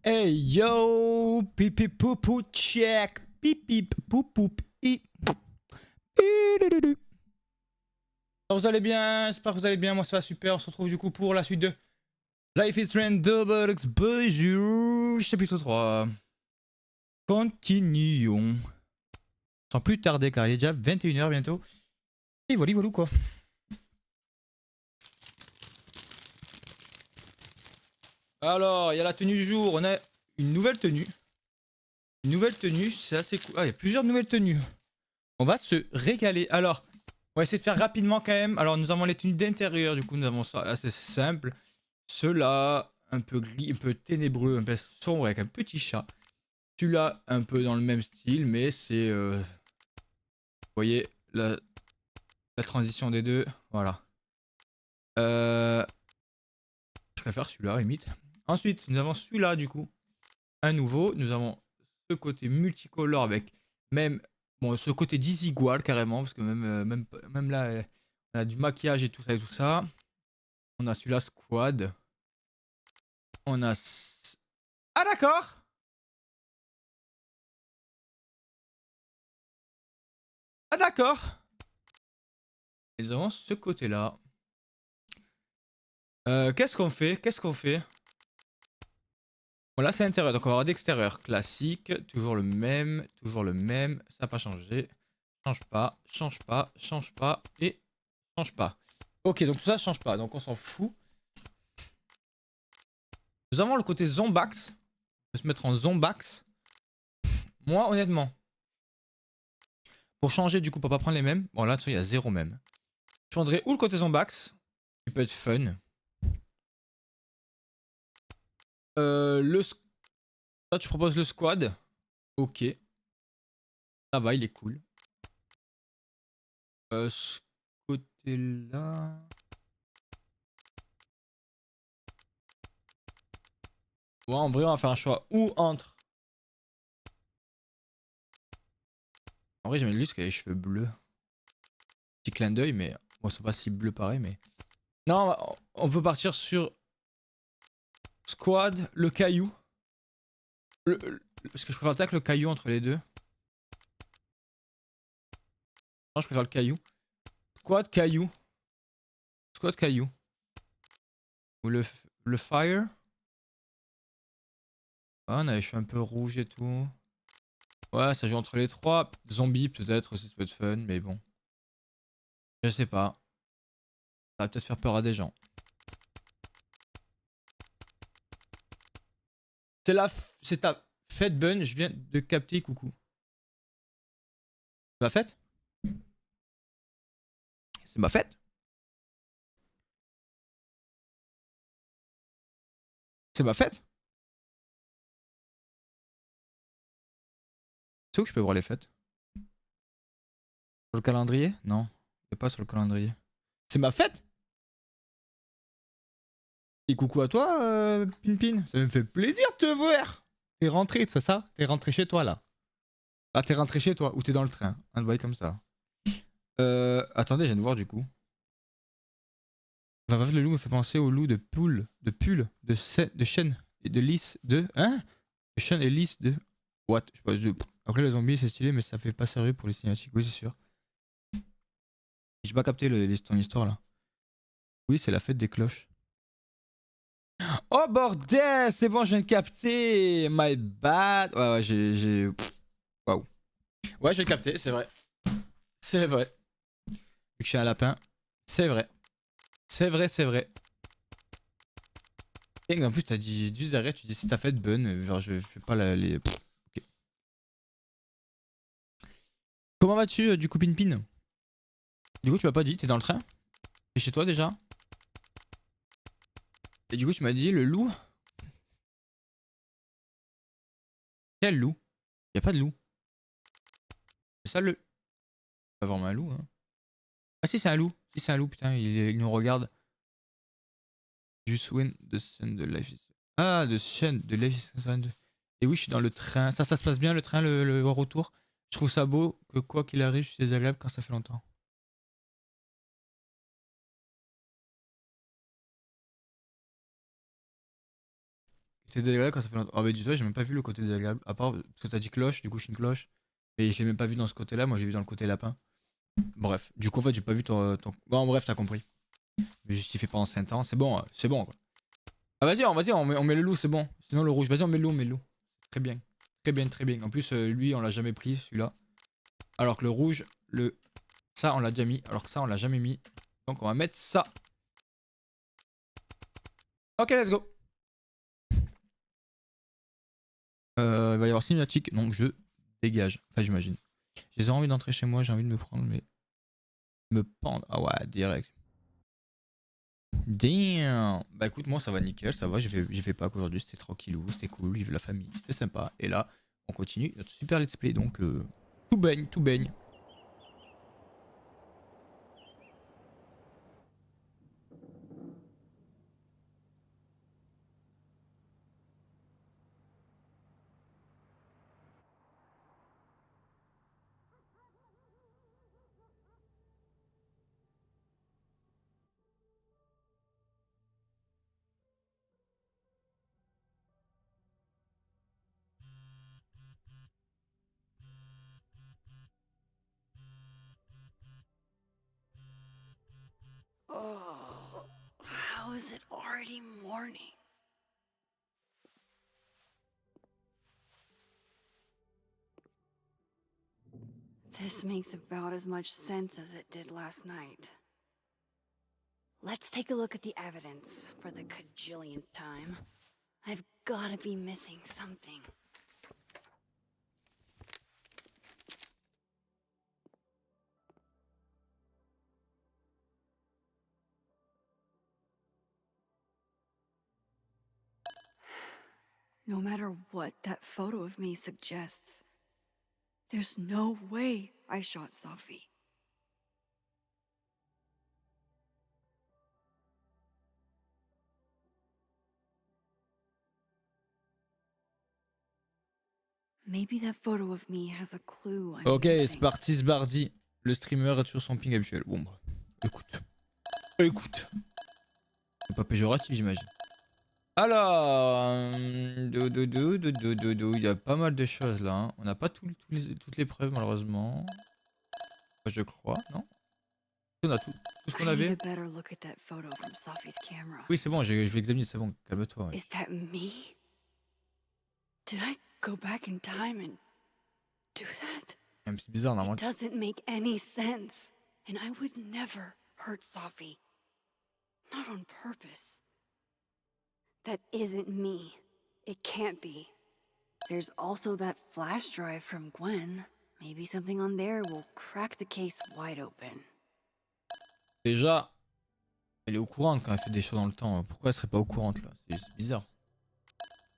Hey yo, pipi poupou check, pipi poupou i. Alors vous allez bien, j'espère que vous allez bien, moi ça va super, on se retrouve du coup pour la suite de Life is Strange Double Exposure, chapitre 3. Continuons. Sans plus tarder car il est déjà 21h bientôt. Et voilà, voilà quoi. Alors, il y a la tenue du jour, on a une nouvelle tenue. Une nouvelle tenue, c'est assez cool. Ah, il y a plusieurs nouvelles tenues. On va se régaler. Alors, on va essayer de faire rapidement quand même. Alors, nous avons les tenues d'intérieur. Du coup, nous avons ça assez simple. Ceux-là, un peu gris, un peu ténébreux, un peu sombre avec un petit chat. Celui-là, un peu dans le même style, mais c'est... vous voyez la transition des deux. Voilà. Je préfère celui-là, limite. Ensuite, nous avons celui-là, du coup. Un nouveau. Nous avons ce côté multicolore avec même... Bon, ce côté disigual carrément, parce que même là, on a du maquillage et tout ça et tout ça. On a celui-là squad. On a... Ah d'accord. Ah d'accord. Et nous avons ce côté-là. Qu'est-ce qu'on fait? Qu'est-ce qu'on fait? Voilà, c'est l'intérieur. Donc on va avoir d'extérieur classique. Toujours le même. Toujours le même. Ça n'a pas changé. Change pas. Change pas. Change pas. Et change pas. Ok, donc tout ça change pas. Donc on s'en fout. Nous avons le côté zombax. On peut se mettre en zombax. Moi, honnêtement, pour changer, du coup, pour pas prendre les mêmes. Bon, là, il y a 0 même. Je prendrais ou le côté zombax, qui peut être fun. Là, tu proposes le squad. Ok. Ça va, il est cool. Ce côté-là... Ouais, en vrai, on va faire un choix ou entre... En vrai, j'aime lui parce qu'il a les cheveux bleus. Petit clin d'œil, mais... Bon, c'est pas si bleu pareil, mais... Non, on peut partir sur... Squad, le caillou. Parce que je préfère tac le caillou entre les deux. Non, je préfère le caillou. Squad, caillou. Squad, caillou. Ou le fire. Ah, on a les cheveux un peu rouges et tout. Ouais, ça joue entre les trois. Zombie, peut-être aussi, ça peut être fun, mais bon. Je sais pas. Ça va peut-être faire peur à des gens. C'est ta fête, Bun. Je viens de capter, coucou. C'est ma fête? C'est ma fête? C'est ma fête? C'est où que je peux voir les fêtes? Sur le calendrier? Non. C'est pas sur le calendrier. C'est ma fête? Et coucou à toi, Pinpin. Ça me fait plaisir de te voir. T'es rentré, c'est ça? T'es rentré chez toi, là. Ah, t'es rentré chez toi ou t'es dans le train. Un bail comme ça. Attendez, je viens de voir du coup. Le loup me fait penser au loup de poule, de chêne et de lys, de... Hein? De chêne et lys, de... What? Je sais pas, Après, le zombie, c'est stylé, mais ça fait pas sérieux pour les cinématiques. Oui, c'est sûr. J'ai pas capté ton histoire, là. Oui, c'est la fête des cloches. Oh, bordel! C'est bon, je viens de capter! My bad! Ouais, ouais, Waouh. Ouais, j'ai capté, c'est vrai. C'est vrai. Vu que je suis un lapin, c'est vrai. C'est vrai, c'est vrai. Et en plus, t'as dit juste derrière, tu dis si t'as fait de bonne, genre je fais pas les. Pff, ok. Comment vas-tu du coup, Pinpin? Du coup, tu m'as pas dit, t'es dans le train? T'es chez toi déjà? Et du coup, tu m'as dit le loup? Quel loup? Y'a pas de loup. C'est ça le. Pas vraiment un loup, hein. Ah si, c'est un loup. Si, c'est un loup, putain, il nous regarde. Just win the sun de life is... Ah, de chaîne de life is Strange. Et oui, je suis dans le train. Ça se passe bien le train, le retour. Je trouve ça beau que quoi qu'il arrive, je suis désagréable quand ça fait longtemps. C'est désagréable quand ça fait longtemps. Ah, bah, dis-toi, j'ai même pas vu le côté désagréable. À part parce que t'as dit cloche, du coup, je suis une cloche. Et je l'ai même pas vu dans ce côté-là, moi j'ai vu dans le côté lapin. Bref, du coup, en fait, j'ai pas vu ton. Bon, bref, t'as compris. Mais justifie pas en 5 ans, c'est bon quoi. Ah, vas-y, on met le loup, c'est bon. Sinon, le rouge, vas-y, on met le loup. Très bien. Très bien, très bien. En plus, lui, on l'a jamais pris, celui-là. Alors que le rouge, ça, on l'a déjà mis. Alors que ça, on l'a jamais mis. Donc, on va mettre ça. Ok, let's go. Il va y avoir cinématique, donc je dégage. Enfin, j'imagine. J'ai envie d'entrer chez moi, j'ai envie de me prendre, mais. Me pendre. Ah ouais, direct. Damn. Bah écoute, moi ça va nickel, ça va. J'ai fait Pâques aujourd'hui, c'était tranquillou, c'était cool, j'ai vu la famille, c'était sympa. Et là, on continue notre super let's play, donc tout baigne, tout baigne. Oh, how is it already morning? This makes about as much sense as it did last night. Let's take a look at the evidence for the cajillionth time. I've gotta be missing something. No matter what that photo of me suggests, there's no way I shot Safi. Maybe that photo of me has a clue I'm Ok, c'est missing. parti, Sbardi. Le streamer est sur son ping habituel. Bon bah, écoute. C'est pas péjoratif, j'imagine. Alors, il y a pas mal de choses là. Hein. On n'a pas toutes les preuves malheureusement. Je crois, non? On a tout ce qu'on I need avait. a better look at that photo from Safi's camera. Oui, c'est bon, je vais examiner, c'est bon, calme-toi. Ouais. Is that me? Did I go back in time and do that? C'est bizarre, It normalement. doesn't make any sense. And I would never hurt Safi. Not on purpose. That isn't me. It can't be. There's also that flash drive from Gwen. Maybe something on there will crack the case wide open. Déjà, elle est au courant quand elle fait des choses dans le temps. Pourquoi elle serait pas au courant là? C'est bizarre.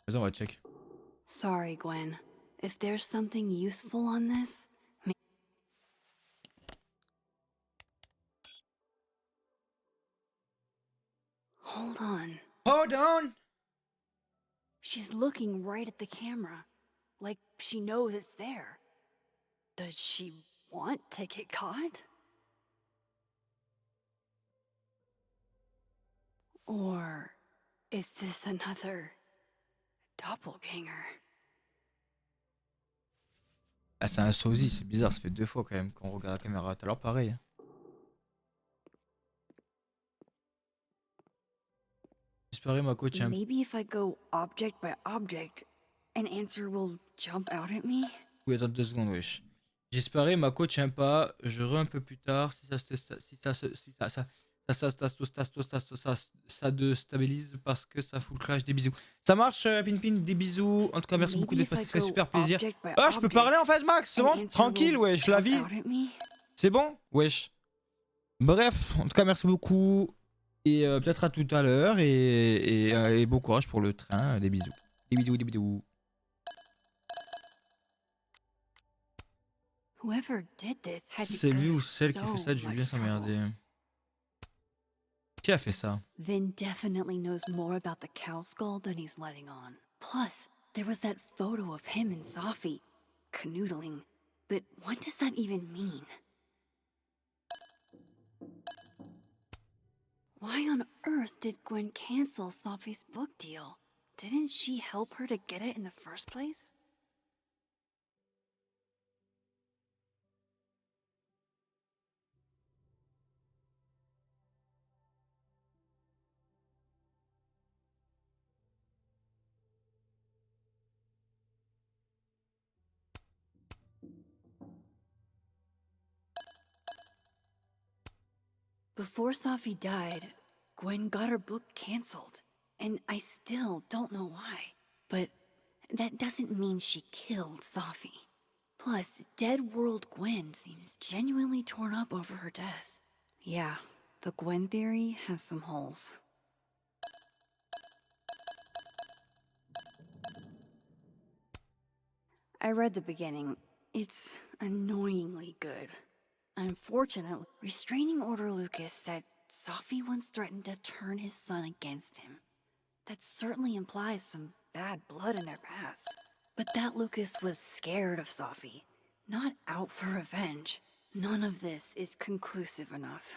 Vas-y, on va check. Sorry, Gwen. If there's something useful on this, hold on. Hold on! She's looking right at the camera, like she knows it's there. Does she want to get caught? Or is this another doppelganger? Ah, c'est un sosie, c'est bizarre, ça fait 2 fois quand même qu'on regarde la caméra. Tout à l'heure, pareil. Hein. Disparaît ma coach. Hein. Maybe if I go object by object, an answer will jump out at me? Oui, attends 2 secondes, wesh. Disparaît ma coach un pas. Je re un peu plus tard. Si ça déstabilise parce que ça fout le crash. Des bisous. Ça marche, Pinpin, des bisous. En tout cas, merci beaucoup d'être passé, ça fait super plaisir. Ah, je peux parler en fait, Max, c'est bon? Tranquille, wesh, la vie. C'est bon? Wesh. Bref, en tout cas, merci beaucoup. Et peut-être à tout à l'heure. Et bon courage pour le train. Des bisous. Des bisous, des bisous. C'est lui ou celle qui fait ça, je vais bien s'emmerder. Qui a fait ça? Vin definitely knows more about the cow skull than he's letting on. Plus, there was that photo of him and Safi canoodling. But what does that even mean? Why on earth did Gwen cancel Safi's book deal? Didn't she help her to get it in the first place? Before Safi died, Gwen got her book canceled, and I still don't know why. But that doesn't mean she killed Safi. Plus, Dead World Gwen seems genuinely torn up over her death. Yeah, the Gwen theory has some holes. I read the beginning. It's annoyingly good. Unfortunately, Restraining Order Lucas said Safi once threatened to turn his son against him. That certainly implies some bad blood in their past. But that Lucas was scared of Safi, not out for revenge. None of this is conclusive enough.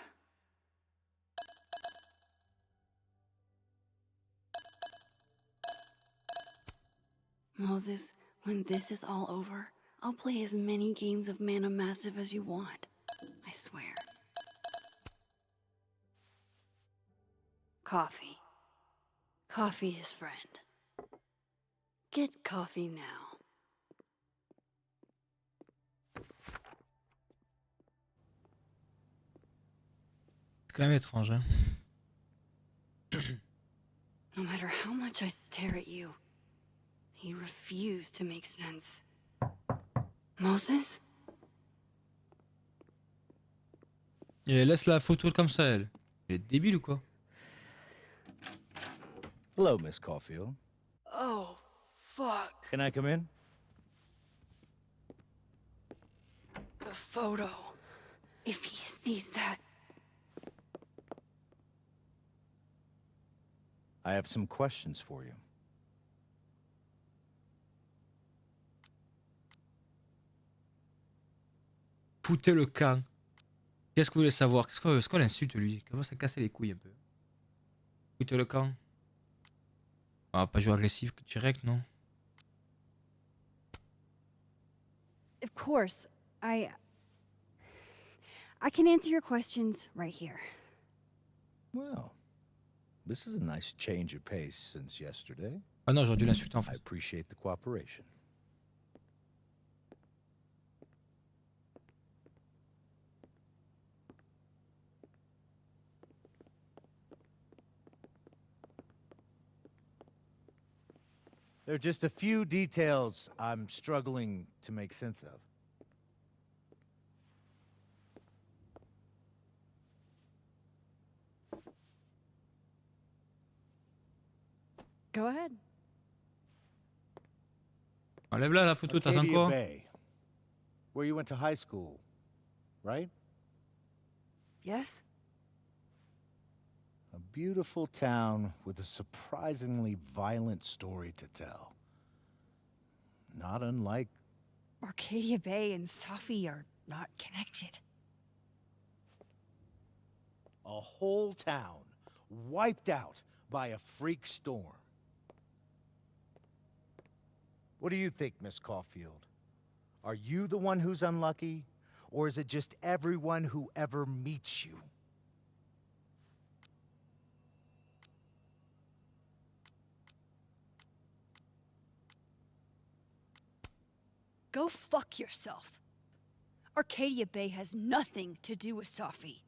Moses, when this is all over, I'll play as many games of Mana Massive as you want. I swear. Coffee. Coffee is friend. Get coffee now. C'est quand même étrange, hein. No matter how much I stare at you, he refused to make sense. Moses? Et elle laisse la photo comme ça, elle. Elle est débile ou quoi? Hello, Miss Caulfield. Oh, fuck. Can I come in? The photo. If he sees that. I have some questions for you. Foutez le camp. Qu'est-ce que vous voulez savoir? Qu'est-ce qu'on l'insulte, lui? Comment ça casse les couilles un peu? Foutez le camp. On va pas jouer agressif direct, non? Of course, I can answer your questions right here. Well, this is a nice change of pace since yesterday. Ah non, j'aurais dû l'insulter en I fait. appreciate the cooperation. There are just a few details I'm struggling to make sense of. Go ahead. Enlève-la la photo, t'as Arcadia quoi? Bay, where you went to high school, right? Yes? A beautiful town with a surprisingly violent story to tell. Not unlike... Arcadia Bay and Safi are not connected. a whole town wiped out by a freak storm. What do you think, Miss Caulfield? Are you the one who's unlucky? Or is it just everyone who ever meets you? Go fuck yourself. Arcadia Bay has nothing to do with Safi.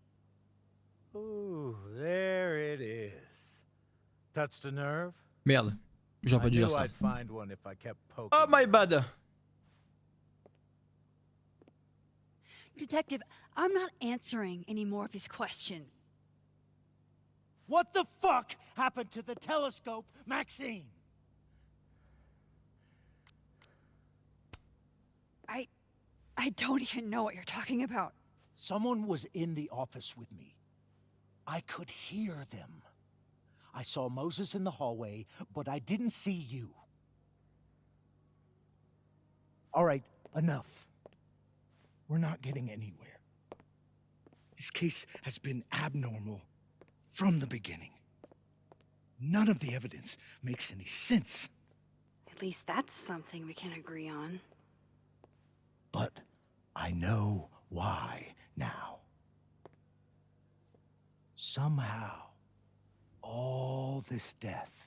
Ooh, there it is. Touched a nerve? Merde. J'aurais I pas dû dire knew ça. I'd find one if I kept poking. Oh my bad. Detective, I'm not answering any more of his questions. What the fuck happened to the telescope, Maxine? I don't even know what you're talking about. Someone was in the office with me. I could hear them. I saw Moses in the hallway, but I didn't see you. All right, enough. We're not getting anywhere. This case has been abnormal from the beginning. None of the evidence makes any sense. At least that's something we can agree on. But I know why now. Somehow, all this death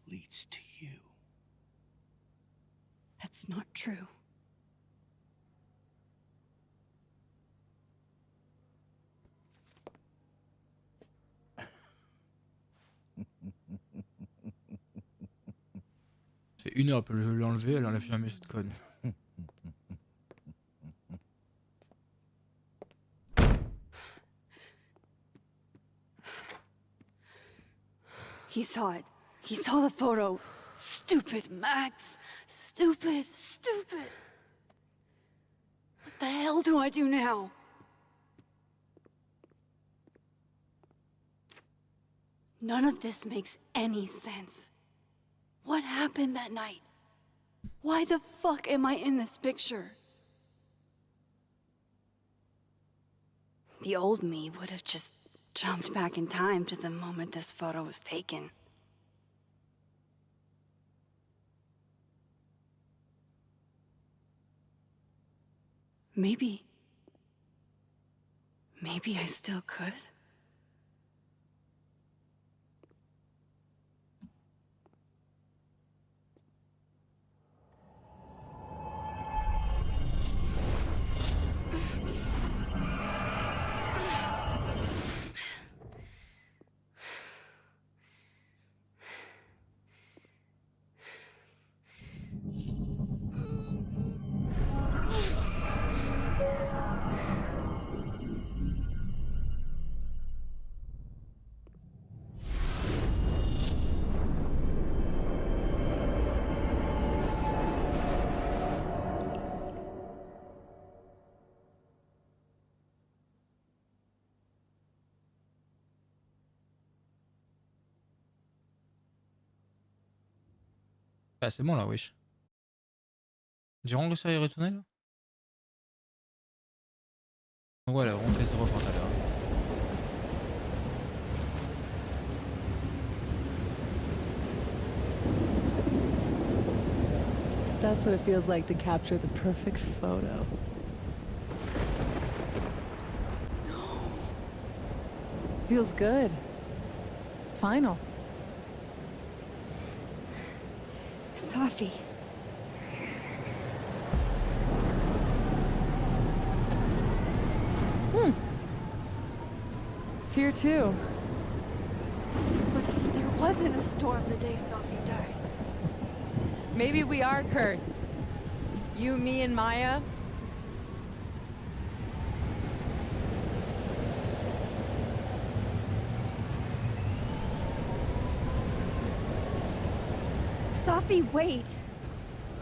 leads to you. That's not true. Ça fait 1 heure que je vais l'enlever, elle enlève jamais cette conne. He saw it. He saw the photo. Stupid Max. Stupid, stupid. What the hell do I do now? None of this makes any sense. What happened that night? Why the fuck am I in this picture? The old me would have just jumped back in time to the moment this photo was taken. Maybe I still could. Ah, c'est bon là, wesh. Dirons que ça y est retourné là? Voilà, on fait 0 tout à l'heure. So that's what it feels like to capture the perfect photo. Feels good. Final. Sophie. It's here too. But there wasn't a storm the day Sophie died. Maybe we are cursed. You, me, and Maya. Sophie, wait.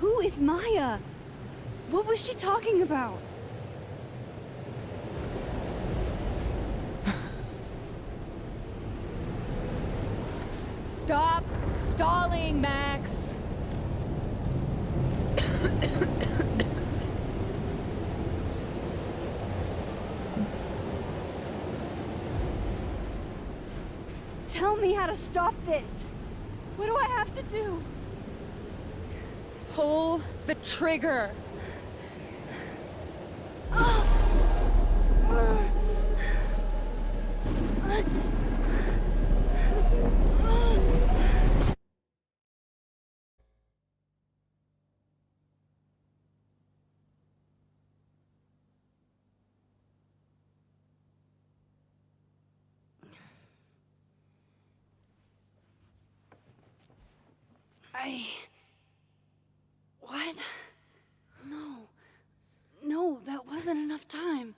Who is Maya? What was she talking about? Stop stalling, Max. Tell me how to stop this. What do I have to do? Pull the trigger. What? No. No, that wasn't enough time.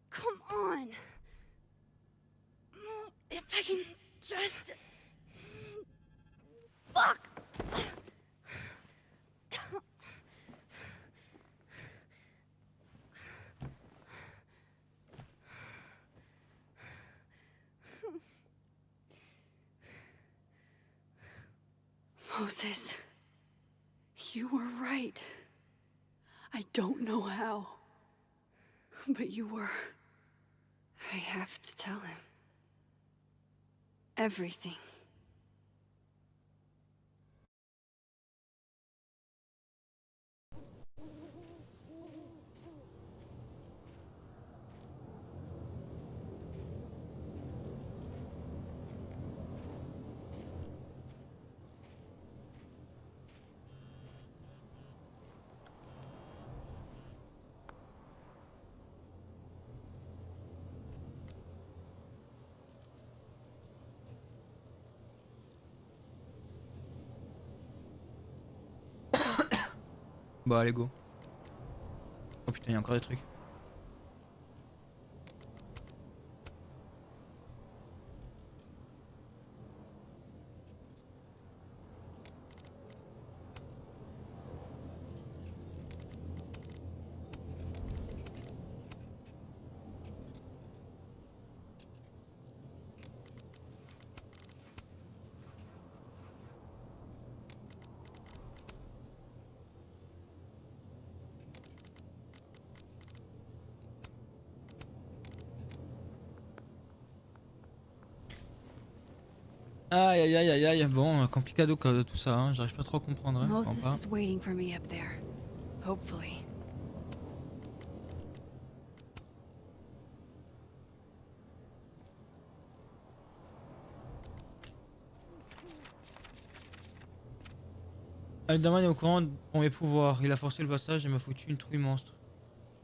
Come on. If I can just... Fuck! Moses, you were right. I don't know how, but you were. I have to tell him. Everything. Bah allez go. Oh putain, il y a encore des trucs. Aïe aïe aïe aïe aïe, bon, complicado tout ça, hein. J'arrive pas trop à comprendre, hein. Moses Pas. is waiting for me up there. Hopefully. Alderman est au courant pour mes pouvoirs, il a forcé le passage et m'a foutu une trouille monstre.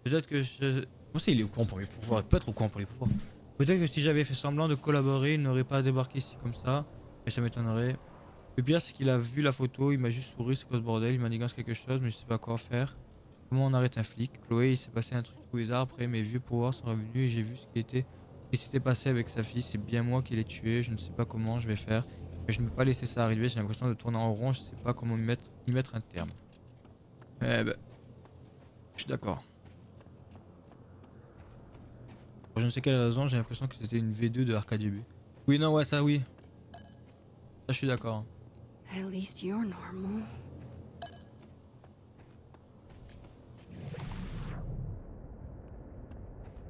Peut-être que je... Comment ça il est au courant pour mes pouvoirs? Il peut être au courant pour les pouvoirs. Peut-être que si j'avais fait semblant de collaborer, il n'aurait pas débarqué ici comme ça, mais ça m'étonnerait. Le pire c'est qu'il a vu la photo, il m'a juste souri, c'est quoi ce bordel, il m'a dit quelque chose mais je sais pas quoi faire. Comment on arrête un flic? Chloé, il s'est passé un truc trop bizarre, après mes vieux pouvoirs sont revenus et j'ai vu ce qui s'était passé avec sa fille, c'est bien moi qui l'ai tué, je ne sais pas comment je vais faire. Mais je ne peux pas laisser ça arriver, j'ai l'impression de tourner en rond, je sais pas comment y mettre un terme. Eh ben, je suis d'accord. Pour je ne sais quelle raison, j'ai l'impression que c'était une V2 de Arcade B. Oui, non, ouais, ça oui. Ça, je suis d'accord. Hein. At least you're normal.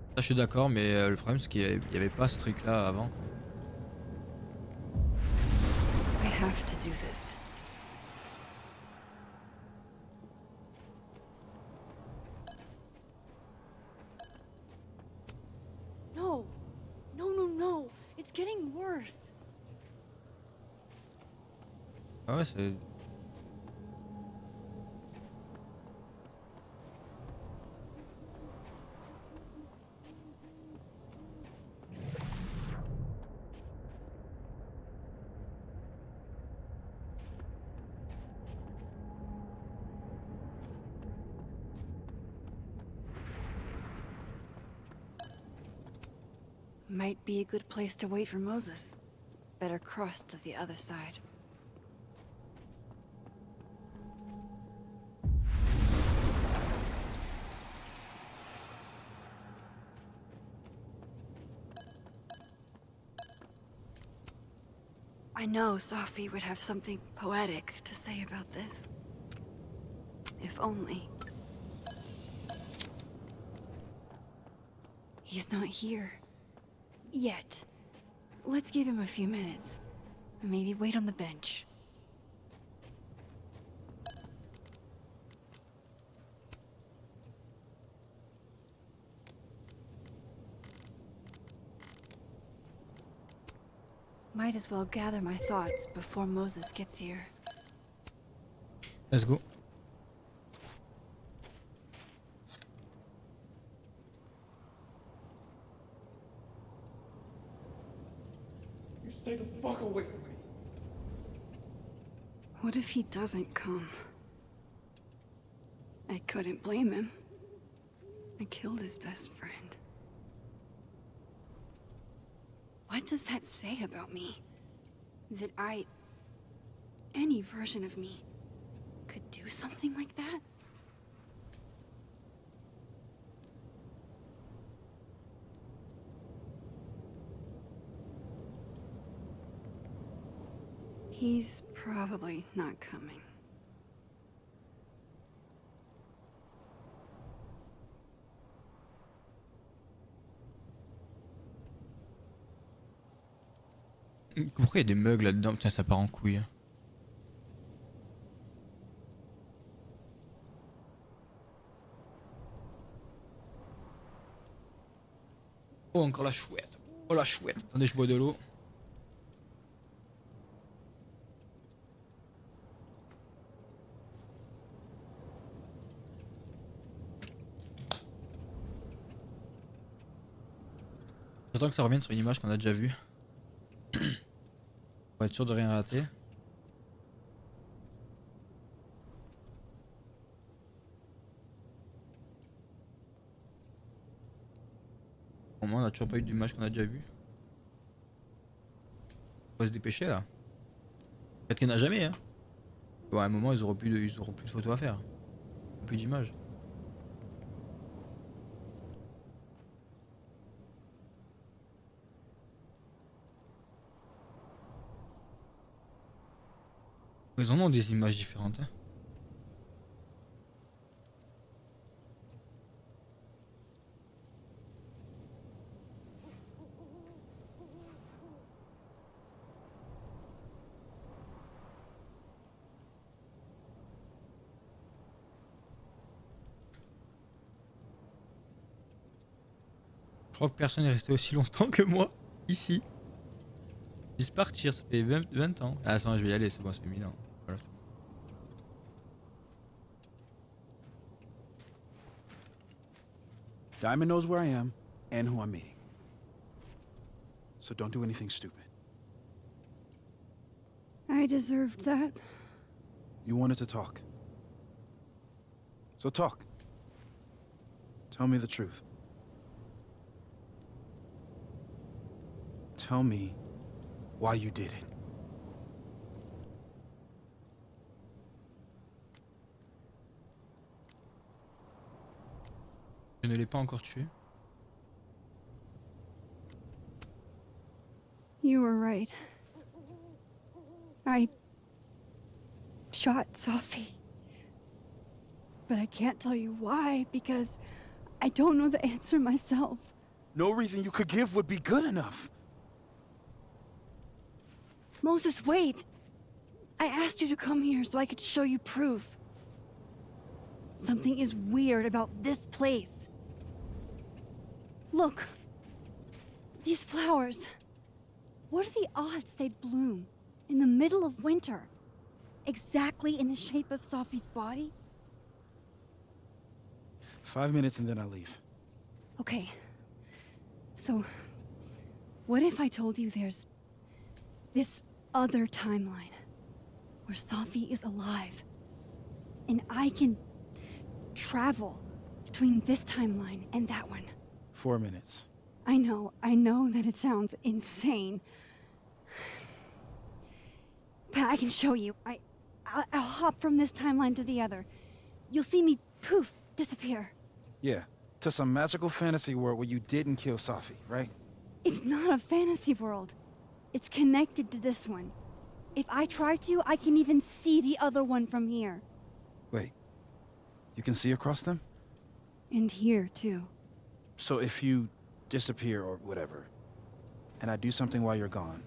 Ça, je suis d'accord, mais le problème, c'est qu'il n'y avait pas ce truc-là avant. Quoi. I have to do this. No! No, no, no! It's getting worse! Ah ouais, c'est... Might be a good place to wait for Moses. Better cross to the other side. I know Sophie would have something poetic to say about this. If only. He's not here. Yet. Let's give him a few minutes. Maybe wait on the bench. Might as well gather my thoughts before Moses gets here. Let's go. You stay the fuck away from me. What if he doesn't come? I couldn't blame him. I killed his best friend. What does that say about me? That any version of me, could do something like that? He's probably not coming. Pourquoi il y a des mugs là-dedans? Putain, ça part en couille. Oh, encore la chouette. Oh, la chouette. Attendez, je bois de l'eau. J'attends que ça revienne sur une image qu'on a déjà vue. Pour être sûr de rien rater. Au moins, on a toujours pas eu d'image qu'on a déjà vue. Faut se dépêcher là. Peut-être qu'il n'y en a jamais, hein. Bon, à un moment, ils auront plus de photos à faire. Plus d'images. Ils en ont des images différentes, hein. Je crois que personne n'est resté aussi longtemps que moi, ici. Ils se partir, ça fait 20 ans. Ah, attends, je vais y aller, c'est bon, ça fait 1000 ans. Voilà, c'est bon. Diamond knows where I am and who I'm meeting. So don't do anything stupid. I deserved that. You wanted to talk. So talk. Tell me the truth. Tell me why you did it. Je ne l'ai pas encore tué. You were right. I shot Sophie. But I can't tell you why, because I don't know the answer myself. No reason you could give would be good enough. Moses, wait! I asked you to come here so I could show you proof. Something is weird about this place. Look. These flowers. What are the odds they'd bloom in the middle of winter? Exactly in the shape of Sophie's body? 5 minutes and then I leave. Okay. So, what if I told you there's this other timeline where Sophie is alive and I can travel between this timeline and that one? 4 minutes. I know that it sounds insane. But I can show you. I'll hop from this timeline to the other. You'll see me, poof, disappear. Yeah, to some magical fantasy world where you didn't kill Sophie, right? It's not a fantasy world. It's connected to this one. If I try to, I can even see the other one from here. Wait, you can see across them? And here, too. So if you disappear or whatever, and I do something while you're gone,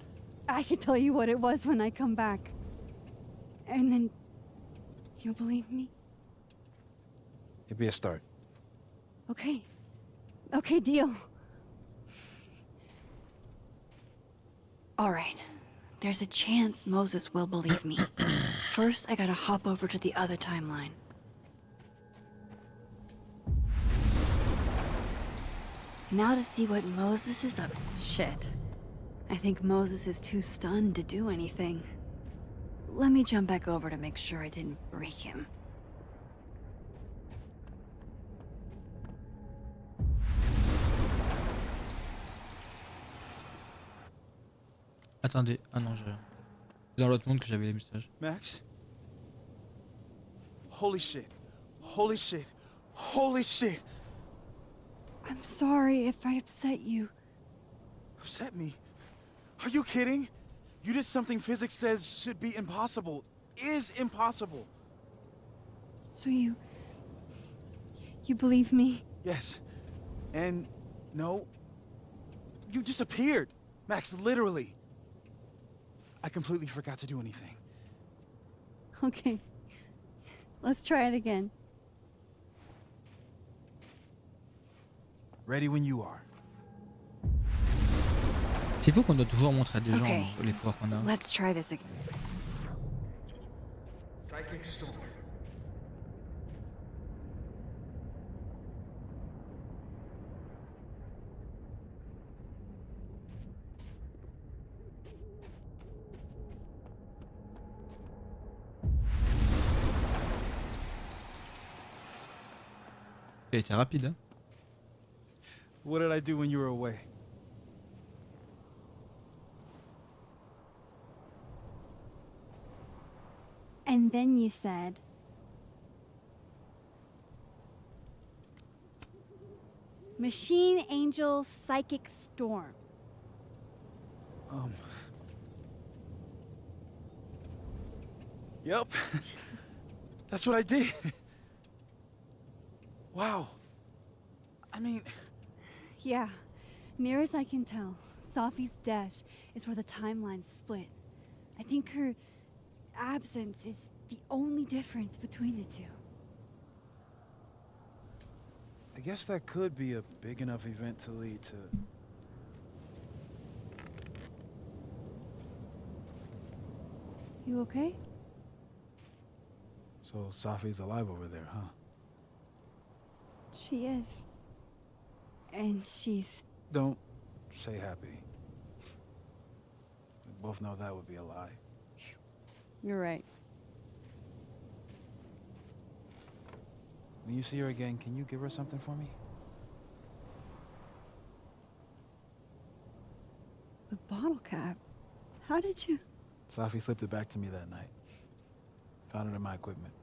I can tell you what it was when I come back. And then you'll believe me? it'd be a start. Okay. Okay, deal. All right. There's a chance Moses will believe me. First, I gotta hop over to the other timeline. Now to see what Moses is up to. Shit. I think Moses is too stunned to do anything. Let me jump back over to make sure I didn't break him. Attendez, ah non, j'ai rien. C'est dans l'autre monde que j'avais les messages. Max? Holy shit. Holy shit. Holy shit. I'm sorry if I upset you. Upset me? Are you kidding? You did something physics says should be impossible. Is impossible. So you believe me? Yes. And no. You disappeared. Max, literally. I completely forgot to do anything. Okay. Let's try it again. Ready when you are. C'est fou qu'on doit toujours montrer à des gens Okay. les pouvoirs qu'on a. Let's try this again. Psychic storm. Il a été rapide, hein. What did I do when you were away? And then you said, Machine Angel Psychic Storm. Yep. That's what I did. Wow. I mean, Yeah, near as I can tell, Sophie's death is where the timelines split. I think her absence is the only difference between the two. I guess that could be a big enough event to lead to... You okay? So Safi's alive over there, huh? She is. And she's... Don't say happy. We both know that would be a lie. You're right. When you see her again, can you give her something for me? The bottle cap? How did you... Safi slipped it back to me that night. Found it in my equipment.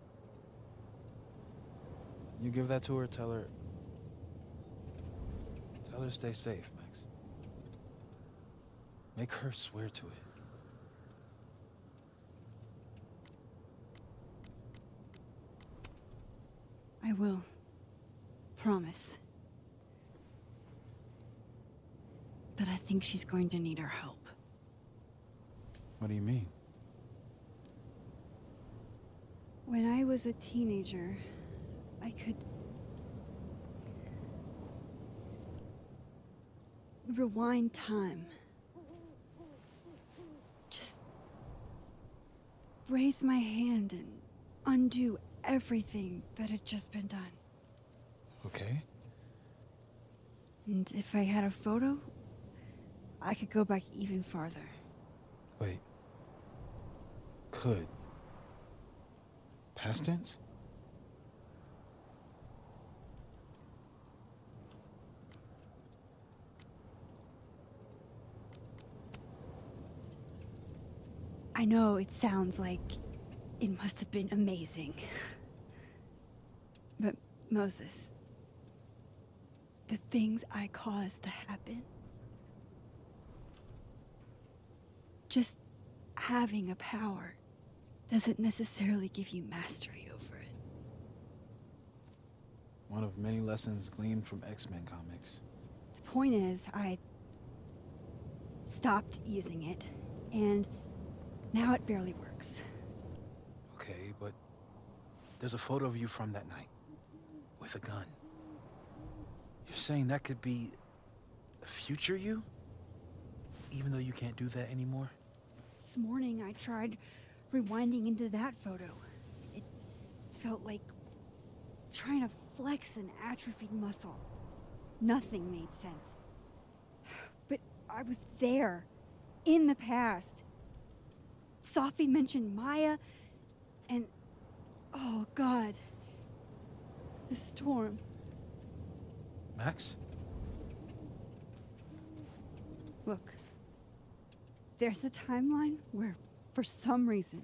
You give that to her, tell her to stay safe, Max. Make her swear to it. I will. Promise. But I think she's going to need our help. What do you mean? When I was a teenager, I could rewind time. Just raise my hand and undo everything that had just been done. Okay. And if I had a photo, I could go back even farther. Wait. Could. Past tense? I know it sounds like it must have been amazing. But Moses, the things I caused to happen, just having a power doesn't necessarily give you mastery over it. One of many lessons gleaned from X-Men comics. The point is, I stopped using it, and now it barely works. Okay, but there's a photo of you from that night. With a gun. You're saying that could be a future you? Even though you can't do that anymore? This morning I tried rewinding into that photo. It felt like trying to flex an atrophied muscle. Nothing made sense. But I was there, in the past. Sophie mentioned Maya, and oh God, the storm. Max? Look, there's a timeline where, for some reason,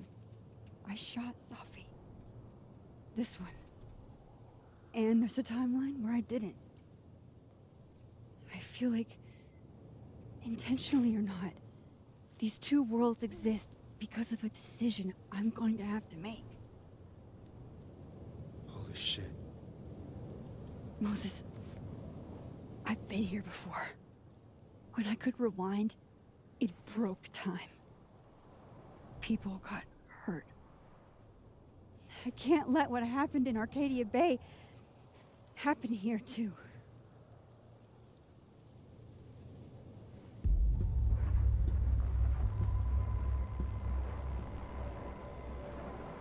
I shot Sophie. This one. And there's a timeline where I didn't. I feel like, intentionally or not, These two worlds exist because of a decision I'm going to have to make. Holy shit. Moses, I've been here before. When I could rewind, it broke time. People got hurt. I can't let what happened in Arcadia Bay happen here too.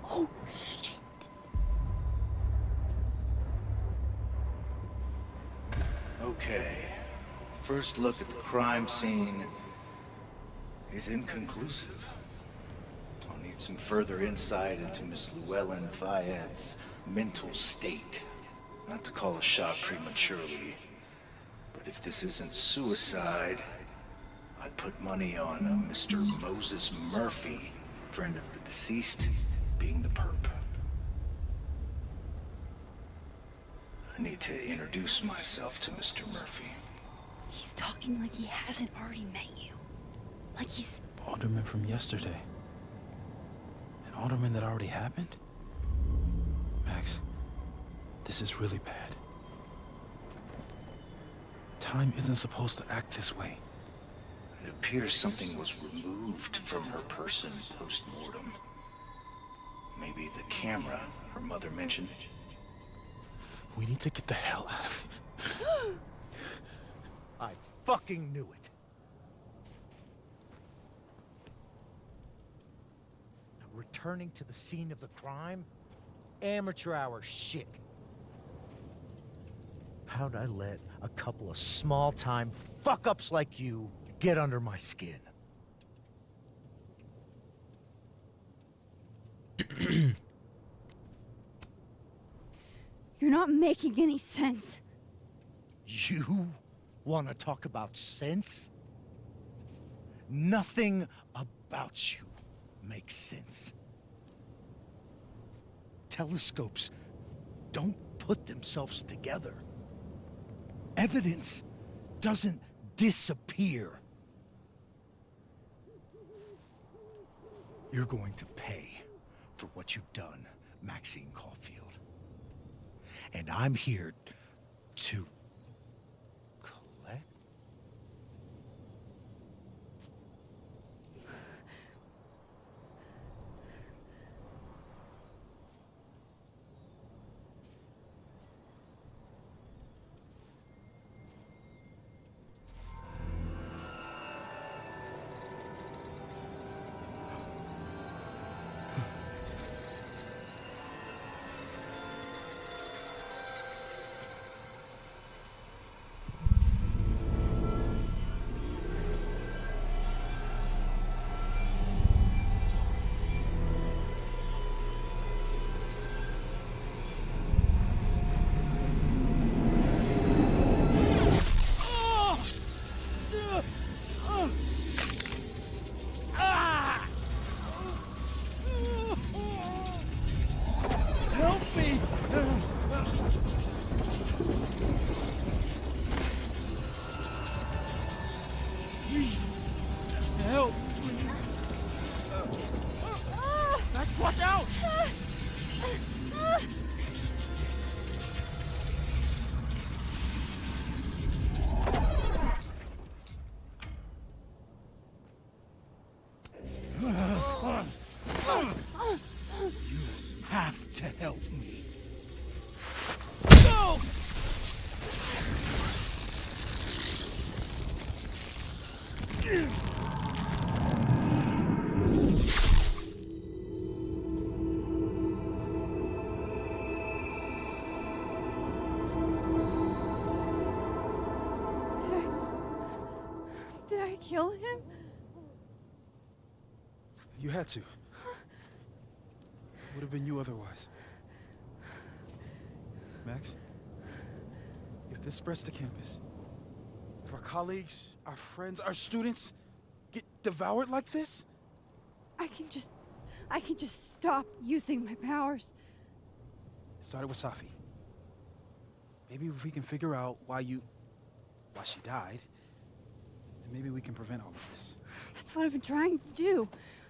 Oh, shit. Okay. First look at the crime scene is inconclusive. I'll need some further insight into Miss Llewellyn Fayette's mental state. Not to call a shot prematurely, but if this isn't suicide, I'd put money on a Mr. Moses Murphy, friend of the deceased, being the perp. I need to introduce myself to Mr. Murphy. He's talking like he hasn't already met you. Like he's... Alderman from yesterday. An alderman that already happened? Max, this is really bad. Time isn't supposed to act this way. It appears something was removed from her person post-mortem. Maybe the camera her mother mentioned. We need to get the hell out of here. I fucking knew it. Now, returning to the scene of the crime? Amateur hour shit. How'd I let a couple of small-time fuck-ups like you get under my skin? You're not making any sense. You want to talk about sense? Nothing about you makes sense. Telescopes don't put themselves together. Evidence doesn't disappear. You're going to pay for what you've done, Maxine Caulfield. And I'm here to collect. Have to help me. No! Did I kill him? You had to. Would have been you otherwise. Max, if this spreads to campus, if our colleagues, our friends, our students get devoured like this, I can just stop using my powers. it started with Safi. Maybe if we can figure out why she died, then maybe we can prevent all of this. That's what I've been trying to do.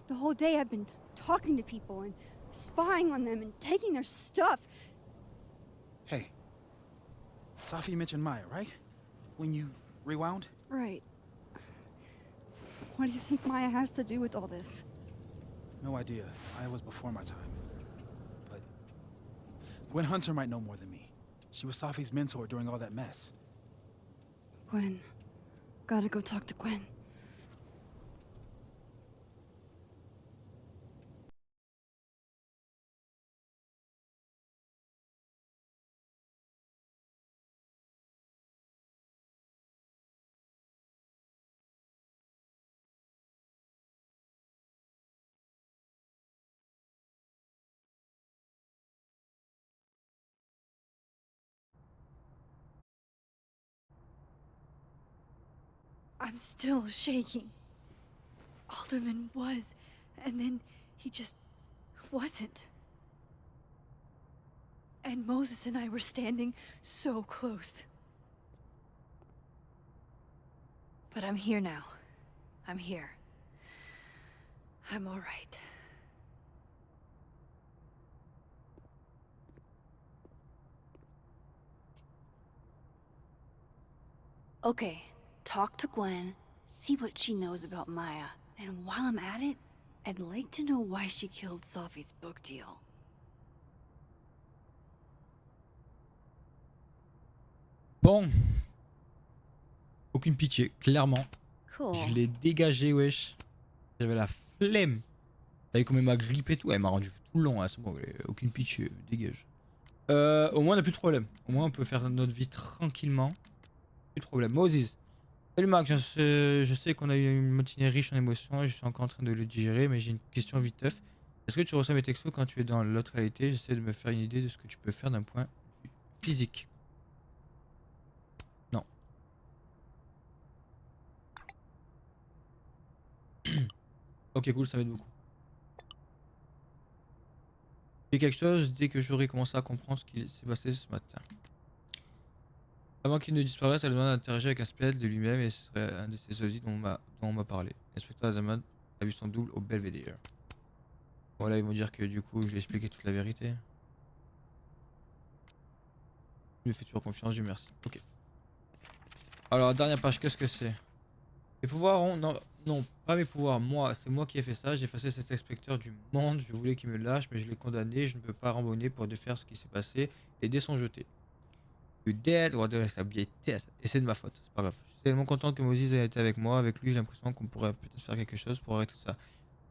The whole day I've been talking to people and spying on them and taking their stuff. Hey. Safi mentioned Maya, right? When you rewound? Right. What do you think Maya has to do with all this? No idea. Maya was before my time. But Gwen Hunter might know more than me. She was Safi's mentor during all that mess. Gwen. Gotta go talk to Gwen. I'm still shaking. Alderman was, and then he just wasn't. And Moses and I were standing so close. But I'm here now. I'm here. I'm all right. Okay, talk to Gwen, see what she knows about Maya, and while I'm at it, I'd like to know why she killed Safi's book deal. Bon. Aucune pitié, clairement. Cool. Je l'ai dégagé, wesh. J'avais la flemme. T'as vu comme elle m'a grippé et tout. Elle m'a rendu tout long, hein. C'est bon, aucune pitié, dégage. Au moins on a plus de problème. Au moins on peut faire notre vie tranquillement. Plus de problème. Moses. Salut Marc, je sais qu'on a eu une matinée riche en émotions et je suis encore en train de le digérer, mais j'ai une question vite teuf. Est-ce que tu reçois mes textos quand tu es dans l'autre réalité? J'essaie de me faire une idée de ce que tu peux faire d'un point de vue physique. Non. Ok, cool, ça m'aide beaucoup. Et quelque chose dès que j'aurai commencé à comprendre ce qui s'est passé ce matin. Avant qu'il ne disparaisse, elle demande d'interagir avec un squelette de lui-même et ce serait un de ces sosies dont on m'a parlé. L'inspecteur Adaman a vu son double au Belvedere. Voilà, ils vont dire que du coup, je vais expliquer toute la vérité. Il me fait toujours confiance, Dieu merci. Ok. Alors, dernière page, qu'est-ce que c'est? Les pouvoirs ont... Non, non, pas mes pouvoirs. Moi, c'est moi qui ai fait ça. J'ai effacé cet inspecteur du monde. Je voulais qu'il me lâche, mais je l'ai condamné. Je ne peux pas rembonner pour défaire ce qui s'est passé. Les dés sont jetés. You dead, ou avec sa vieille tête. Et c'est de ma faute, c'est pas grave. Je suis tellement content que Moses ait été avec moi. Avec lui, j'ai l'impression qu'on pourrait peut-être faire quelque chose pour arrêter tout ça.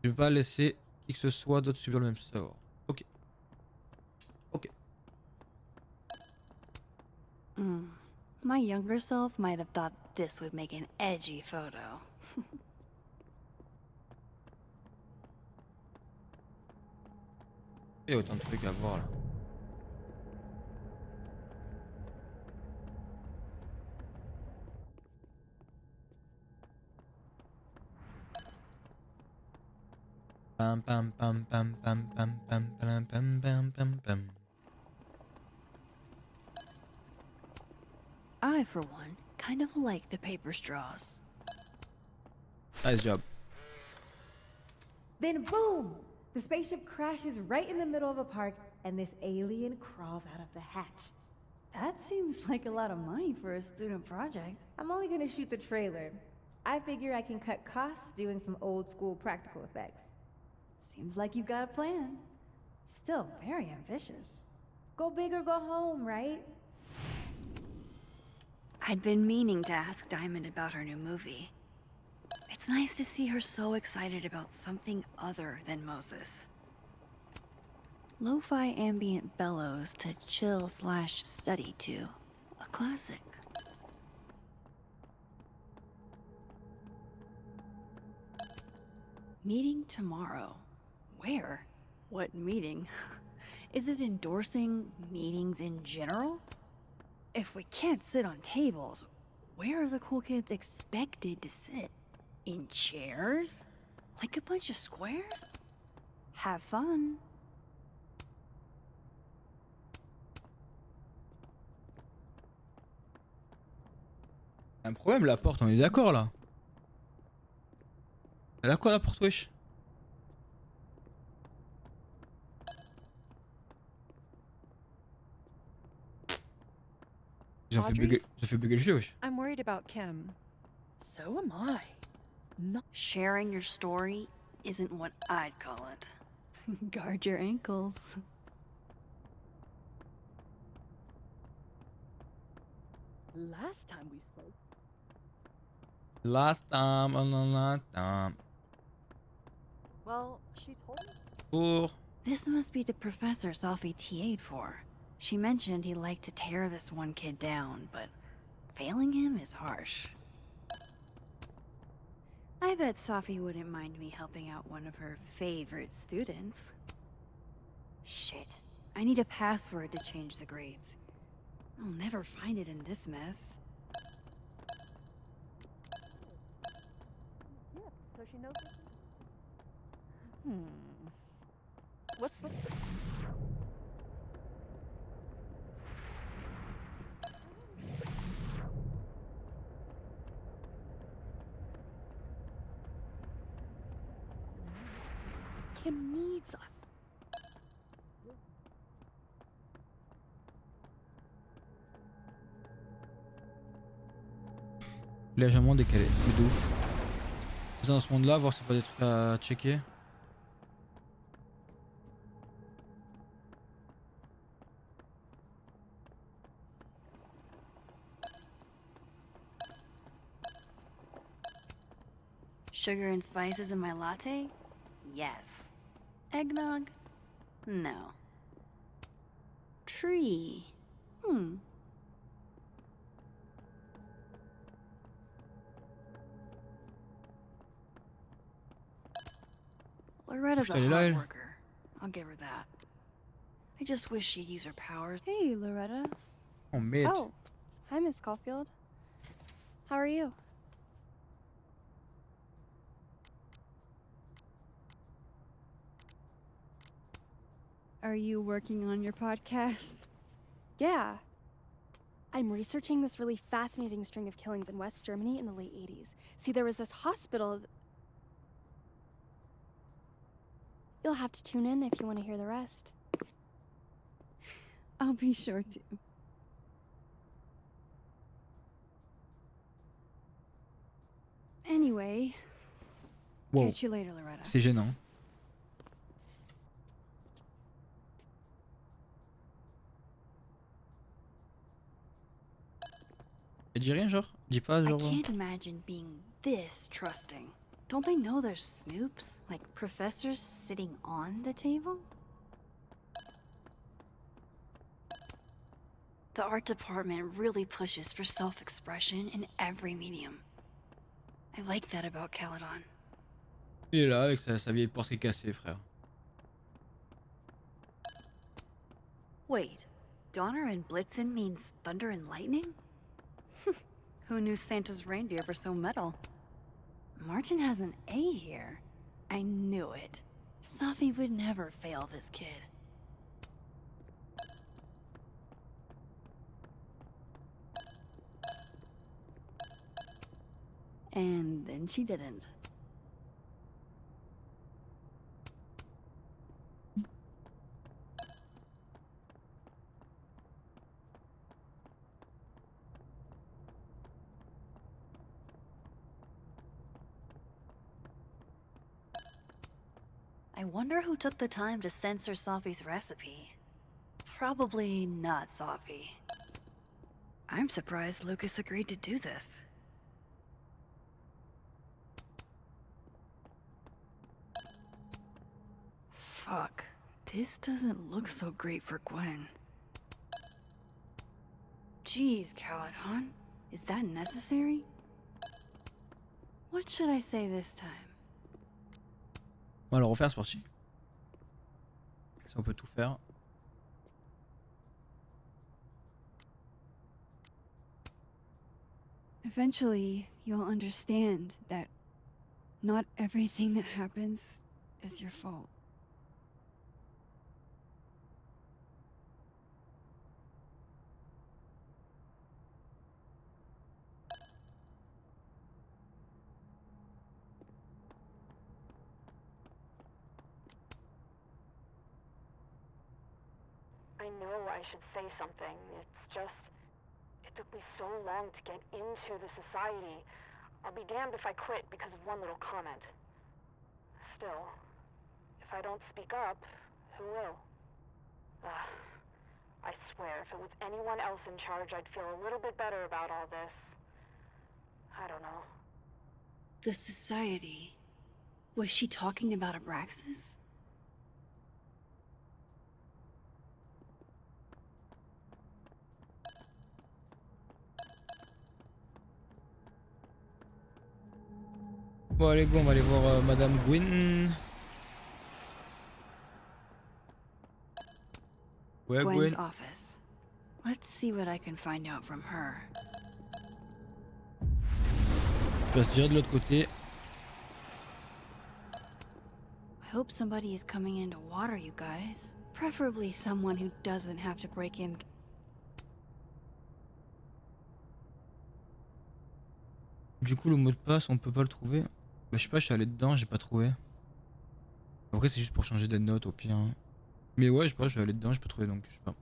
Je ne vais pas laisser qui que ce soit d'autre subir le même sort. Ok. Ok. My younger self might have thought this would make an edgy photo. Il y a autant de trucs à voir là. Pam pam pam pam pam pam pam pam pam pam pam pam. I, for one, kind of like the paper straws. Nice job. Then boom! The spaceship crashes right in the middle of a park, and this alien crawls out of the hatch. That seems like a lot of money for a student project. I'm only gonna shoot the trailer. I figure I can cut costs doing some old school practical effects. Seems like you've got a plan. Still very ambitious. Go big or go home, right? I'd been meaning to ask Diamond about her new movie. It's nice to see her so excited about something other than Moses. Lo-fi ambient bellows to chill/study to. A classic. Meeting tomorrow. Where? What meeting? Is it endorsing meetings in general? If we can't sit on tables, where are the cool kids expected to sit? In chairs? Like a bunch of squares? Have fun. Un problème, la porte, on est d'accord là. Elle a quoi la porte wesh? Ils ont Audrey? fait bugger le jeu wesh. I'm worried about Kim. So am I. No. Sharing your story isn't what I'd call it. Guard your ankles. Last time we spoke. Last time, last time. Well, she told me. Pour. This must be the professor Sophie TA'd for. She mentioned he liked to tear this one kid down, but failing him is harsh. I bet Sophie wouldn't mind me helping out one of her favorite students. Shit. I need a password to change the grades. I'll never find it in this mess. Yeah, so she knows. What's the? Kim needs us. Légèrement décalé, mais de ouf. Dans ce monde là, voir si c'est pas des trucs à checker. Sugar and spices in my latte? Yes. Eggnog? No. Tree? Loretta's a Putain, elle est là, hard elle. worker. I'll give her that. I just wish she'd use her powers. Hey, Loretta. Oh merde. Oh, hi, Miss Caulfield. How are you? Are you working on your podcast? Yeah. I'm researching this really fascinating string of killings in West Germany in the late 80s. See, there was this hospital. You'll have to tune in if you want to hear the rest. I'll be sure to. Anyway, Wow. catch you later, Loretta. C'est gênant. Elle dit rien genre? Dis pas I genre. can't imagine being this trusting. Don't they know there's snoops? Like professors sitting on the table? The art department really pushes for self-expression in every medium. I like that about Caledon. Il est là avec sa vieille porte qui est cassée, frère. Wait, Donner and Blitzen means thunder and lightning? Who knew Santa's reindeer were so metal? Martin has an A here. I knew it. Sophie would never fail this kid. And then she didn't. I wonder who took the time to censor Sophie's recipe. Probably not Sophie. I'm surprised Lucas agreed to do this. Fuck. This doesn't look so great for Gwen. Jeez, Caledon. Is that necessary? What should I say this time? On va le refaire, c'est parti. Si on peut tout faire. Eventually, you'll understand that not everything that happens is your fault. know I should say something. It's just, it took me so long to get into the society. I'll be damned if I quit because of one little comment. Still, if I don't speak up, who will? I swear, if it was anyone else in charge, I'd feel a little bit better about all this. I don't know. The society. Was she talking about Abraxas? Bon, allez, go, on va aller voir Madame Gwen. Ouais, Gwen's Gwen. office. Let's see what I can find out from her. Je passe direct de l'autre côté. I hope somebody is coming in to water you guys. Preferably someone who doesn't have to break in. Du coup, le mot de passe, on peut pas le trouver. Bah, je sais pas, je suis allé dedans, j'ai pas trouvé. Après, c'est juste pour changer des notes au pire. Hein. Mais ouais, je sais pas, je suis allé dedans, j'ai pas trouvé donc, je sais pas.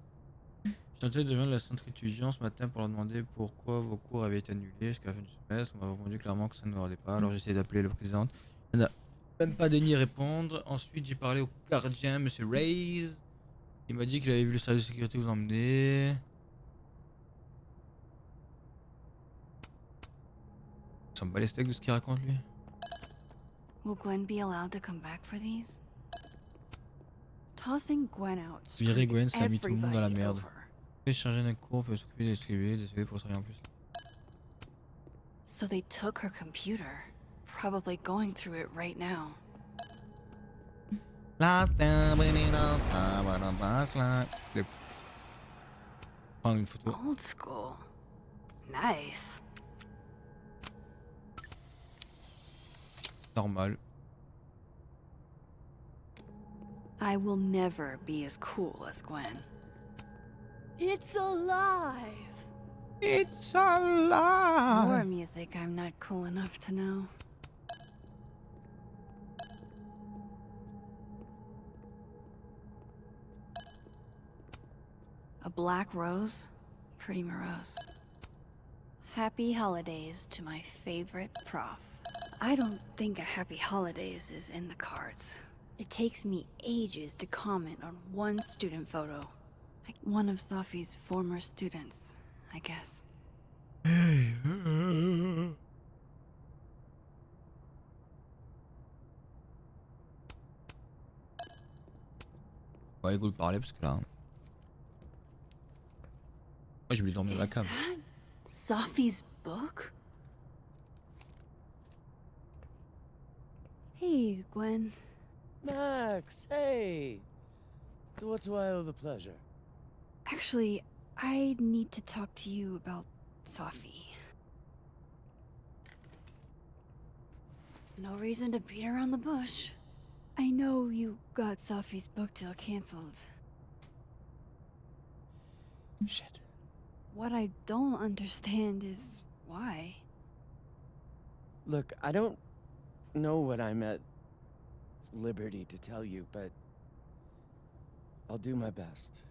J'ai tenté de rejoindre la centre étudiant ce matin pour leur demander pourquoi vos cours avaient été annulés jusqu'à la fin du semestre. On m'a répondu clairement que ça ne regardait pas, alors j'ai essayé d'appeler le président. Elle n'a même pas daigné répondre. Ensuite, j'ai parlé au gardien, monsieur Reyes. Il m'a dit qu'il avait vu le service de sécurité vous emmener. Ça me bat les steaks de ce qu'il raconte lui. Will Gwen be allowed to come back for these? Tossing Gwen out. Virer Gwen, ça a mis tout le monde dans la everybody merde. over. Charger d'un cours peut s'occuper d'escriver, désolé pour ça en plus. So they took her computer. Probably going through it right now. Prendre une photo. Old school. Nice. Normal. I will never be as cool as Gwen. It's alive! It's alive! More music I'm not cool enough to know. A black rose? Pretty morose. Happy holidays to my favorite prof. I don't think a happy holidays is in the cards. It takes me ages to comment on one student photo. One of Sophie's former students, I guess. On va aller vous le parler parce que là. Moi j'ai oublié de dormir la Is cave. that Sophie's book? Hey, Gwen. Max, hey! To what do I owe the pleasure? Actually, I need to talk to you about Sophie. No reason to beat around the bush. I know you got Sophie's book deal canceled. Shit. What I don't understand is why. Look, I don't know what I'm at liberty to tell you, but I'll do my best.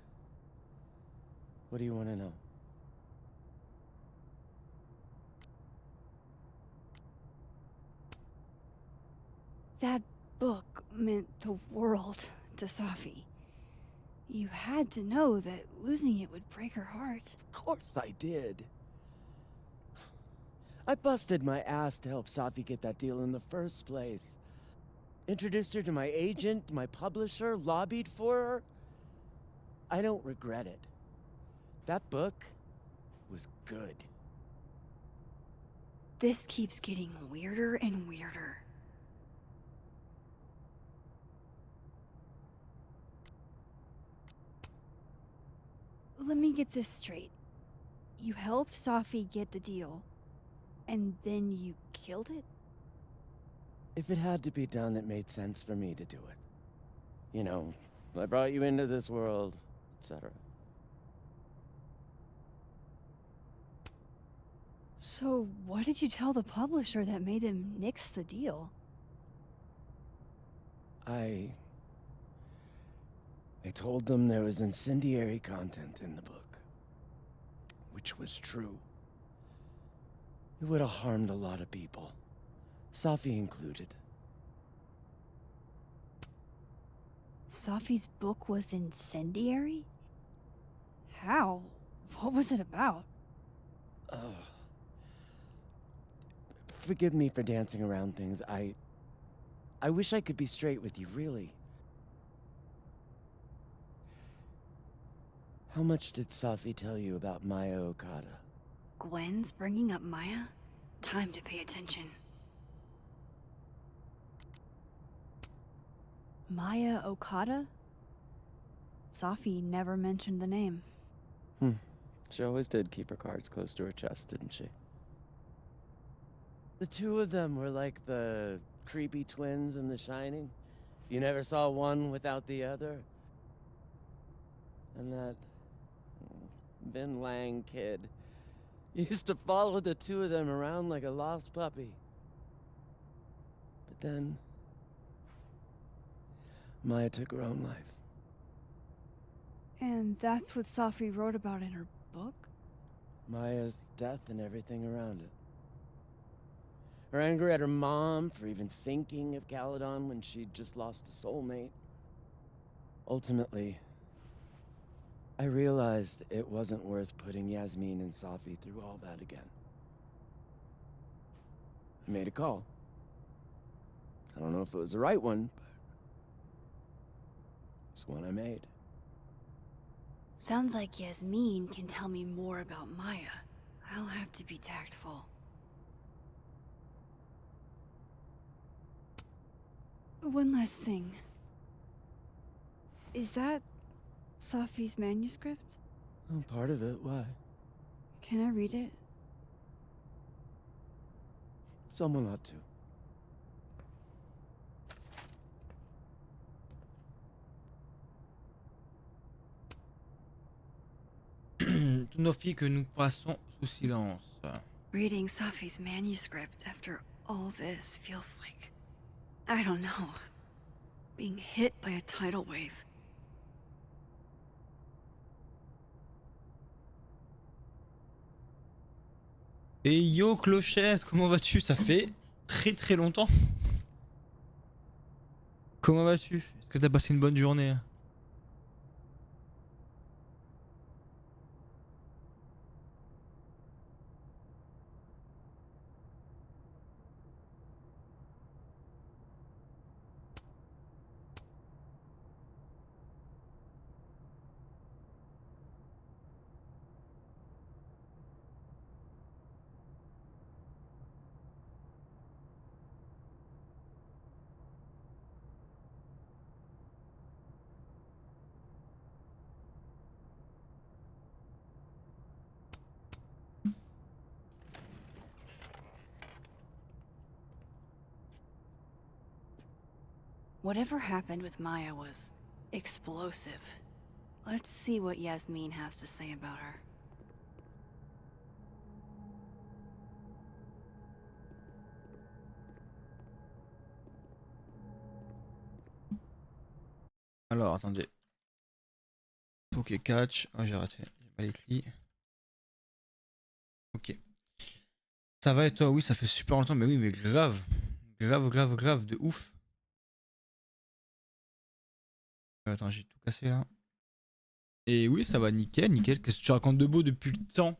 What do you want to know? That book meant the world to Sophie. You had to know that losing it would break her heart. Of course I did. I busted my ass to help Safi get that deal in the first place. Introduced her to my agent, my publisher, lobbied for her. I don't regret it. That book was good. This keeps getting weirder and weirder. Let me get this straight. You helped Sophie get the deal, and then you killed it? If it had to be done, it made sense for me to do it. You know, I brought you into this world, etc. So, what did you tell the publisher that made them nix the deal? I I told them there was incendiary content in the book, which was true. It would have harmed a lot of people, Safi included. Safi's book was incendiary? How? What was it about? Forgive me for dancing around things. I wish I could be straight with you, really. How much did Safi tell you about Maya Okada? Gwen's bringing up Maya? Time to pay attention. Maya Okada? Safi never mentioned the name. She always did keep her cards close to her chest, didn't she? The two of them were like the creepy twins in The Shining. You never saw one without the other. And that Vin Lang kid used to follow the two of them around like a lost puppy. But then Maya took her own life. And that's what Safi wrote about in her book? Maya's death and everything around it. Her anger at her mom for even thinking of Caledon when she'd just lost a soulmate. Ultimately, I realized it wasn't worth putting Yasmin and Safi through all that again. I made a call. I don't know if it was the right one, but it's one I made. Sounds like Yasmin can tell me more about Maya. I'll have to be tactful. One last thing. Is that Safi's manuscript? Oh, part of it. Why? Can I read it? Someone ought to. Toutes nos filles que nous passons sous silence. Reading Safi's manuscript after all this feels like, I don't know, being hit by a tidal wave. Et yo Clochette, comment vas-tu? Ça fait très très longtemps. Comment vas-tu? Est-ce que t'as passé une bonne journée? Whatever happened with Maya was explosive. Let's see what Yasmin has to say about her. Alors, attendez. Ok, catch. Oh, j'ai raté. J'ai pas écrit. Ok. Ça va et toi? Oui, ça fait super longtemps, mais oui, mais grave. Grave, grave, grave, de ouf. Attends, j'ai tout cassé là. Et oui, ça va nickel, nickel. Qu'est-ce que tu racontes de beau depuis le temps?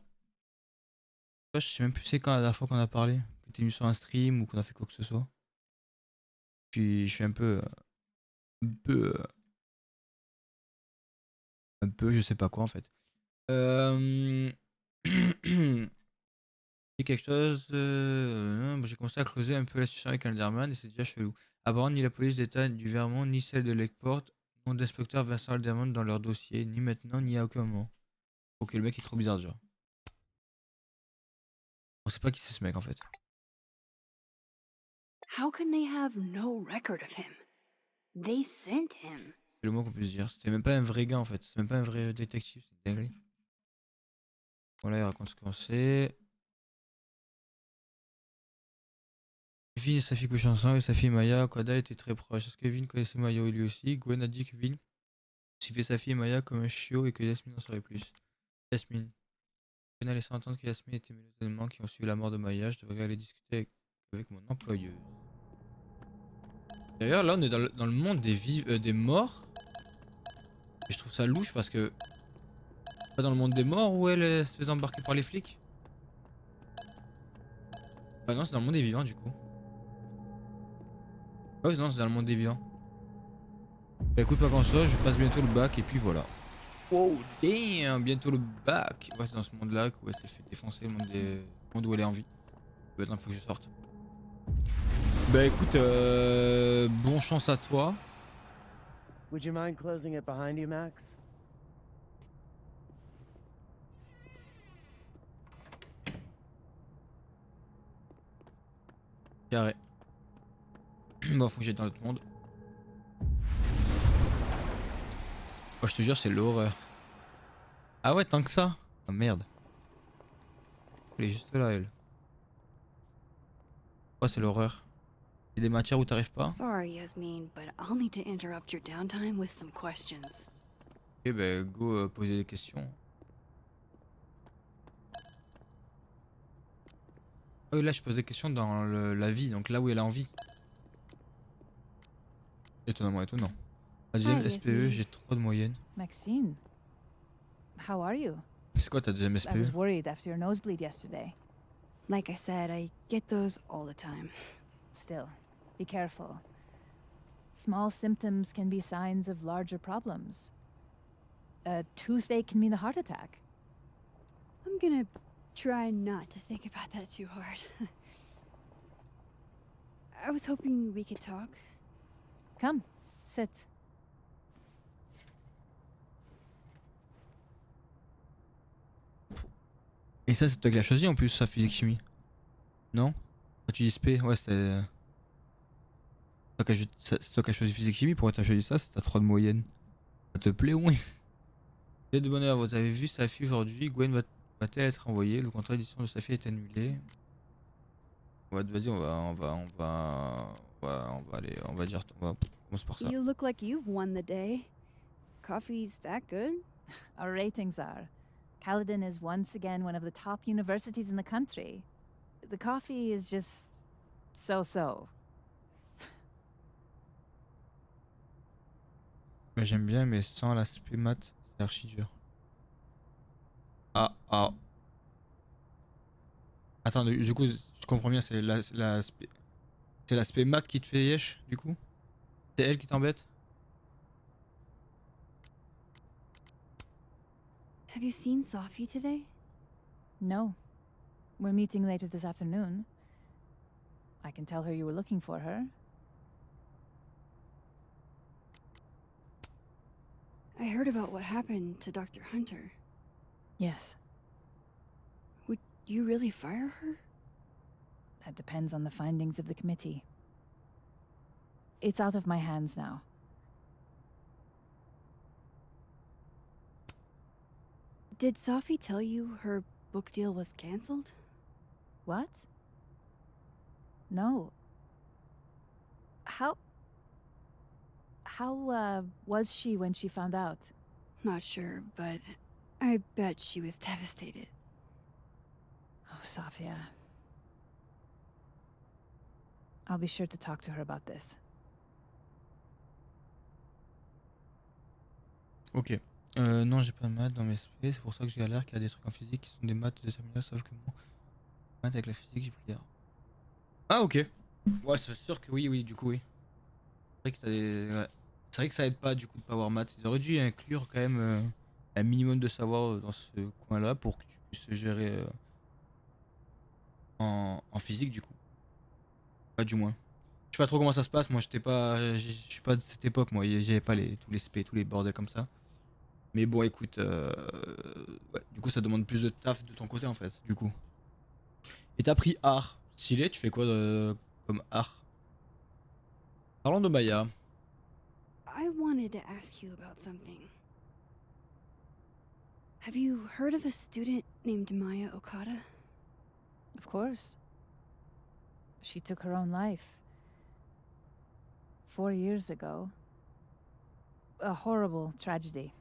Je sais même plus c'est quand la dernière fois qu'on a parlé. Que t'es venu sur un stream ou qu'on a fait quoi que ce soit. Puis je suis un peu. Un peu. Un peu, je sais pas quoi en fait. C'est quelque chose. J'ai commencé à creuser un peu la situation avec Alderman et c'est déjà chelou. Apparemment, ni la police d'État du Vermont, ni celle de Lakeport n'ont d'inspecteur Vincent Alderman dans leur dossier, ni maintenant, ni à aucun moment. Ok, le mec est trop bizarre déjà. On sait pas qui c'est ce mec en fait. How can they have no record of him? They sent him. C'est le mot qu'on puisse dire. C'était même pas un vrai gars en fait. C'est même pas un vrai détective. C'est une dinguerie. Voilà, il raconte ce qu'on sait. Kevin et sa fille couchent ensemble et sa fille Maya, Okada était très proche. Est-ce que Kevin connaissait Maya lui aussi? Gwen a dit que Kevin S'il fait sa fille Maya comme un chiot et que Yasmine en saurait plus. Yasmine. Je venais à laisser entendre que Yasmine était mêlée aux événements qui ont suivi la mort de Maya. Je devrais aller discuter avec mon employeuse. D'ailleurs, là, on est dans le monde des morts. Et je trouve ça louche parce que. Pas dans le monde des morts où elle se faisait embarquer par les flics. Ah non, c'est dans le monde des vivants du coup. Ah ouais, non, c'est dans le monde des vivants. Bah écoute, pas grand chose, je passe bientôt le bac et puis voilà. Oh damn, bientôt le bac. Ouais, c'est dans ce monde-là où elle s'est fait défoncer, le monde où elle est en vie. Maintenant, faut que je sorte. Bah écoute, bonne chance à toi. Would you mind closing it behind you, Max? Carré. Bon, faut que j'aille dans l'autre monde. Oh, je te jure, c'est l'horreur. Ah ouais, tant que ça. Ah merde. Elle est juste là, elle. Oh, c'est l'horreur. Il y a des matières où t'arrives pas. Sorry, Yasmin, but I'll need to interrupt your downtime with some questions. Ok, bah go poser des questions. Ah oui, là, je pose des questions dans la vie, donc là où elle a envie. Étonnamment étonnant. La deuxième Hi, SPE, Yasmin. j'ai trop de moyenne. Maxine, how are you? C'est quoi ta deuxième I was SPE? worried after your nosebleed yesterday. Like I said, I get those all the time. Still, be careful. Small symptoms can be signs of larger problems. A toothache can mean a heart attack. I'm gonna try not to think about that too hard. I was hoping we could talk. Come, sit. Et ça, c'est toi qui l'as choisi en plus, ça, physique chimie. Non? Ah, tu dis SP, ouais, c'est. C'est toi qui as choisi physique chimie, pourquoi t'as choisi ça si t'as 3 de moyenne? Ça te plaît, oui? De bonheur, vous avez vu sa fille aujourd'hui, Gwen va-t-elle être envoyée? Le contrat d'édition de sa fille est annulé. Vas-y, on va dire, on va commencer par ça. You look like you've won the day. Coffee's that good? Our ratings are. Caledon is once again one of the top universities in the country. The coffee is just so-so. Ouais, j'aime bien, mais sans l'aspect mat, c'est archi dur. Ah. Attends, du coup, je comprends bien, c'est l'aspect mat qui te fait yesh, du coup? C'est elle qui t'embête? Have you seen Sophie today? No. We're meeting later this afternoon. I can tell her you were looking for her. I heard about what happened to Dr. Hunter. Yes. Would you really fire her? That depends on the findings of the committee. It's out of my hands now. Did Sophie tell you her book deal was cancelled? What? No. How was she when she found out? Not sure, but I bet she was devastated. Oh, Sophia. I'll be sure to talk to her about this. Ok. Non, j'ai pas de maths dans mes SP, c'est pour ça que j'ai galère qu'il y a des trucs en physique qui sont des maths déterminés, sauf que moi, maths avec la physique, j'ai pris. Ah, ok. Ouais, c'est sûr que oui, du coup, oui. C'est vrai que ouais. C'est vrai que ça aide pas, du coup, de pas avoir maths. Ils auraient dû inclure quand même un minimum de savoir dans ce coin-là pour que tu puisses gérer en physique, du coup. Pas du moins. Je sais pas trop comment ça se passe, moi, je suis pas de cette époque, moi, j'avais pas tous les SP, tous les bordels comme ça. Mais bon, écoute, ouais, du coup, ça demande plus de taf de ton côté en fait, du coup. Et t'as pris art. Stylé, tu fais quoi comme art? Parlons de Maya. I wanted to ask you about something. Have you heard of a student named Maya Okada? Of course. She took her own life 4 years ago. a horrible tragedy.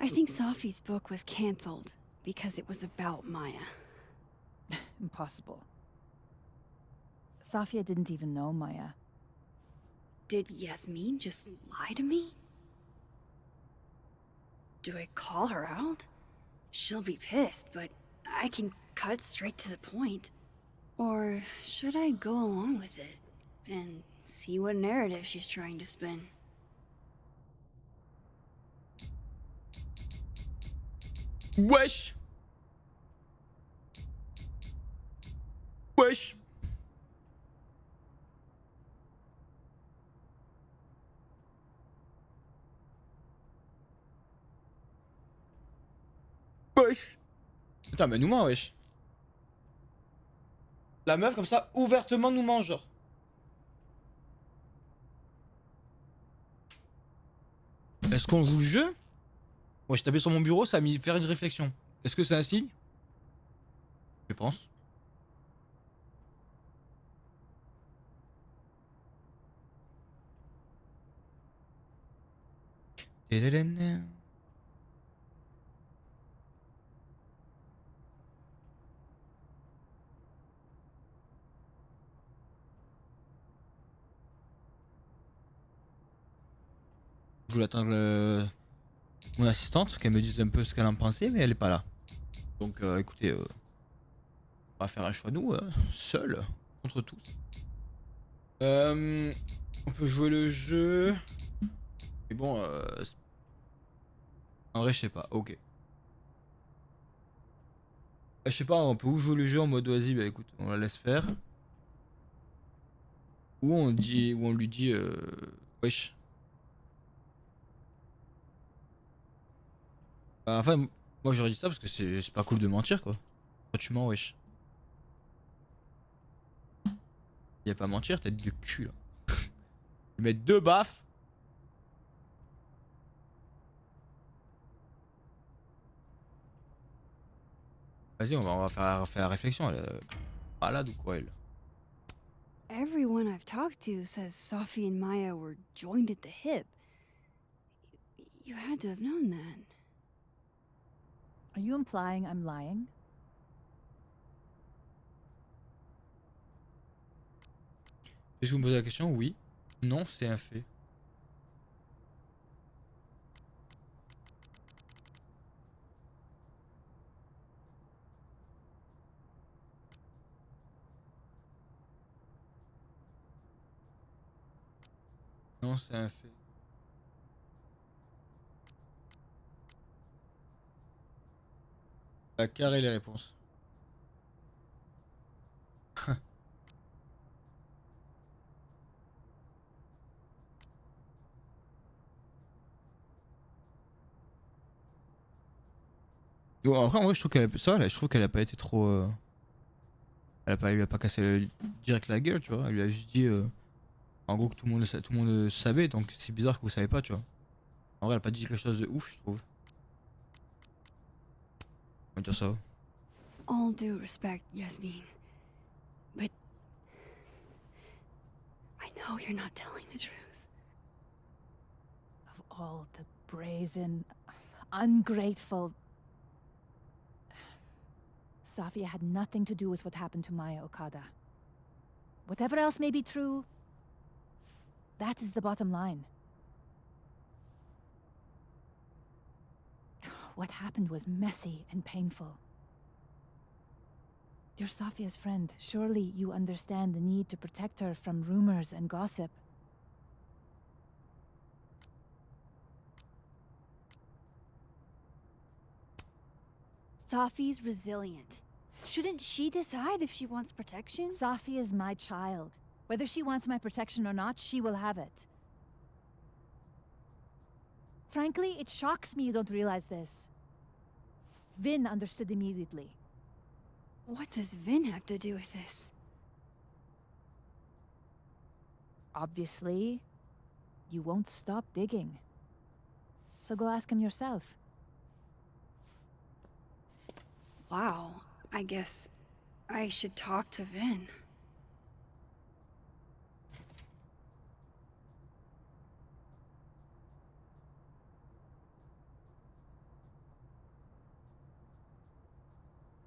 I think Sophie's book was cancelled because it was about Maya. Impossible. Safia didn't even know Maya. Did Yasmin just lie to me? Do I call her out? She'll be pissed, but I can cut straight to the point. Or should I go along with it and see what narrative she's trying to spin? Wesh. Wesh. Wesh. Putain, mais nous ment, wesh. La meuf, comme ça, ouvertement nous ment, genre. Est-ce qu'on joue le jeu? Moi, j'ai tapé sur mon bureau, ça a mis faire une réflexion. Est-ce que c'est un signe? Je pense. Je voulais attendre mon assistante, qu'elle me dise un peu ce qu'elle en pensait, mais elle est pas là. Donc écoutez, on va faire un choix nous, seul, contre tous. On peut jouer le jeu. Mais bon, en vrai, je sais pas, ok. Je sais pas, on peut ou jouer le jeu en mode vas-y, bah écoute, on la laisse faire. Ou on lui dit wesh. Bah, enfin, moi j'aurais dit ça parce que c'est pas cool de mentir quoi. Quand tu mens, wesh. Y'a pas à mentir, tête de cul là. Tu mets 2 baffes. Vas-y, on va faire la réflexion. Elle est malade ou quoi, elle? Everyone I've talked to says Sophie and Maya were joined at the hip. You had to have known that. Are you implying I'm lying? Est-ce que vous me posez la question? Oui. Non, c'est un fait. Non, c'est un fait. À carré les réponses. Bon, après, en vrai, je trouve qu'elle je trouve qu'elle a pas été trop. Elle lui a pas cassé direct la gueule, tu vois. Elle lui a juste dit, en gros, que tout le monde le savait, donc c'est bizarre que vous savez pas, tu vois. En vrai, elle a pas dit quelque chose de ouf, je trouve. On va dire ça. All due respect, Yasmin. But I know you're not telling the truth. Of all the brazen, ungrateful... Safia had nothing to do with what happened to Maya Okada. Whatever else may be true, that is the bottom line. What happened was messy and painful. You're Safia's friend. Surely you understand the need to protect her from rumors and gossip. Sophie's resilient. Shouldn't she decide if she wants protection? Safia is my child. Whether she wants my protection or not, she will have it. Frankly, it shocks me you don't realize this. Vin understood immediately. What does Vin have to do with this? Obviously, you won't stop digging. So go ask him yourself. Wow, I guess I should talk to Vin.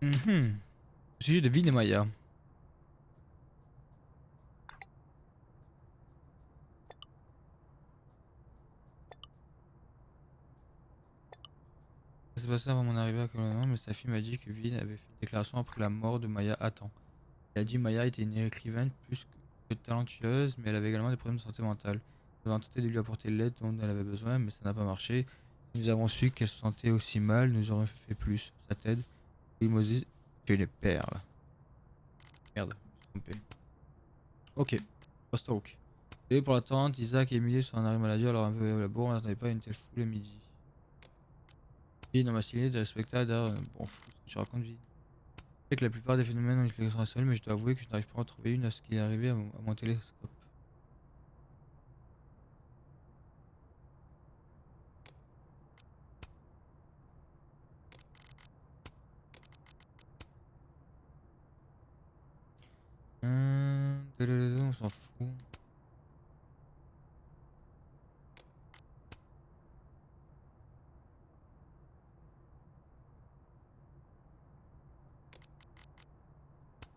Au sujet de Vin et Maya. Ça s'est passé avant mon arrivée à Colorado, mais sa fille m'a dit que Vin avait fait une déclaration après la mort de Maya à temps. Il a dit que Maya était une écrivaine plus que talentueuse, mais elle avait également des problèmes de santé mentale. Nous avons tenté de lui apporter l'aide dont elle avait besoin, mais ça n'a pas marché. Si nous avons su qu'elle se sentait aussi mal, nous aurions fait plus. Ça t'aide? Oui, Moses, tu es une perle. Merde, je me suis trompé. Ok, post-talk. Et pour l'attente, Isaac et Emily sont en arrêt maladie, alors un peu au labo, on n'attendait pas une telle foule à midi. Et dans ma stylée, de respectable, bon, fou, ce que tu racontes, vie. Je sais que la plupart des phénomènes ont une explication rationnelle, mais je dois avouer que je n'arrive pas à en trouver une à ce qui est arrivé à mon télescope. On s'en fout.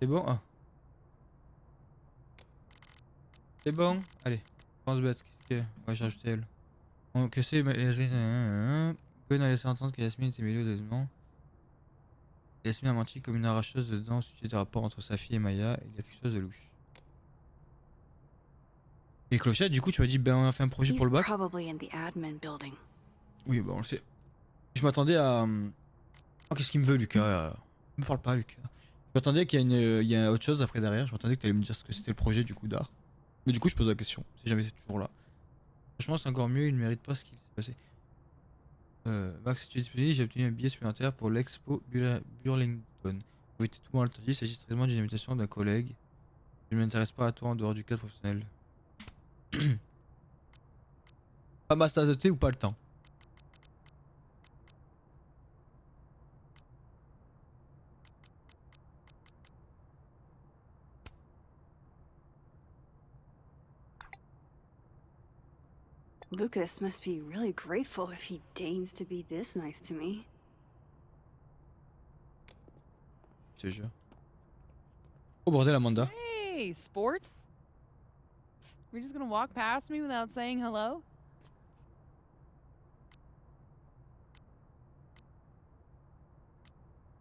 C'est bon? Ah. C'est bon? Allez, pense bête, qu'est-ce que... Ouais, j'ai rajouté elle. Bon, que c'est... Gwen a laissé entendre que Yasmine s'est mêlée aux événements. Yasmine a menti comme une arracheuse dedans au sujet des rapports entre sa fille et Maya. Il y a quelque chose de louche. Et Clochette, du coup, tu m'as dit, ben on a fait un projet pour le bac. Oui, bah on le sait. Je m'attendais à... Oh, qu'est-ce qu'il me veut, Lucas? Ne me parle pas, Lucas. Je m'attendais qu'il y ait il y a autre chose après derrière. Je m'attendais que tu allais me dire ce que c'était le projet du coup d'art. Mais du coup, je pose la question, si jamais c'est toujours là. Franchement, c'est encore mieux, il ne mérite pas ce qu'il s'est passé. Max, si tu es disponible, j'ai obtenu un billet supplémentaire pour l'expo Burlington. Oui, t'es tout bon, il s'agit strictement d'une invitation d'un collègue. Je ne m'intéresse pas à toi en dehors du cadre professionnel. Pas ma tasse de thé ou pas le temps? Lucas must be really grateful if he deigns to be this nice to me. Je te jure. Oh bordel, Amanda. Hey, sport. We're just gonna walk past me without saying hello?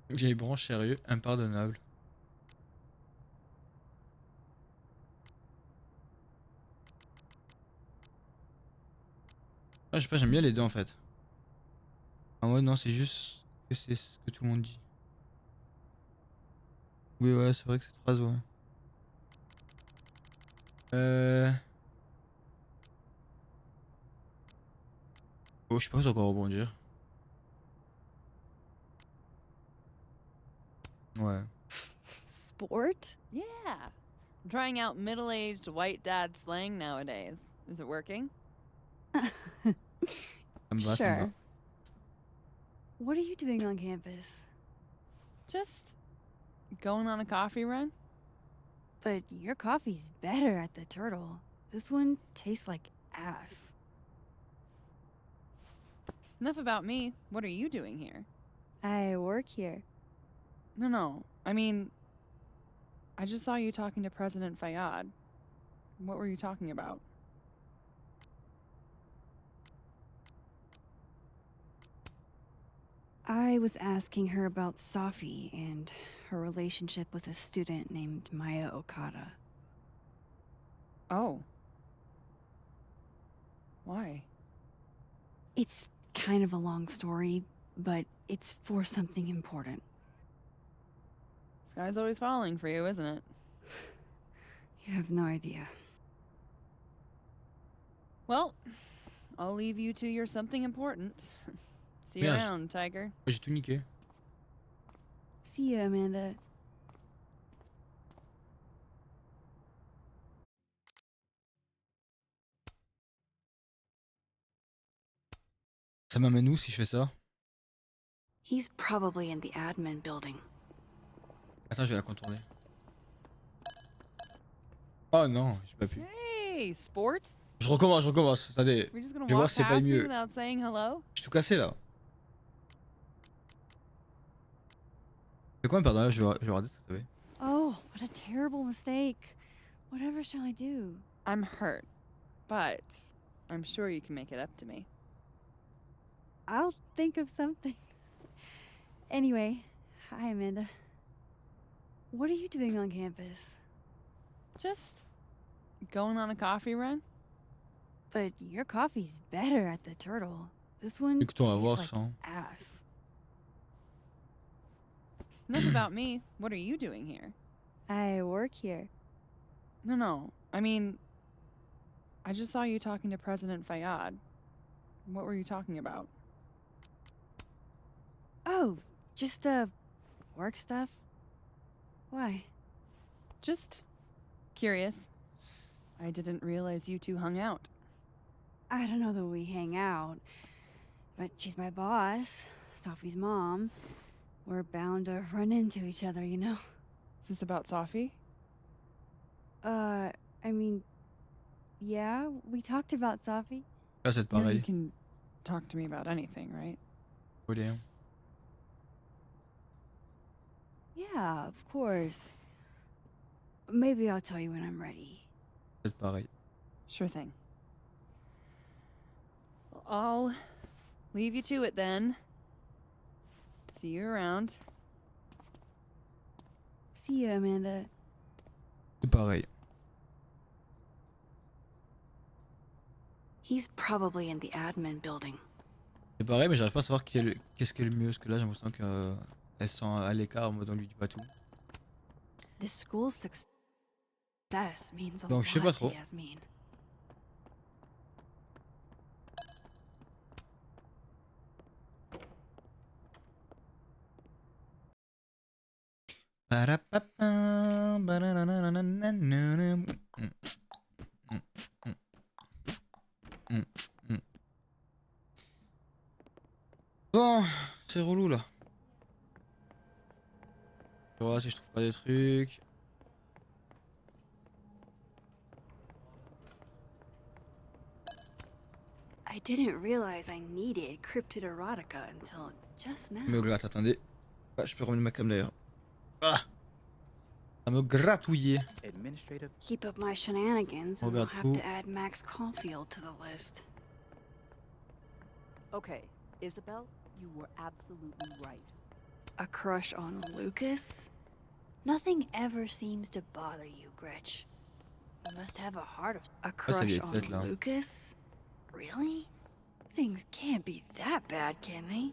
Vieille branche sérieux, impardonnable. Ah, je sais pas, j'aime bien les deux en fait. Ah ouais, non, c'est juste que c'est ce que tout le monde dit. Oui, ouais, c'est vrai que cette phrase, ouais. Oh, je sais pas sur quoi rebondir. Ouais. Sport? Yeah. I'm trying out middle-aged white dad slang nowadays. Is it working? Ça me va, ça me va. Sure. What are you doing on campus? Just going on a coffee run? But your coffee's better at the Turtle. This one tastes like ass. Enough about me. What are you doing here? I work here. No. I mean, I just saw you talking to President Fayyad. What were you talking about? I was asking her about Safi and her relationship with a student named Maya Okada. Oh. Why? It's kind of a long story, but it's for something important. Sky's always falling for you, isn't it? You have no idea. Well, I'll leave you to your something important. See you Bien. around, Tiger. J'ai tout niqué. See you, Amanda. Ça m'amène où si je fais ça? He's probably in the admin building. Attends, je vais la contourner. Oh non, j'ai pas pu. Hey, sport. Je recommence. Attendez, We're just je gonna vais voir walk si c'est pas past me mieux. without saying hello? J'ai tout cassé là. C'est quoi, pardon, là, je vais regarder ce que ça fait. Oh, what a terrible mistake. Whatever shall I do? I'm hurt, but I'm sure you can make it up to me. I'll think of something. Anyway, hi, Amanda. What are you doing on campus? Just going on a coffee run? But your coffee's better at the Turtle. This one Écoute, on va voir tastes ça. like ass. Enough about me. What are you doing here? I work here. No. I mean, I just saw you talking to President Fayyad. What were you talking about? Oh, just work stuff. Why? Just curious. I didn't realize you two hung out. I don't know that we hang out, but she's my boss, Sophie's mom. We're bound to run into each other, you know? Is this about Safi? I mean, yeah, we talked about Sophie. Là, c'est You pareil. can talk to me about anything, right? Faut Yeah, of course. Maybe I'll tell you when I'm ready. C'est pareil. Sure thing. Well, I'll leave you to it then. See you around. See you, Amanda. C'est pareil. He's probably in the admin building. C'est pareil, mais j'arrive pas à savoir qu'est-ce qui est le mieux. Parce que là, j'ai l'impression qu'elles sont à l'écart en mode on lui dit pas tout. This school's success means a Donc, je sais pas lot trop. to Yasmin. Bon, c'est relou là. Je vois si je trouve pas des trucs. I didn't realize I needed cryptid erotica until just now. Me gratte, attendez. Ah, je peux remettre ma cam d'ailleurs. Ah, ça me gratouillait. Administrative. Keep up my shenanigans and I'll Regarde have tout. to add Max Caulfield to the list. Okay, Isabel, you were absolutely right. A crush on Lucas? Nothing ever seems to bother you, Gretch. You must have a heart of... A crush vieille on tête, là. Lucas? Really? Things can't be that bad, can they?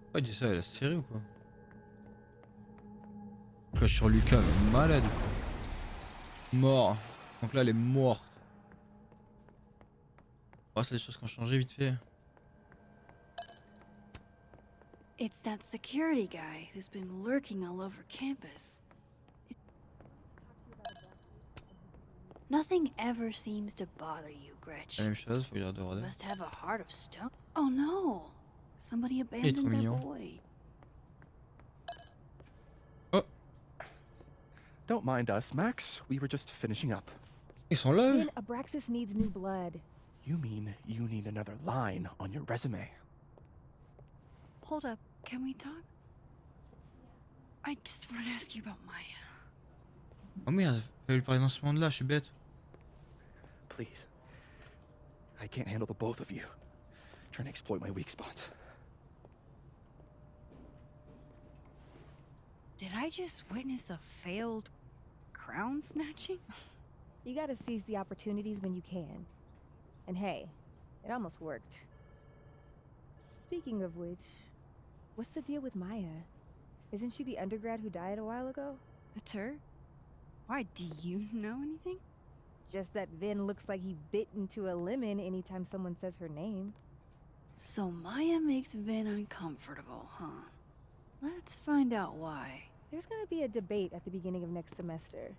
Pourquoi il dit ça, elle a série ou quoi? Crush sur Lucas, mais malade. Mort. Donc là, elle est morte. Oh, c'est des choses qui ont changé vite fait. It's that security guy who's been lurking all over campus. Nothing ever seems to bother you, Gretch. La même chose, faut que j'arrête de You regarder. must have a heart of stone. Oh no! Somebody trop abandoned that mignon. boy. Don't mind us, Max. We were just finishing up. Ils sont là, eux. Then Abraxas needs new blood. You mean you need another line on your resume? Hold up, can we talk? I just wanted to ask you about Maya. Oh merde, fallait lui parler dans ce monde-là, je suis bête. Please. I can't handle the both of you. Trying to exploit my weak spots. Did I just witness a failed crown snatching? You gotta seize the opportunities when you can. And hey, it almost worked. Speaking of which, what's the deal with Maya? Isn't she the undergrad who died a while ago? It's her? Why, do you know anything? Just that Vin looks like he bit into a lemon anytime someone says her name. So Maya makes Vin uncomfortable, huh? Let's find out why. There's gonna be a debate at the beginning of next semester.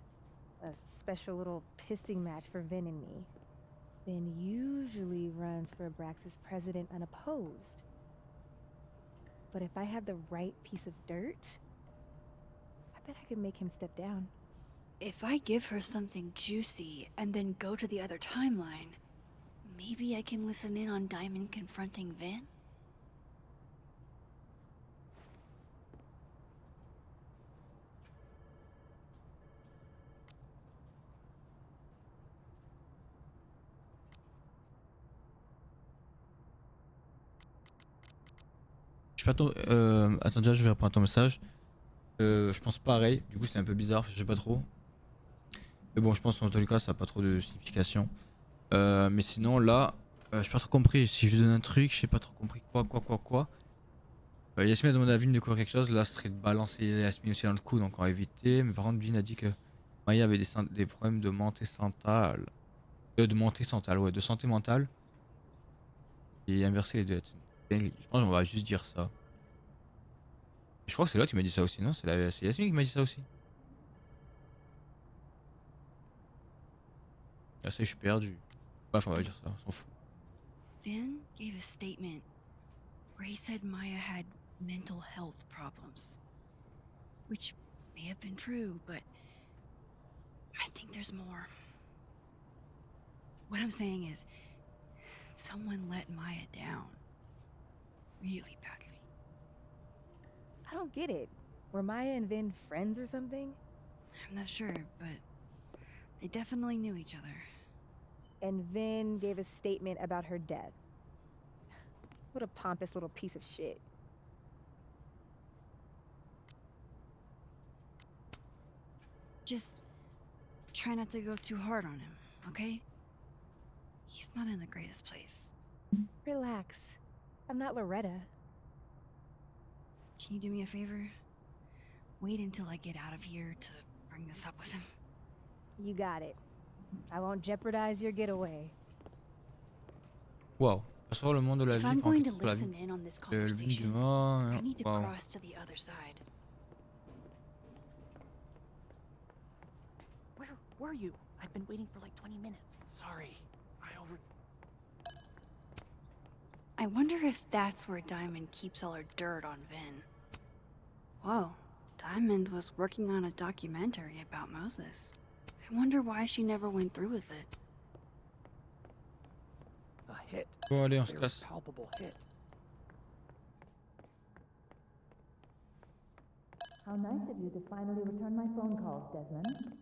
A special little pissing match for Vin and me. Vin usually runs for Abraxas president unopposed. But if I had the right piece of dirt, I bet I could make him step down. If I give her something juicy and then go to the other timeline, maybe I can listen in on Diamond confronting Vin? pas ton... Attends, déjà, je vais répondre à ton message. Je pense pareil. Du coup, c'est un peu bizarre, je sais pas trop. Mais bon, je pense en tous les cas, ça a pas trop de signification. Mais sinon, là, j'ai pas trop compris. Si je lui donne un truc, j'ai pas trop compris quoi. Yasmine a demandé à Vin de couvrir quelque chose. Là, ce serait de balancer Yasmine aussi dans le coup, donc on va éviter. Mais par contre, Vin a dit que Maya avait des problèmes de montée mentale. Ouais, de santé mentale. Et inverser les deux. Je pense qu'on va juste dire ça. Je crois que c'est là qui m'a dit ça aussi, non? C'est Yasmine qui m'a dit ça aussi. Là, ça, je suis perdu. Bref, on va dire ça, on s'en fout. Vin gave a statement where he said Maya had mental health problems. Which may have been true, but I think there's more. What I'm saying is, someone let Maya down. Really badly. I don't get it. Were Maya and Vin friends or something? I'm not sure, but they definitely knew each other. And Vin gave a statement about her death. What a pompous little piece of shit. Just try not to go too hard on him, okay? He's not in the greatest place. Relax. I'm not Loretta. Can you do me a favor? Wait until I get out of here to bring this up with him. You got it. I won't jeopardize your getaway. Wow. Sur le monde de la If vie. I'm going to sur la vie. listen in on this Le but du conversation, mort. I need to Wow. cross to the other side. Where were you? I've been waiting for like 20 minutes. Sorry. I wonder if that's where Diamond keeps all her dirt on Vin. Whoa, Diamond was working on a documentary about Moses. I wonder why she never went through with it. A hit. Bon, allez, on se Very casse. palpable hit. How nice of you to finally return my phone calls, Desmond.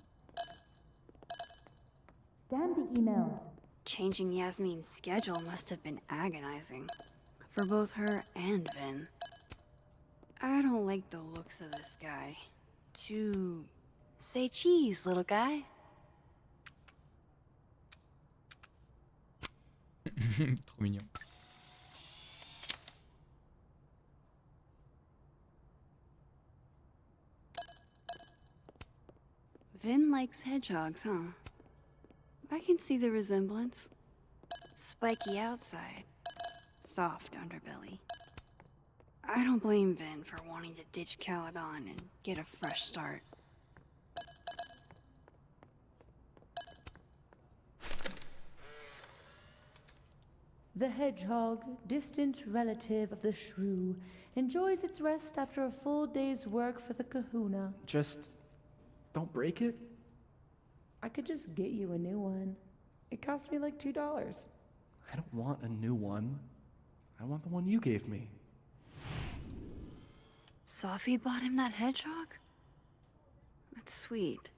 Damn the emails. Changing Yasmin's schedule must have been agonizing. For both her and Vin. I don't like the looks of this guy. Too... Say cheese, little guy. Trop mignon. Vin likes hedgehogs, huh? I can see the resemblance. Spiky outside, soft underbelly. I don't blame Vin for wanting to ditch Caledon and get a fresh start. The hedgehog, distant relative of the shrew, enjoys its rest after a full day's work for the kahuna. Just don't break it? I could just get you a new one. It cost me like $2. I don't want a new one. I want the one you gave me. Safi bought him that hedgehog? That's sweet.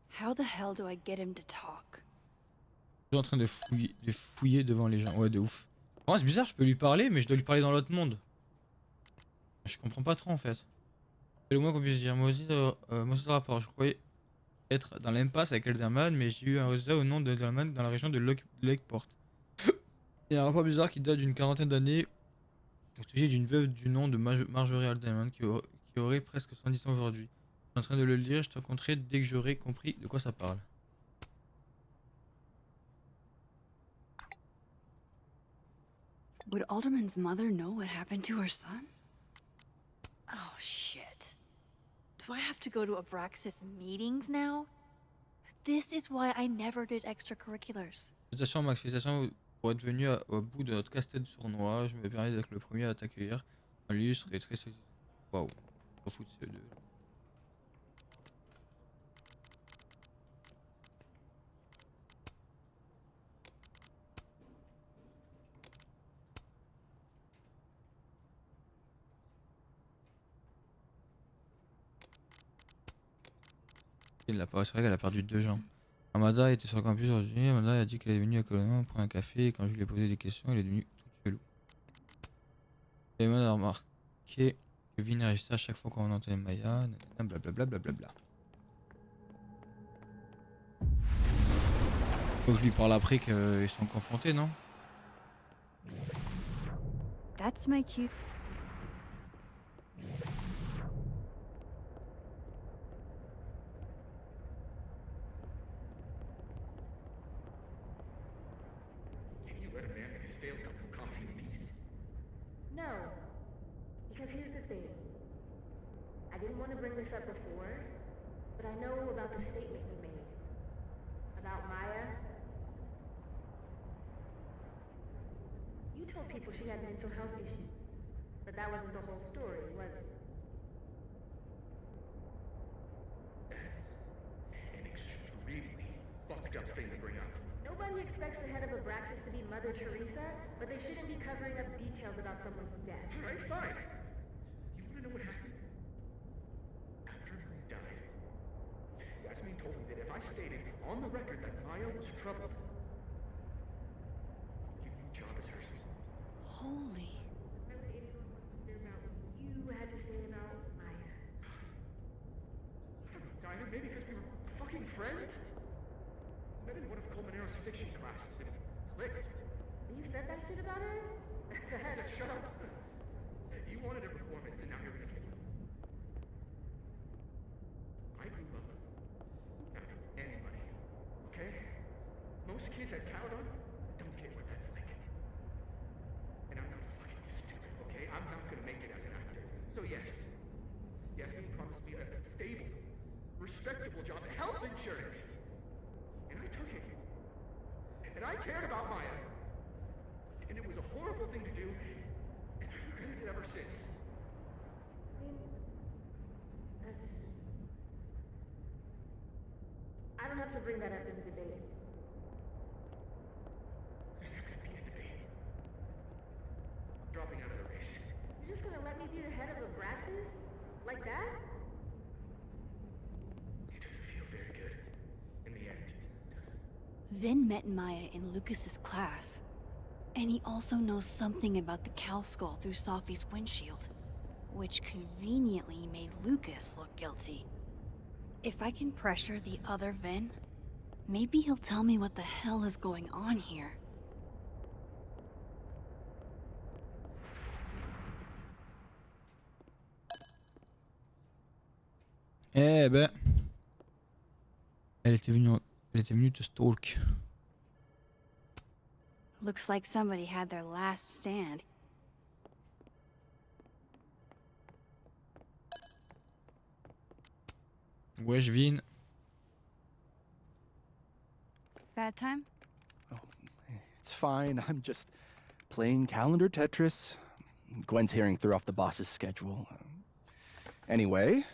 How the hell do I get him to talk? Je suis en train de fouiller devant les gens. Ouais, de ouf. Oh, c'est bizarre, je peux lui parler, mais je dois lui parler dans l'autre monde. Je comprends pas trop en fait. C'est le moins qu'on puisse dire. Moi aussi, le rapport. Je croyais être dans l'impasse avec Elderman, mais j'ai eu un résultat au nom de Elderman dans la région de Lakeport. Il y a un rapport bizarre qui date d'une quarantaine d'années au sujet d'une veuve du nom de Marjorie Elderman qui aurait presque 110 ans aujourd'hui. Je suis en train de le lire, je te raconterai dès que j'aurai compris de quoi ça parle. Would Alderman's mother know what happened to her son? Oh shit. Do I have to go to Abraxas meetings now? This is why I never did extracurriculars. Félicitations Max, félicitations pour être venu au bout de notre casse-tête sournois. Je me permets d'être le premier à t'accueillir. Un illustre et très solide. Waouh, on fout de ces deux. Il l'a pas, c'est vrai qu'elle a perdu 2 jambes. Amanda était sur le campus aujourd'hui. Amanda a dit qu'elle est venue à Colombo prendre un café et quand je lui ai posé des questions, elle est devenue toute chelou. Et Amanda a remarqué que Vin réagissait à chaque fois qu'on entendait Maya, blablabla. Blablabla. Faut que je lui parle après qu'ils sont confrontés, non? That's my cue. Can you let a man make a stale cup of coffee in peace? No. Because here's the thing. I didn't want to bring this up before, but I know about the statement you made. About Maya. You told people she had mental health issues, but that wasn't the whole story, was it? That's an extremely fucked up thing to bring up. Nobody expects the head of Abraxas to be Mother Teresa, but they shouldn't be covering up details about someone's death. Alright, fine. You wanna know what happened? After he died, Yasmin told me that if I stated on the record that Maya was troubled, give me a job as her assistant. Holy. You had to say about Maya. I don't know, Dinah, maybe because we were fucking friends? I met in one of Colmenaro's fiction classes and it clicked. You said that shit about her? Shut up! You wanted a performance and now you're gonna kill her. I grew up without any money, okay? Most kids at Caledon don't get what that's like. And I'm not fucking stupid, okay? I'm not gonna make it as an actor. So yes, Yasmin promised me a stable, respectable job, health insurance. And I took it. And I cared about Maya. And it was a horrible thing to do, and I've regretted it ever since. I don't have to bring that up in the debate. There's not gonna be a debate. I'm dropping out of the race. You're just gonna let me be the head of Abraxas? Like that? It doesn't feel very good in the end, does it? Vin met Maya in Lucas's class. And he also knows something about the cow skull through Sophie's windshield, which conveniently made Lucas look guilty. If I can pressure the other Vin, maybe he'll tell me what the hell is going on here. Eh ben... Elle était venue te stalk. Looks like somebody had their last stand. Wesh, Vin. Bad time? Oh, it's fine. I'm just playing calendar Tetris. Gwen's hearing threw off the boss's schedule. Anyway,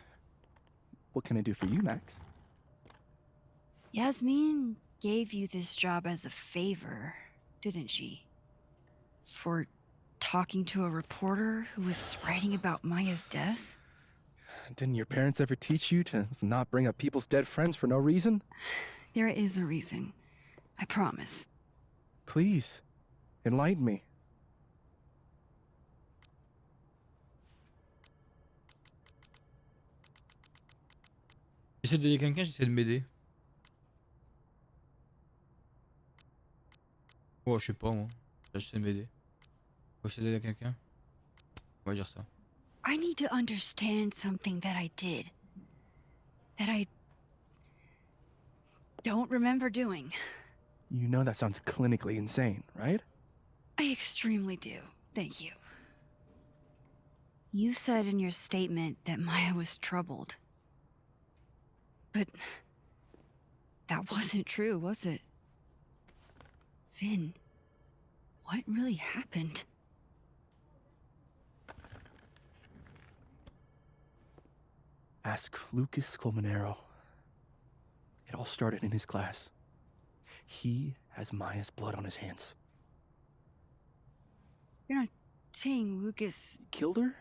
what can I do for you, Max? Yasmin gave you this job as a favor, didn't she? For talking to a reporter who was writing about Maya's death? Didn't your parents ever teach you to not bring up people's dead friends for no reason? There is a reason. I promise. Please, enlighten me. J'essaie d'aider quelqu'un, j'essaie de m'aider. Oh, je sais pas moi. J'essaie de m'aider. Faut essayer d'aider quelqu'un. On va dire ça. I need to understand something that I did. That I don't remember doing. You know that sounds clinically insane, right? I extremely do. Thank you. You said in your statement that Maya was troubled. But that wasn't true, was it? Vin, what really happened? Ask Lucas Colmenero. It all started in his class. He has Maya's blood on his hands. You're not saying Lucas... Killed her?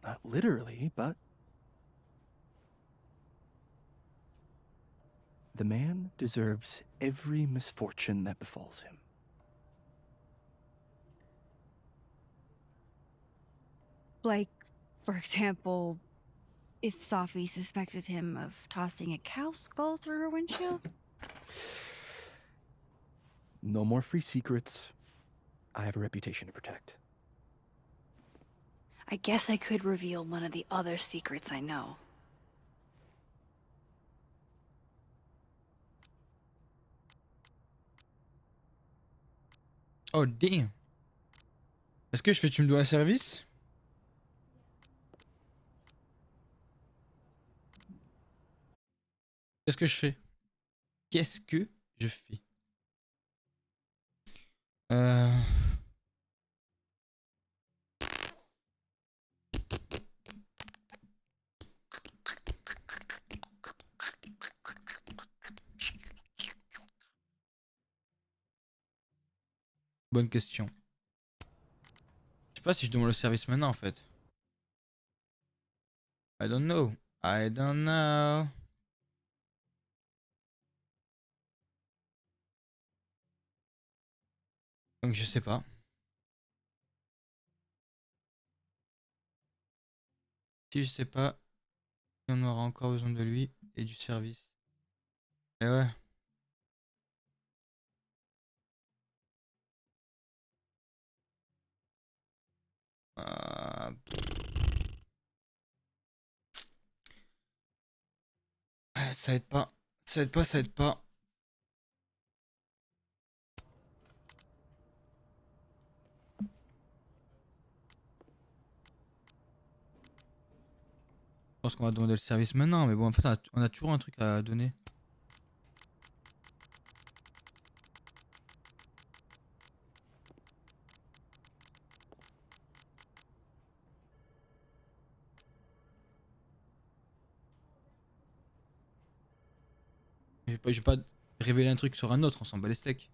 Not literally, but... The man deserves every misfortune that befalls him. Like, for example, if Sophie suspected him of tossing a cow skull through her windshield? No more free secrets. I have a reputation to protect. I guess I could reveal one of the other secrets I know. Oh damn. Est-ce que je fais tu me dois un service? Qu'est-ce que je fais? Qu'est-ce que je fais? Euh... Bonne question. Je sais pas si je demande le service maintenant en fait. I don't know. I don't know. Donc je sais pas. Si je sais pas, on aura encore besoin de lui et du service. Et ouais. Euh, ouais, ça aide pas. Ça aide pas, ça aide pas. Je pense qu'on va demander le service maintenant, mais bon, en fait, on a toujours un truc à donner. Je vais pas révéler un truc sur un autre, on s'en bat les steaks.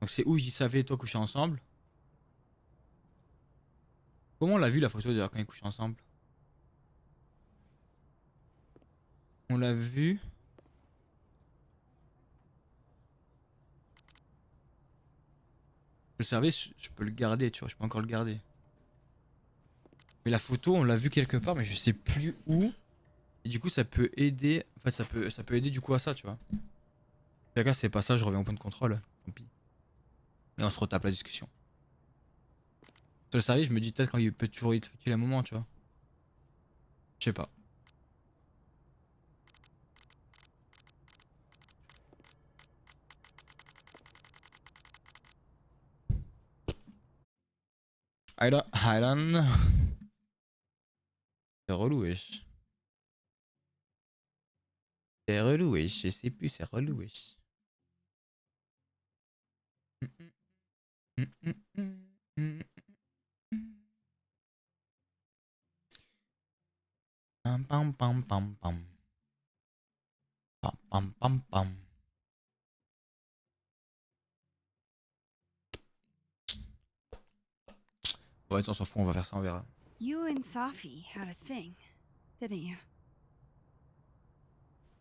Donc c'est où ils savaient toi coucher ensemble. Comment on l'a vu la photo d'ailleurs quand ils couchaient ensemble? On l'a vu. Le service, je peux le garder, tu vois, je peux encore le garder. Mais la photo, on l'a vu quelque part, mais je sais plus où. Et du coup, ça peut aider. Enfin, ça peut aider du coup à ça, tu vois. D'accord, c'est pas ça, je reviens au point de contrôle. Tant pis. Et on se retape la discussion. Sur le service, je me dis peut-être quand il peut toujours être utile à un moment, tu vois. Je sais pas. I don't know. C'est relou, wesh. C'est relou, wesh. Je sais plus, c'est relou, wesh. Pam pam pam pam pam. Pam pam pam pam. Ouais, on s'en fout, on va faire ça, on verra. You and Sophie had a thing, didn't you?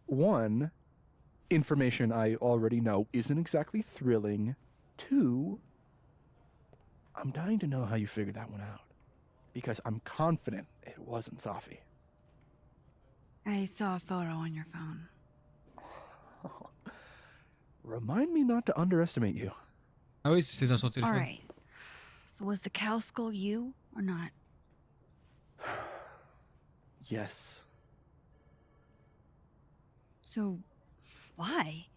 One, information I already know isn't exactly thrilling. Two, I'm dying to know how you figured that one out. Because I'm confident it wasn't Safi. I saw a photo on your phone. Remind me not to underestimate you. Ah oui, c'est dans son téléphone. Alright. So was the cow skull you or not? Yes. So, why?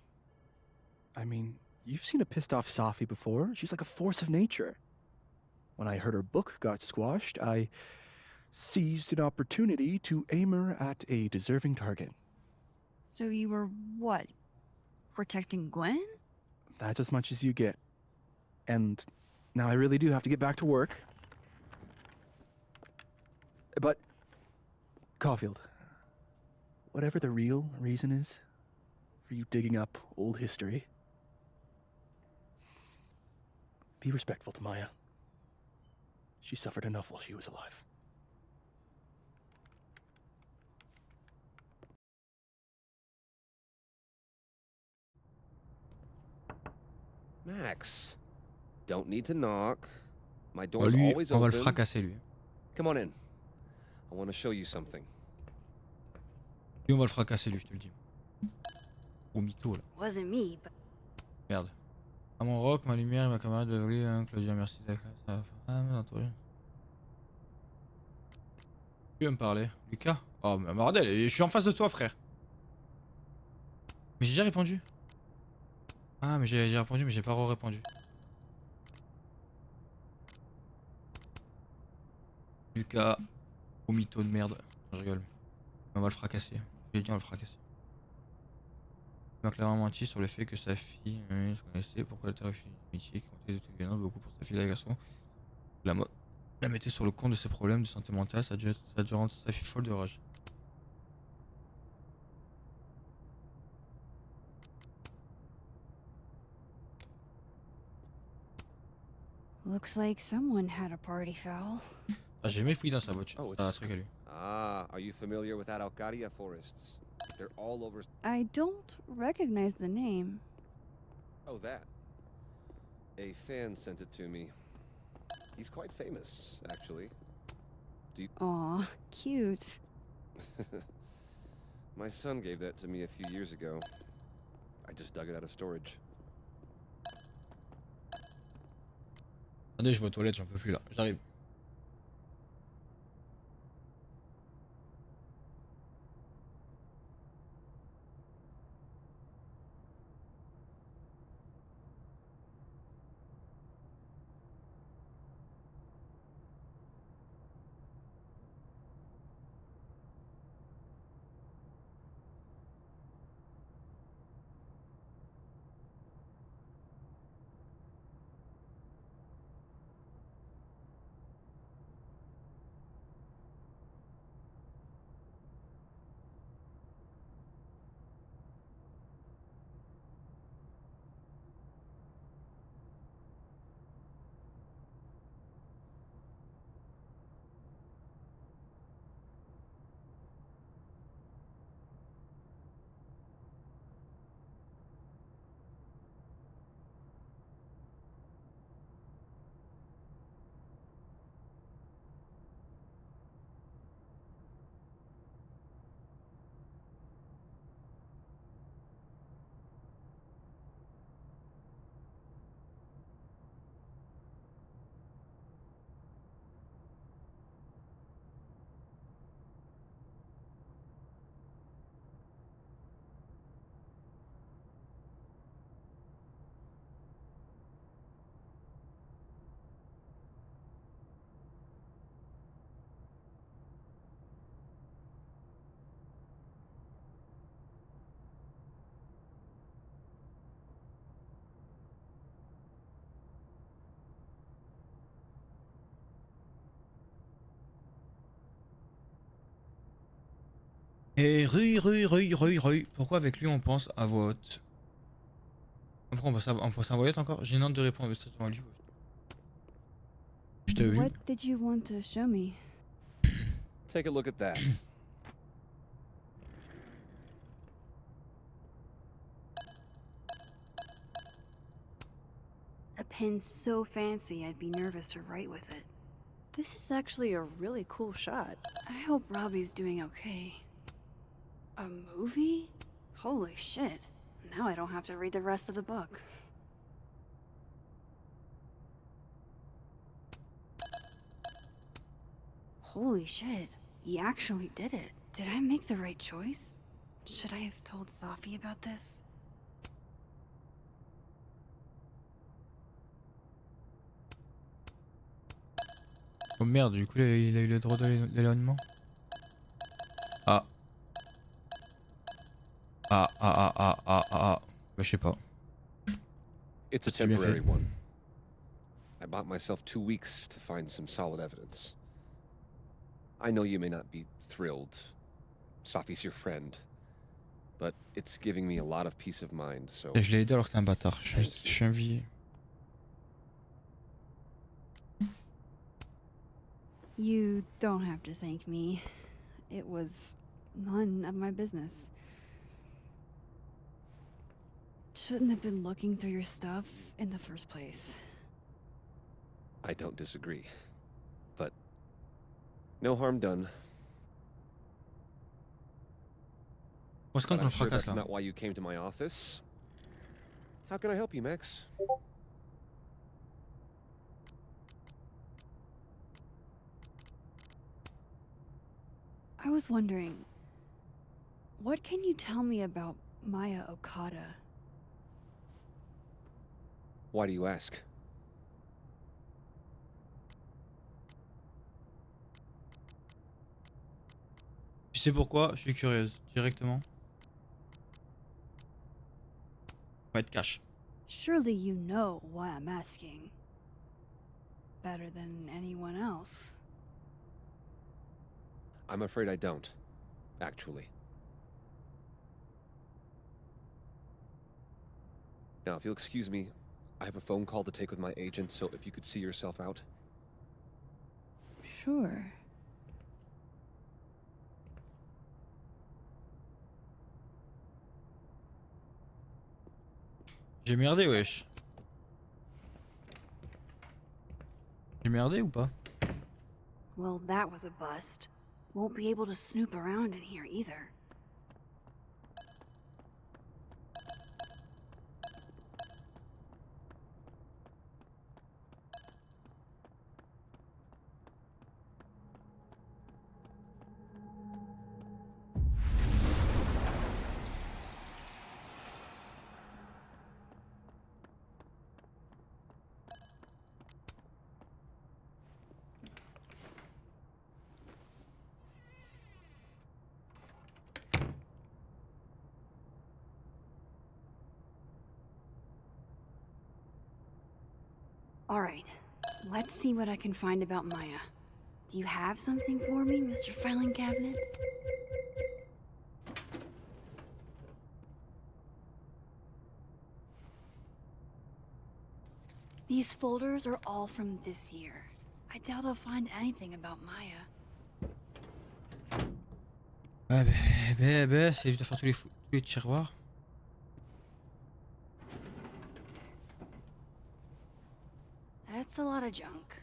I mean, you've seen a pissed off Safi before. She's like a force of nature. When I heard her book got squashed, I seized an opportunity to aim her at a deserving target. So you were what? Protecting Gwen? That's as much as you get. And now I really do have to get back to work. But, Caulfield, whatever the real reason is for you digging up old history, be respectful to Maya. She suffered enough while she was alive. Max, don't need to knock. My Bah, door's lui, always on va le open. fracasser lui. Come on in. I want to show you something. Lui, on va le fracasser lui, je te le dis. Gros mytho là. Wasn't me, but Merde. À mon rock, ma lumière et ma camarade de oui, hein, Claudia, merci d'être là. Ça va. Ah, mais attends. Tu veux me parler? Lucas? Oh, mais bordel, je suis en face de toi, frère. Mais j'ai déjà répondu. Ah, mais j'ai répondu, mais j'ai pas répondu. Lucas, gros mytho de merde. Je rigole. On va le fracasser. J'ai dit on va le fracasser. Il m'a clairement menti sur le fait que sa fille se connaissait. Pourquoi elle t'a refusé l'amitié qui comptait de tout bien beaucoup pour sa fille et la garçon. La mettait sur le compte de ses problèmes de santé mentale. Ça a dû rendre sa fille folle de rage. looks like someone had a party foul. Ah, j'ai jamais fouillé dans sa voiture. Oh, C'est un truc à lui. Ah, are you familiar with Araucaria forests? They're all over. I don't recognize the name. Oh, that. A fan sent it to me. He's quite famous, actually. Do you... Aw, cute. My son gave that to me a few years ago. I just dug it out of storage. Attendez, je vais aux toilettes, j'en peux plus là. J'arrive. Et Rui. Pourquoi avec lui on pense à voix haute? Pourquoi on pense à voix haute encore? J'ai une honte de répondre, mais c'est à lui. Je t'ai vu. What did you want to show me? Take a look at that. A pen so fancy I'd be nervous to write with it. This is actually a really cool shot. I hope Robbie's doing okay. A movie? Holy shit. Now I don't have to read the rest of the book. Holy shit. He actually did it. Did I make the right choice? Should I have told Sophie about this? Oh merde, du coup il a eu le droit d'éloignement. Ah. Bah je sais pas. It's a temporary one. I bought myself 2 weeks to find some solid evidence. I know you may not be thrilled. Sophie's your friend. But it's giving me a lot of peace of mind, so... Et je l'ai aidé alors que c'est un bâtard. Je suis un vieil. You don't have to thank me. It was none of my business. shouldn't have been looking through your stuff in the first place. I don't disagree. But no harm done. On se But compte qu'on I'm le sure fracasse that's là. not why you came to my office. How can I help you, Max? I was wondering, what can you tell me about Maya Okada? Why do you ask? Tu sais pourquoi? Je suis curieuse. Directement. On va être cash. Surely you know why I'm asking. Better than anyone else. I'm afraid I don't, actually. Now, if you'll excuse me, I have a phone call to take with my agent, so if you could see yourself out. Sure. J'ai merdé, wesh. J'ai merdé ou pas? Well, that was a bust. Won't be able to snoop around in here either. Alright, let's see what I can find about Maya. Do you have something for me, Mr. Filing Cabinet? These folders are all from this year. I doubt I'll find anything about Maya. Ouais, c'est juste de faire tous les tiroirs. That's a lot of junk.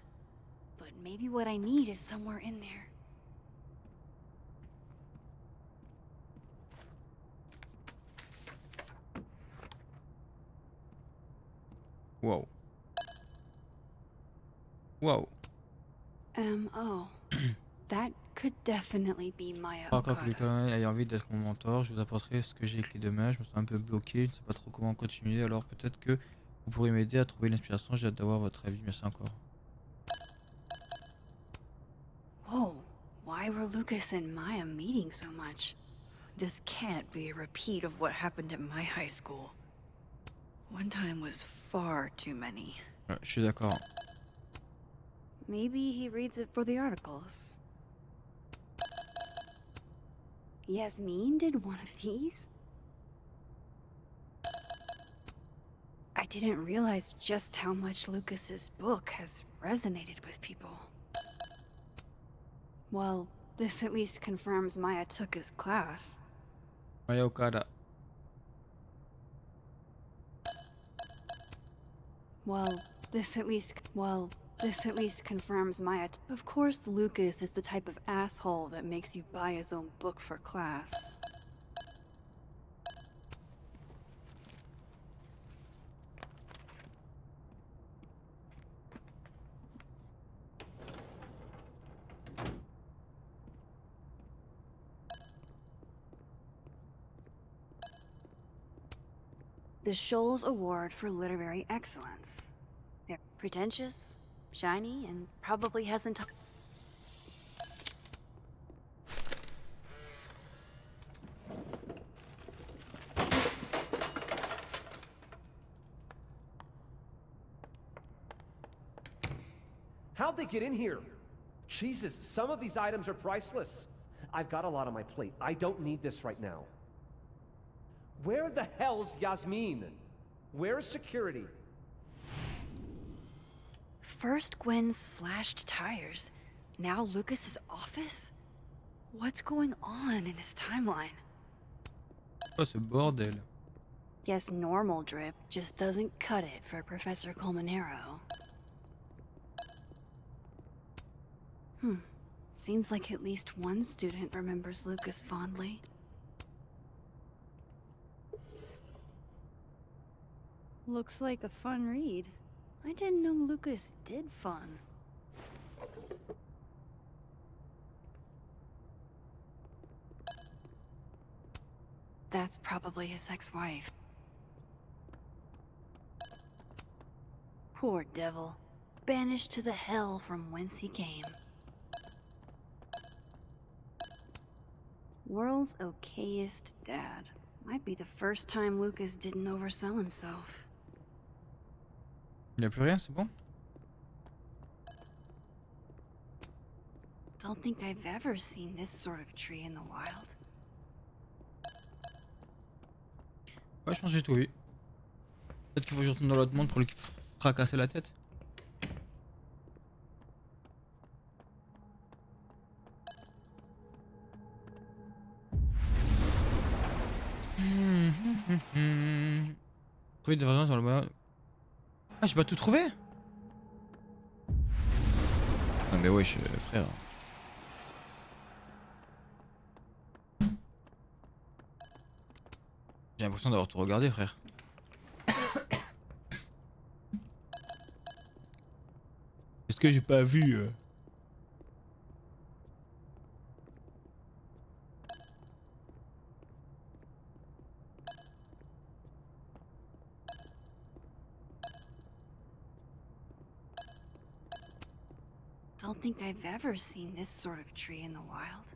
But maybe what I need is somewhere in there. Wow. Wow. M.O. That could definitely be Maya Pas encore que le Okada. colonel ait envie d'être mon mentor, je vous apporterai ce que j'ai écrit demain. Je me sens un peu bloqué, je ne sais pas trop comment continuer, alors peut-être que vous pourrez m'aider à trouver l'inspiration. J'ai hâte d'avoir votre avis. Merci encore. Whoa, why were Lucas and Maya meeting so much? This can't be a repeat of what happened at my high school. One time was far too many. Ouais, je suis d'accord. Maybe he reads it for the articles. Yasmin did one of these? I didn't realize just how much Lucas's book has resonated with people. Well, this at least confirms Maya took his class. Maya Okada. Well, this at least confirms Maya. Of course, Lucas is the type of asshole that makes you buy his own book for class. The Scholes Award for Literary Excellence. They're pretentious, shiny, and probably hasn't. How'd they get in here? Jesus, some of these items are priceless. I've got a lot on my plate. I don't need this right now. Where the hell's Yasmin? Where's security? First Gwen's slashed tires, now Lucas's office? What's going on in his timeline? Oh, ce bordel. Guess normal drip just doesn't cut it for Professor Colmenero. Seems like at least one student remembers Lucas fondly. Looks like a fun read. I didn't know Lucas did fun. That's probably his ex-wife. Poor devil. Banished to the hell from whence he came. World's okayest dad. Might be the first time Lucas didn't oversell himself. Il n'y a plus rien, c'est bon? Don't think I've ever seen this sort of tree in the wild. Ouais, je pense que j'ai tout vu. Peut-être qu'il faut que je retourne dans l'autre monde pour lui fracasser la tête. Trouver des variantes sur le moyen. Ah, j'ai pas tout trouvé? Non mais wesh, frère. J'ai l'impression d'avoir tout regardé, frère. Est-ce que j'ai pas vu Don't think I've ever seen this sort of tree in the wild.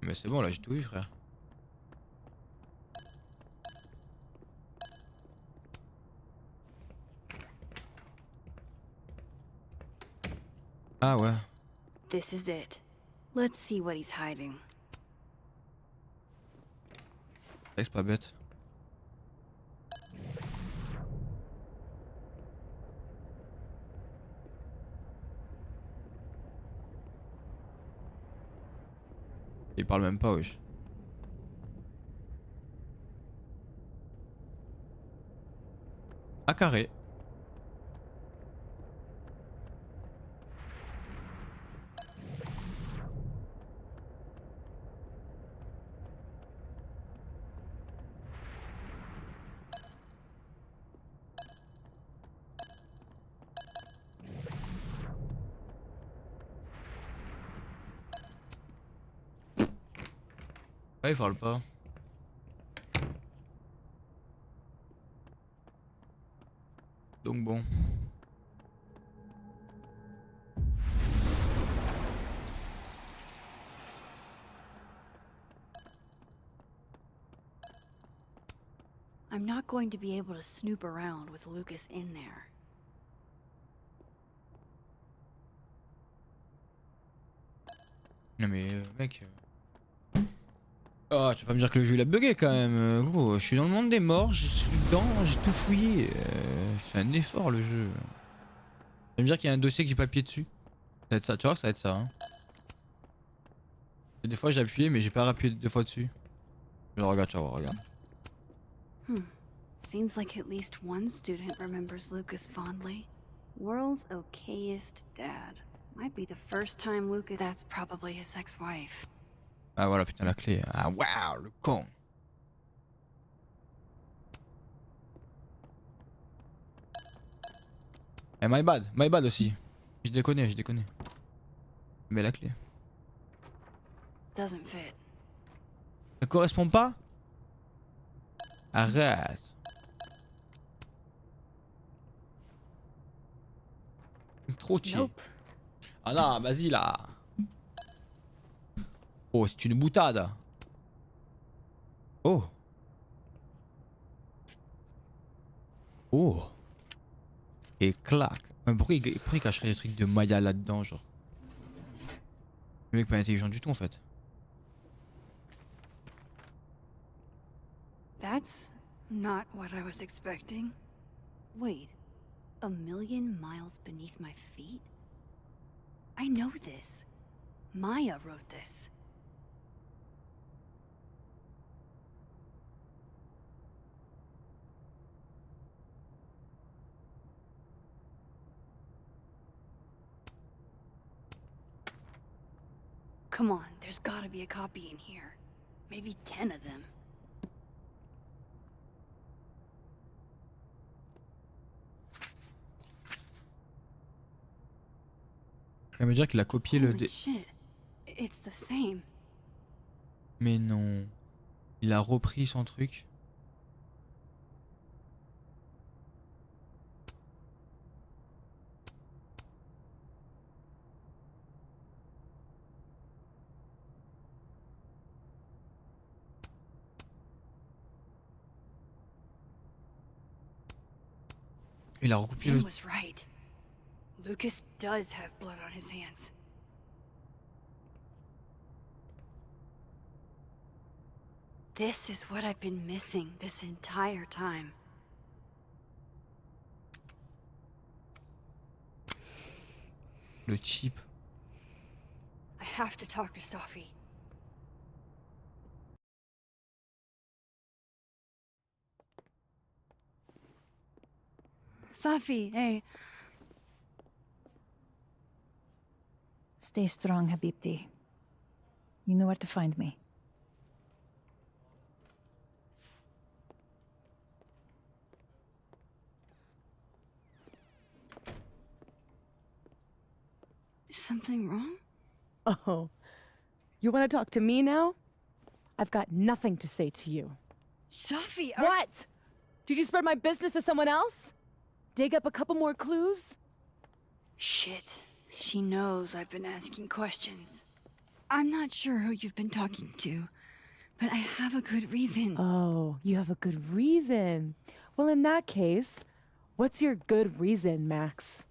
Mais c'est bon, là j'ai tout vu, frère. Ah ouais. This is it. Let's see what he's hiding. C'est pas bête. Il parle même pas, wesh. À carré. Ouais, il parle pas. Donc bon. I'm not going to be able to snoop around with Lucas in there. Non mais mec. Oh, tu vas pas me dire que le jeu il a bugué quand même. Gros, je suis dans le monde des morts, je suis dedans, j'ai tout fouillé. C'est un effort le jeu. Tu vas me dire qu'il y a un dossier que j'ai pas appuyé dessus. Ça va être ça, tu vois que ça va être ça. Hein. Des fois j'ai appuyé mais j'ai pas appuyé 2 fois dessus. Je regarde, tu vas voir, regarde. Seems like at least one student remembers Lucas fondly. World's okayest dad. Might be the first time Lucas. That's probably his ex-wife. Ah voilà, putain la clé. Ah waouh, le con. Eh my bad aussi. Je déconne, je déconne. Mais la clé. Doesn't fit. Ça correspond pas? Arrête. Trop chier. Nope. Ah non, vas-y là. Oh, c'est une boutade. Oh. Oh. Et clac. Mais pourquoi il cacherait des trucs de Maya là-dedans, genre? Le mec pas intelligent du tout en fait. That's not what I was expecting. Wait, a million miles beneath my feet? I know this. Maya wrote this. Come on, there's gotta be a copy in here. Maybe 10 of them. Ça veut dire qu'il a copié le Holy shit. It's the same. Mais non. Il a repris son truc. Il a recopié Ben le... was right. Lucas does have blood on his hands. This is what I've been missing this entire time. Le chip. I have to talk to Safi. Safi, hey. Stay strong, Habibti. You know where to find me. Is something wrong? Oh, you want to talk to me now? I've got nothing to say to you. Safi, What? Did you spread my business to someone else? Dig up a couple more clues? Shit. She knows I've been asking questions. I'm not sure who you've been talking to, but I have a good reason. Oh, you have a good reason. Well, in that case, what's your good reason, Max?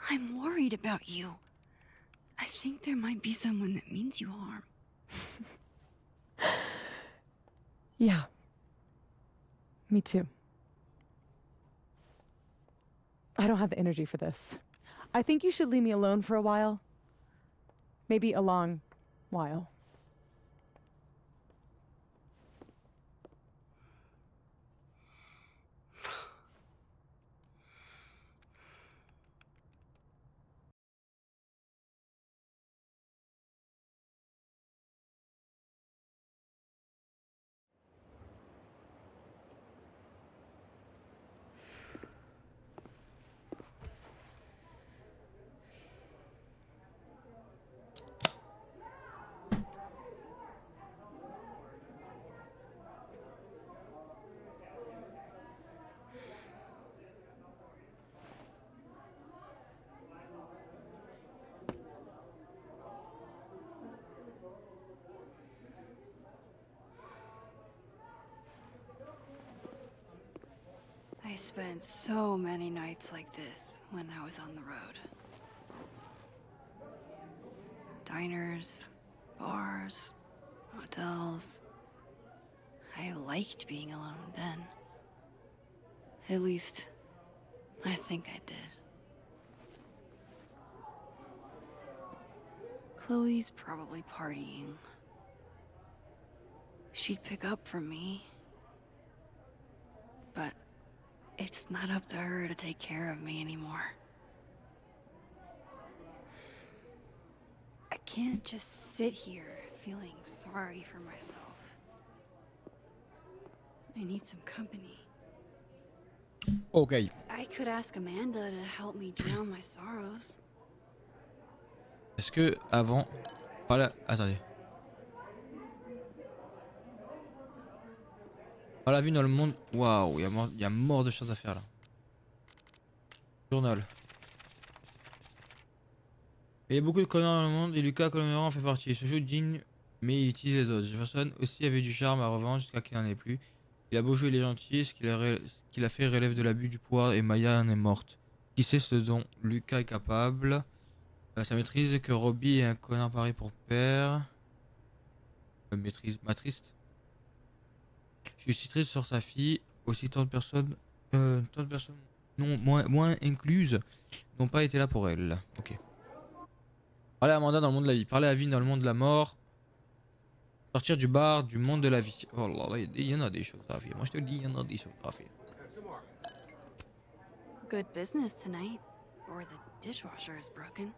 I'm worried about you. I think there might be someone that means you harm. Yeah. Me too. I don't have the energy for this. I think you should leave me alone for a while. Maybe a long while. I spent so many nights like this when I was on the road. Diners, bars, hotels. I liked being alone then. At least, I think I did. Chloe's probably partying. She'd pick up for me. But it's not up to her to take care of me anymore. I can't just sit here feeling sorry for myself. I need some company. Ok. I could ask Amanda to help me drown my sorrows. Est-ce que avant... Voilà, attendez. Voilà, vu dans le monde... Waouh, il y a mort de choses à faire là. Journal. Il y a beaucoup de connards dans le monde et Lucas Colomero en fait partie. Il se joue digne, mais il utilise les autres. Jefferson aussi avait du charme à revendre jusqu'à qu'il n'en ait plus. Il a beau jouer les gentils, ce qu'il a fait relève de l'abus du pouvoir et Maya en est morte. Qui sait ce dont Lucas est capable. Ça maîtrise que Robbie est un connard pareil pour père. Maîtrise matriste. Je suis triste sur sa fille. Aussi tant de personnes non, moins incluses n'ont pas été là pour elle. Ok. Parler à Amanda dans le monde de la vie. Parler à Vin dans le monde de la mort. Sortir du bar du monde de la vie. Oh là là, il y en a des choses à faire. Moi je te dis, il y en a des choses à faire. Good business tonight. Or the dishwasher is broken.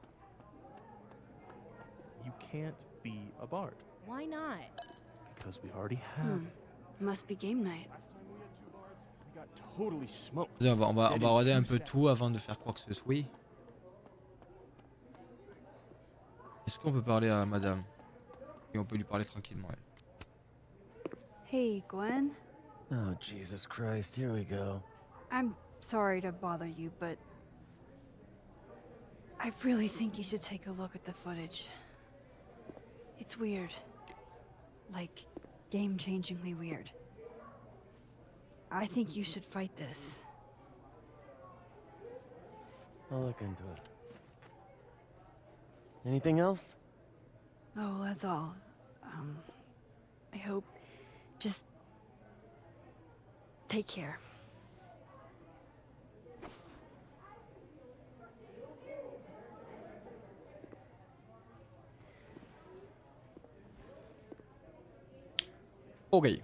You can't be a bard. Why not? Because we already have. Must be game night. We got totally smoked. On va regarder un peu tout avant de faire quoi que ce soit. Est-ce qu'on peut parler à madame? Et on peut lui parler tranquillement, elle. Hey, Gwen. Oh, Jesus Christ, here we go. I'm sorry to bother you, but I really think you should take a look at the footage. It's weird. Like, game-changingly weird. I think you should fight this. I'll look into it. Anything else? Oh, that's all. I hope. Just take care. Okay.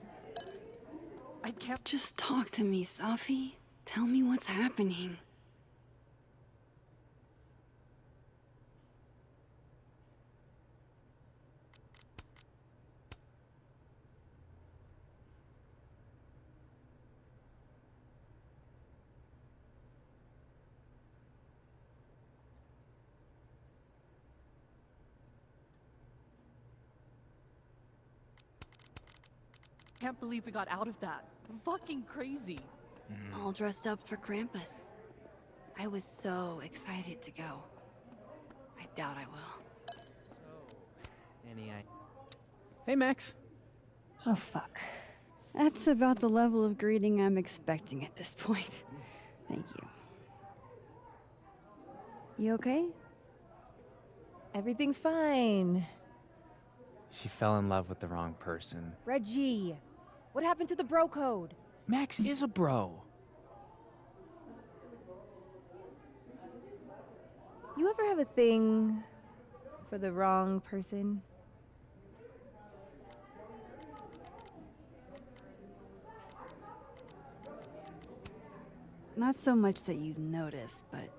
I can't just talk to me, Safi. Tell me what's happening. Can't believe we got out of that. Fucking crazy. All dressed up for Krampus. I was so excited to go. I doubt I will. Any idea? Hey, Max. Oh, fuck. That's about the level of greeting I'm expecting at this point. Thank you. You okay? Everything's fine. She fell in love with the wrong person. Reggie, what happened to the bro code? Max is a bro. You ever have a thing for the wrong person? Not so much that you'd notice, but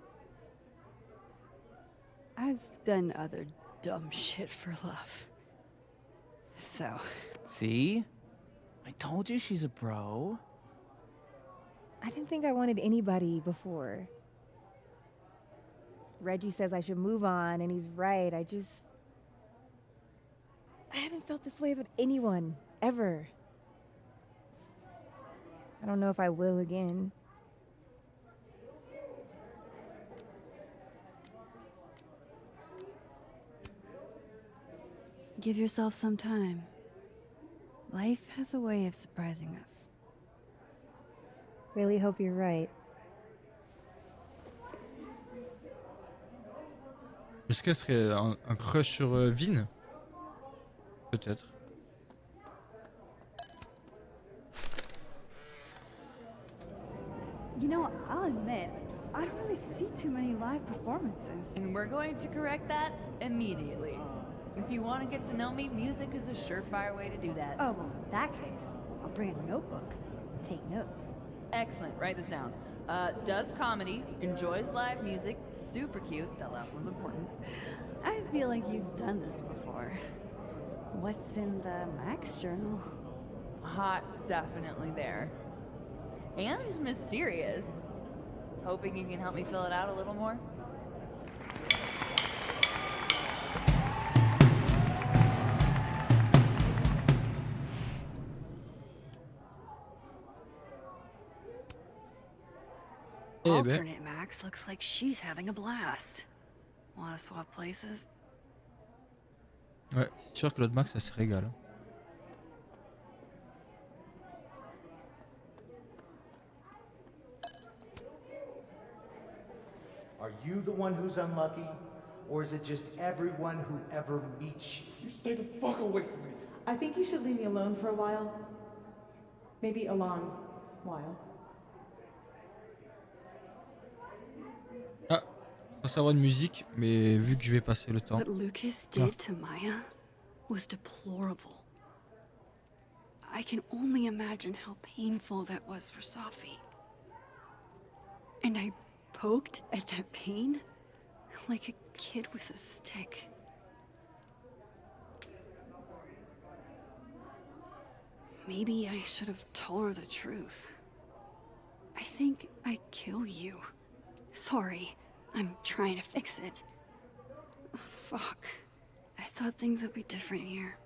I've done other dumb shit for love. So. See? I told you she's a bro. I didn't think I wanted anybody before. Reggie says I should move on, and he's right. I haven't felt this way about anyone, ever. I don't know if I will again. Give yourself some time. Life has a way of surprising us. Really hope you're right. Est-ce qu'elle serait un crush sur Vin? Peut-être. You know, I'll admit, I don't really see too many live performances. And we're going to correct that immediately. If you want to get to know me, music is a surefire way to do that. Oh, well, in that case, I'll bring a notebook. Take notes. Excellent, write this down. Does comedy, enjoys live music, super cute, that last one's important. I feel like you've done this before. What's in the Max journal? Hot's definitely there. And mysterious. Hoping you can help me fill it out a little more? Alternate Max looks like she's having a blast. Wanna swap places? Ouais, c'est sûr que l'autre Max, ça se régale. Are you the one who's unlucky? Or is it just everyone who ever meets you? You stay the fuck away from me. I think you should leave me alone for a while. Maybe a long while. Ah, sans savoir de musique, mais vu que je vais passer le temps. What Lucas did to Maya was deplorable. I can only imagine how painful that was for Safi. And I poked at that pain like a kid with a stick. Maybe I should have told her the truth. I think I'd kill you. Sorry, I'm trying to fix it. Fuck. I thought things would be different here.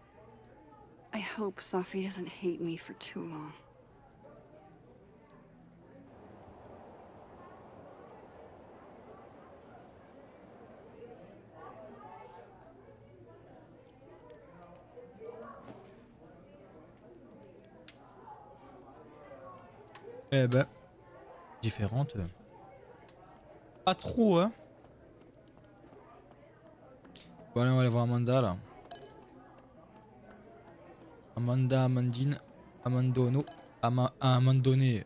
I hope Safi doesn't hate me for too long. Eh ben, différente. Pas trop, hein. Bon, allez, on va aller voir Amanda, là. Amanda, Amandine, Amandono, Amandone.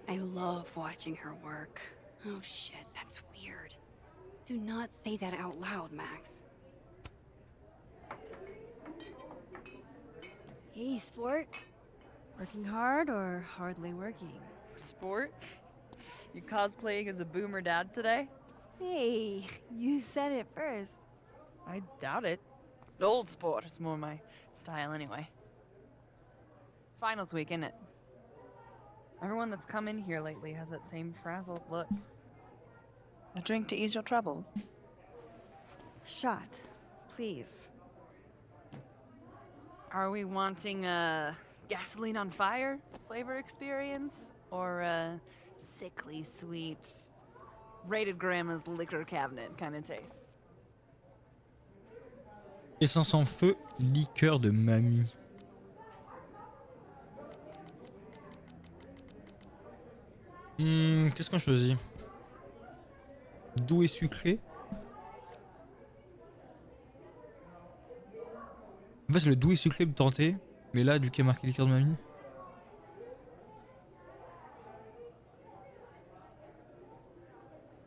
I love watching her work. Oh shit, that's weird. Do not say that out loud, Max. Hey, sport. Working hard or hardly working? Sport? You cosplaying as a boomer dad today? Hey, you said it first. I doubt it. Old sport is more my style anyway. It's finals week, isn't it? Everyone that's come in here lately has that same frazzled look. A drink to ease your troubles. Shot, please. Are we wanting a gasoline on fire flavor experience? Or a sickly sweet, rated grandma's liquor cabinet kind of taste? Essence en feu, liqueur de mamie. Qu'est-ce qu'on choisit? Doux et sucré. En fait, c'est le doux et sucré me tentait. Mais là, du coup, il y a marqué liqueur de mamie.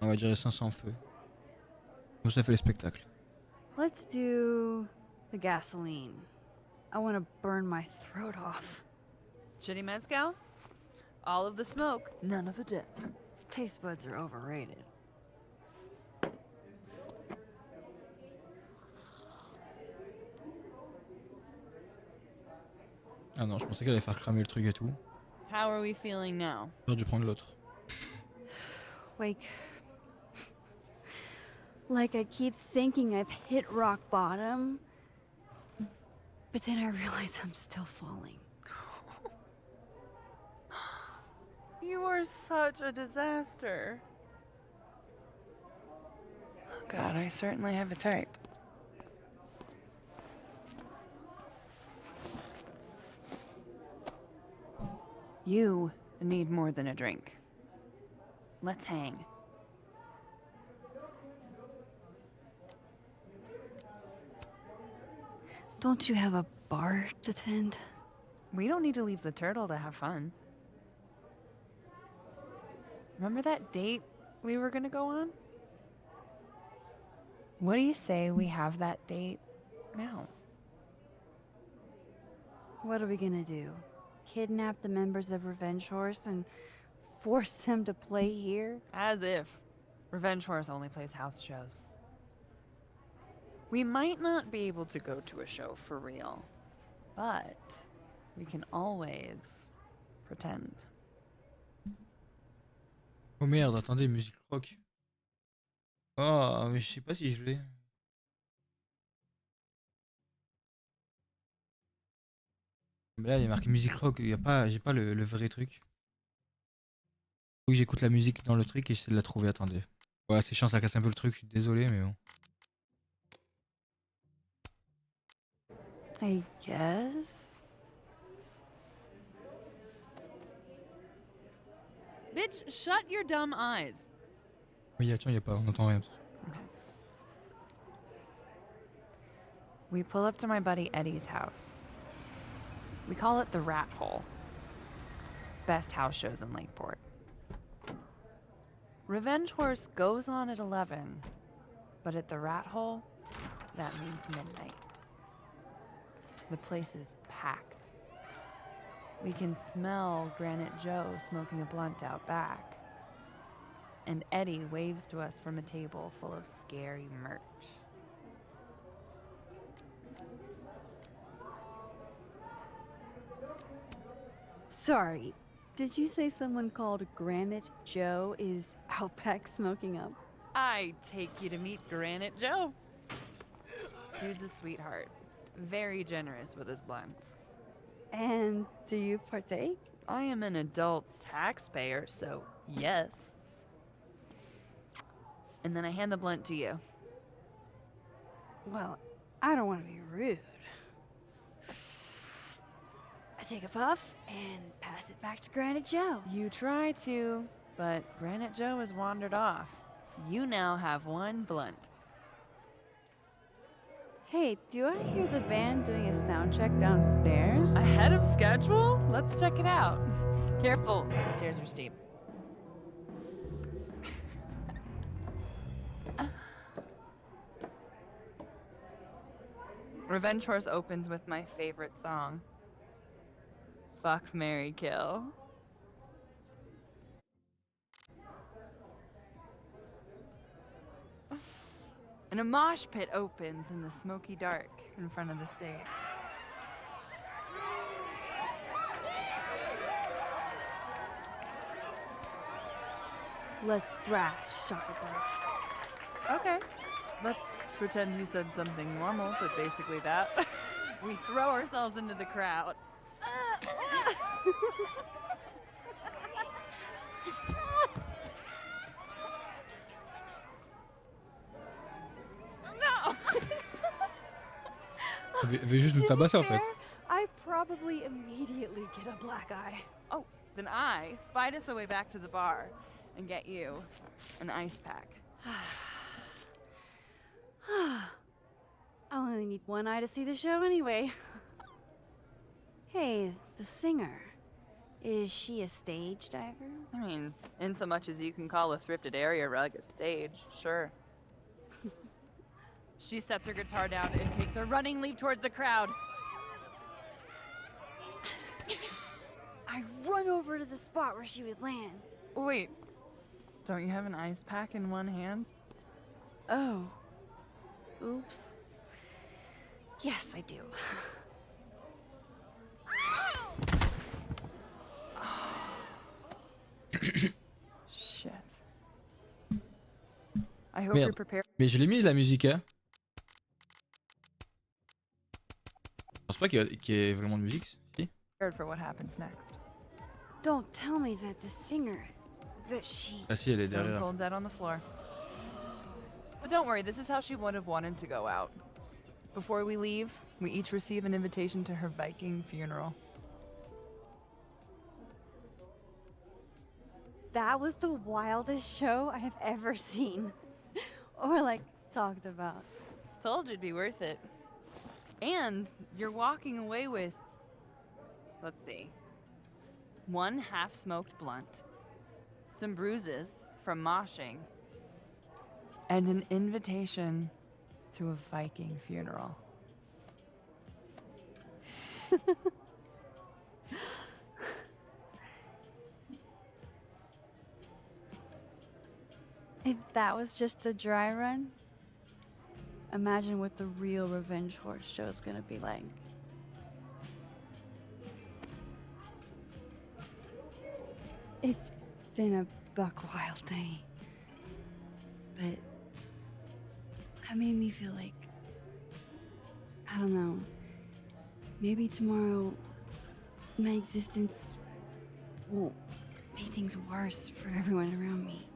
On va dire essence en feu. Comme ça fait le spectacle. Let's do the gasoline. I want to burn my throat off. Shitty mezcal? All of the smoke, none of the death. Taste buds are overrated. Ah non, je pensais qu'elle allait faire cramer le truc et tout. How are we feeling now? J'ai dû prendre l'autre. Like I keep thinking I've hit rock bottom, but then I realize I'm still falling. You are such a disaster. Oh God, I certainly have a type. You need more than a drink. Let's hang. Don't you have a bar to tend? We don't need to leave the turtle to have fun. Remember that date we were gonna go on? What do you say we have that date now? What are we gonna do? Kidnap the members of Revenge Horse and force them to play here? As if. Revenge Horse only plays house shows. We might not be able to go to a show for real, but we can always pretend. Oh merde, attendez, musique rock. Oh, mais je sais pas si je l'ai. Mais là, il y a marqué musique rock, il y a pas, j'ai pas le vrai truc. Faut que j'écoute la musique dans le truc et j'essaie de la trouver, attendez. Ouais, c'est chiant, ça casse un peu le truc, je suis désolé, mais bon. I guess. Bitch, shut your dumb eyes. Oui, tiens, y a pas, on n'entend rien. We pull up to my buddy Eddie's house. We call it the Rat Hole. Best house shows in Lakeport. Revenge Horse goes on at 11, but at the Rat Hole, that means midnight. The place is packed. We can smell Granite Joe smoking a blunt out back. And Eddie waves to us from a table full of scary merch. Sorry, did you say someone called Granite Joe is out back smoking up? I take you to meet Granite Joe. Dude's a sweetheart. Very generous with his blunts. And do you partake? I am an adult taxpayer, so yes. And then I hand the blunt to you. Well, I don't want to be rude. I take a puff and pass it back to Granite Joe. You try to, but Granite Joe has wandered off. You now have one blunt. Hey, do I hear the band doing a sound check downstairs? Ahead of schedule? Let's check it out. Careful, the stairs are steep. Revenge Horse opens with my favorite song. Fuck, marry, kill. And a mosh pit opens in the smoky dark in front of the stage. Let's thrash, Chapitre. Okay. Let's pretend you said something normal, but basically that. We throw ourselves into the crowd. No! Elle veut juste nous tabasser en fait. I probably immediately get a black eye. Oh, then I fight us a way back to the bar and get you an ice pack. I'll only need one eye to see the show anyway. Hey, the singer. Is she a stage diver? I mean, in so much as you can call a thrifted area rug a stage, sure. She sets her guitar down and takes a running leap towards the crowd. I run over to the spot where she would land. Wait, don't you have an ice pack in one hand? Oh. Oops. Yes, I do. Shit. I hope Merde. you're prepared. Mais je l'ai mise la musique, hein. Je pense pas qu'il y ait vraiment de musique, si. For what happens next. Don't tell me that the singer, that she... Ah si, elle est Stone derrière. cold dead on the floor. But don't worry, this is how she would have wanted to go out. Before we leave, we each receive an invitation to her Viking funeral. That was the wildest show I have ever seen. Or like, talked about. Told you it'd be worth it. And you're walking away with, let's see, one half-smoked blunt, some bruises from moshing, and an invitation to a Viking funeral. If that was just a dry run, imagine what the real Revenge Horse show is gonna be like. It's been a buck wild day, but that made me feel like, I don't know, maybe tomorrow my existence won't make things worse for everyone around me.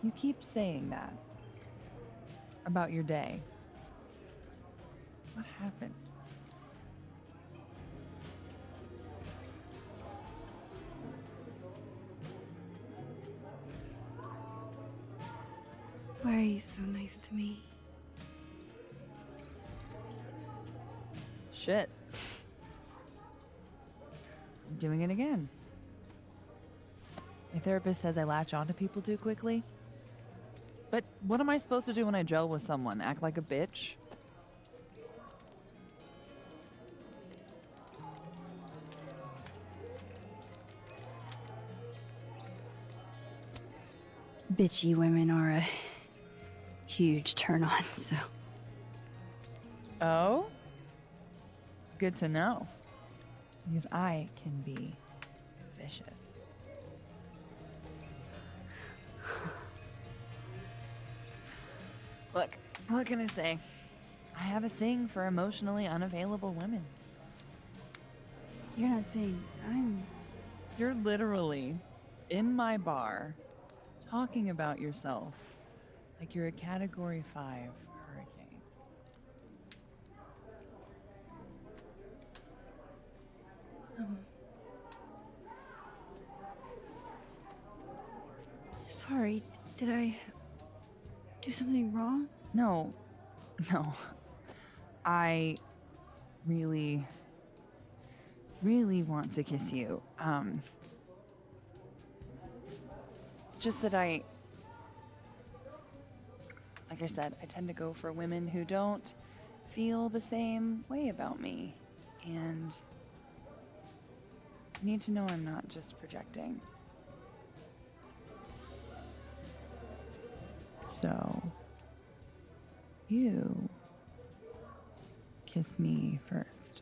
You keep saying that, about your day. What happened? Why are you so nice to me? Shit. I'm doing it again. My therapist says I latch onto people too quickly. But what am I supposed to do when I gel with someone? Act like a bitch? Bitchy women are a huge turn on, so. Oh? Good to know. Because I can be vicious. Look, what can I say? I have a thing for emotionally unavailable women. You're not saying I'm. You're literally in my bar talking about yourself like you're a Category 5 hurricane. Sorry, did I do something wrong? No. I really want to kiss you. It's just that like I said, I tend to go for women who don't feel the same way about me. And I need to know I'm not just projecting. So, you kiss me first.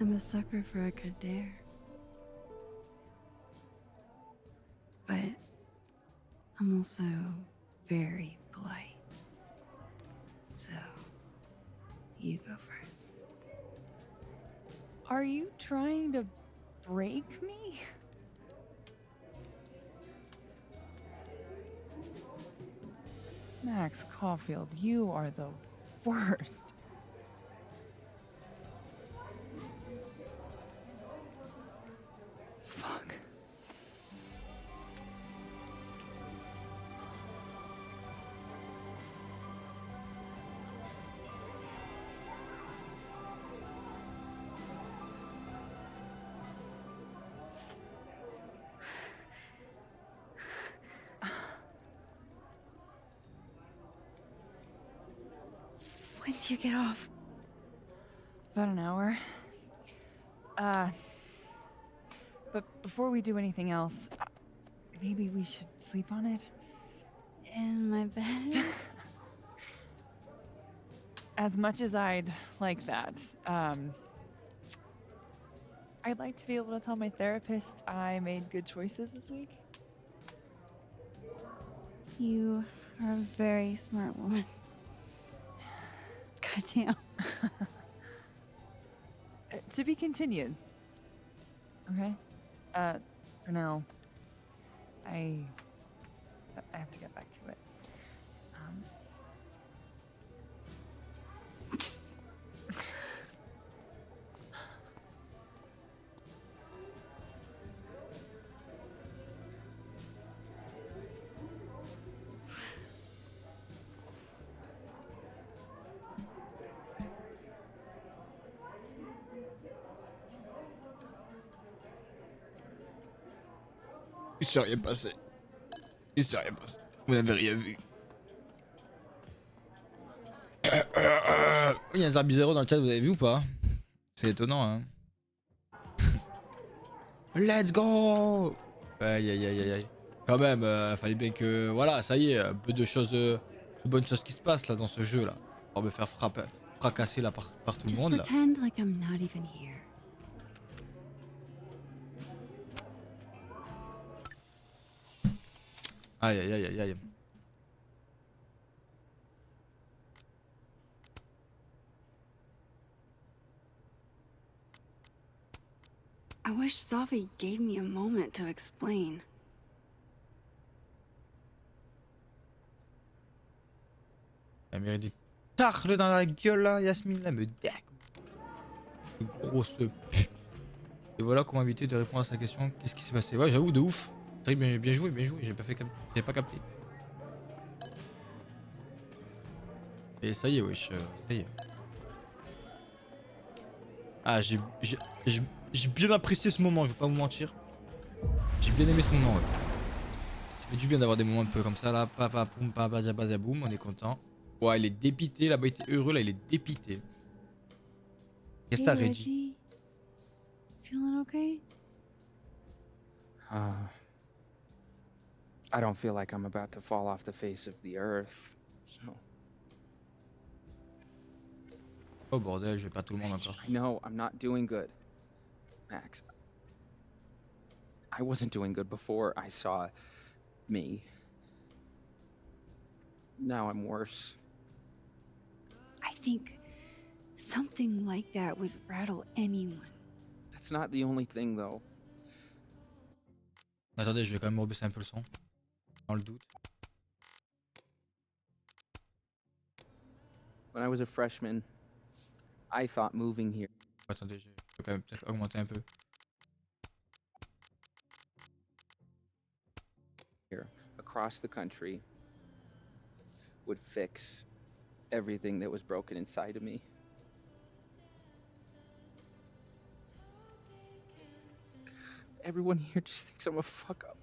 I'm a sucker for a good dare. But I'm also very polite. So, you go first. Are you trying to break me? Max Caulfield, you are the worst. Fuck. When do you get off? About an hour. But before we do anything else, maybe we should sleep on it? In my bed? As much as I'd like that, I'd like to be able to tell my therapist I made good choices this week. You are a very smart woman. Goddamn. To be continued. Okay? For now, I have to get back to it. Il s'est rien passé. Il s'est rien passé. Vous n'avez rien vu. Il y a un Zarbizero dans le chat, vous avez vu ou pas? C'est étonnant, hein. Let's go! Aïe aïe aïe aïe aïe. Quand même, fallait bien que... Voilà, ça y est, un peu de choses... de bonnes choses qui se passent là dans ce jeu là. On va me faire fracasser là par tout le monde là. Just pretend like I'm not even here. Aïe aïe aïe aïe aïe. I wish Safi gave me a moment to explain. Elle mérite des tarles dans la gueule là, Yasmine là, me dac. Grosse pute. Et voilà comment éviter de répondre à sa question. Qu'est-ce qui s'est passé? Ouais, j'avoue, de ouf. Très bien, bien joué, bien joué. J'ai pas capté. Et ça y est, wesh, ça y est. Ah, j'ai bien apprécié ce moment, je vais pas vous mentir. J'ai bien aimé ce moment, ouais. Ça fait du bien d'avoir des moments un peu comme ça là. Papa, poum, papa, boum, on est content. Ouais, il est dépité, là-bas il était heureux, là il est dépité. Qu'est-ce que t'as, Reggie? Feeling okay? I don't feel like I'm about to fall off the face of the earth, so. Oh bordel, je vais pas tout le monde encore. I know, I'm not doing good. Max, I wasn't doing good before I saw me. Now I'm worse. I think something like that would rattle anyone. That's not the only thing, though. Attendez, je vais quand même rebaisser un peu le son. Dans le doute. When I was a freshman, I thought moving here. Attendez, je vais quand même peut-être augmenter un peu. Here, across the country, would fix everything that was broken inside of me. Everyone here just thinks I'm a fuck up.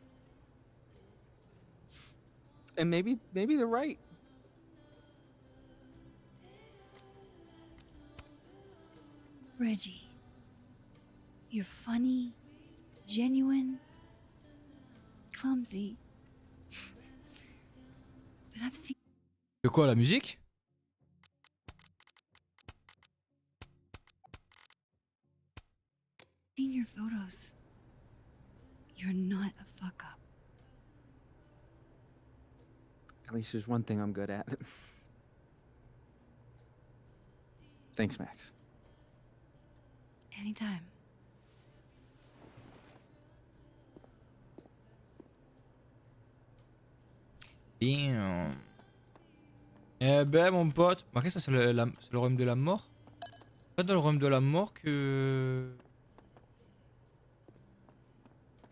And maybe they're right. Reggie, you're funny, genuine, clumsy. But I've seen De quoi, la musique? your photos. You're not a fuck up. At least there's one thing I'm good at. Thanks, Max. Anytime. Damn. Eh ben, mon pote. Marquez ça, c'est le royaume de la mort. Pas dans le royaume de la mort que.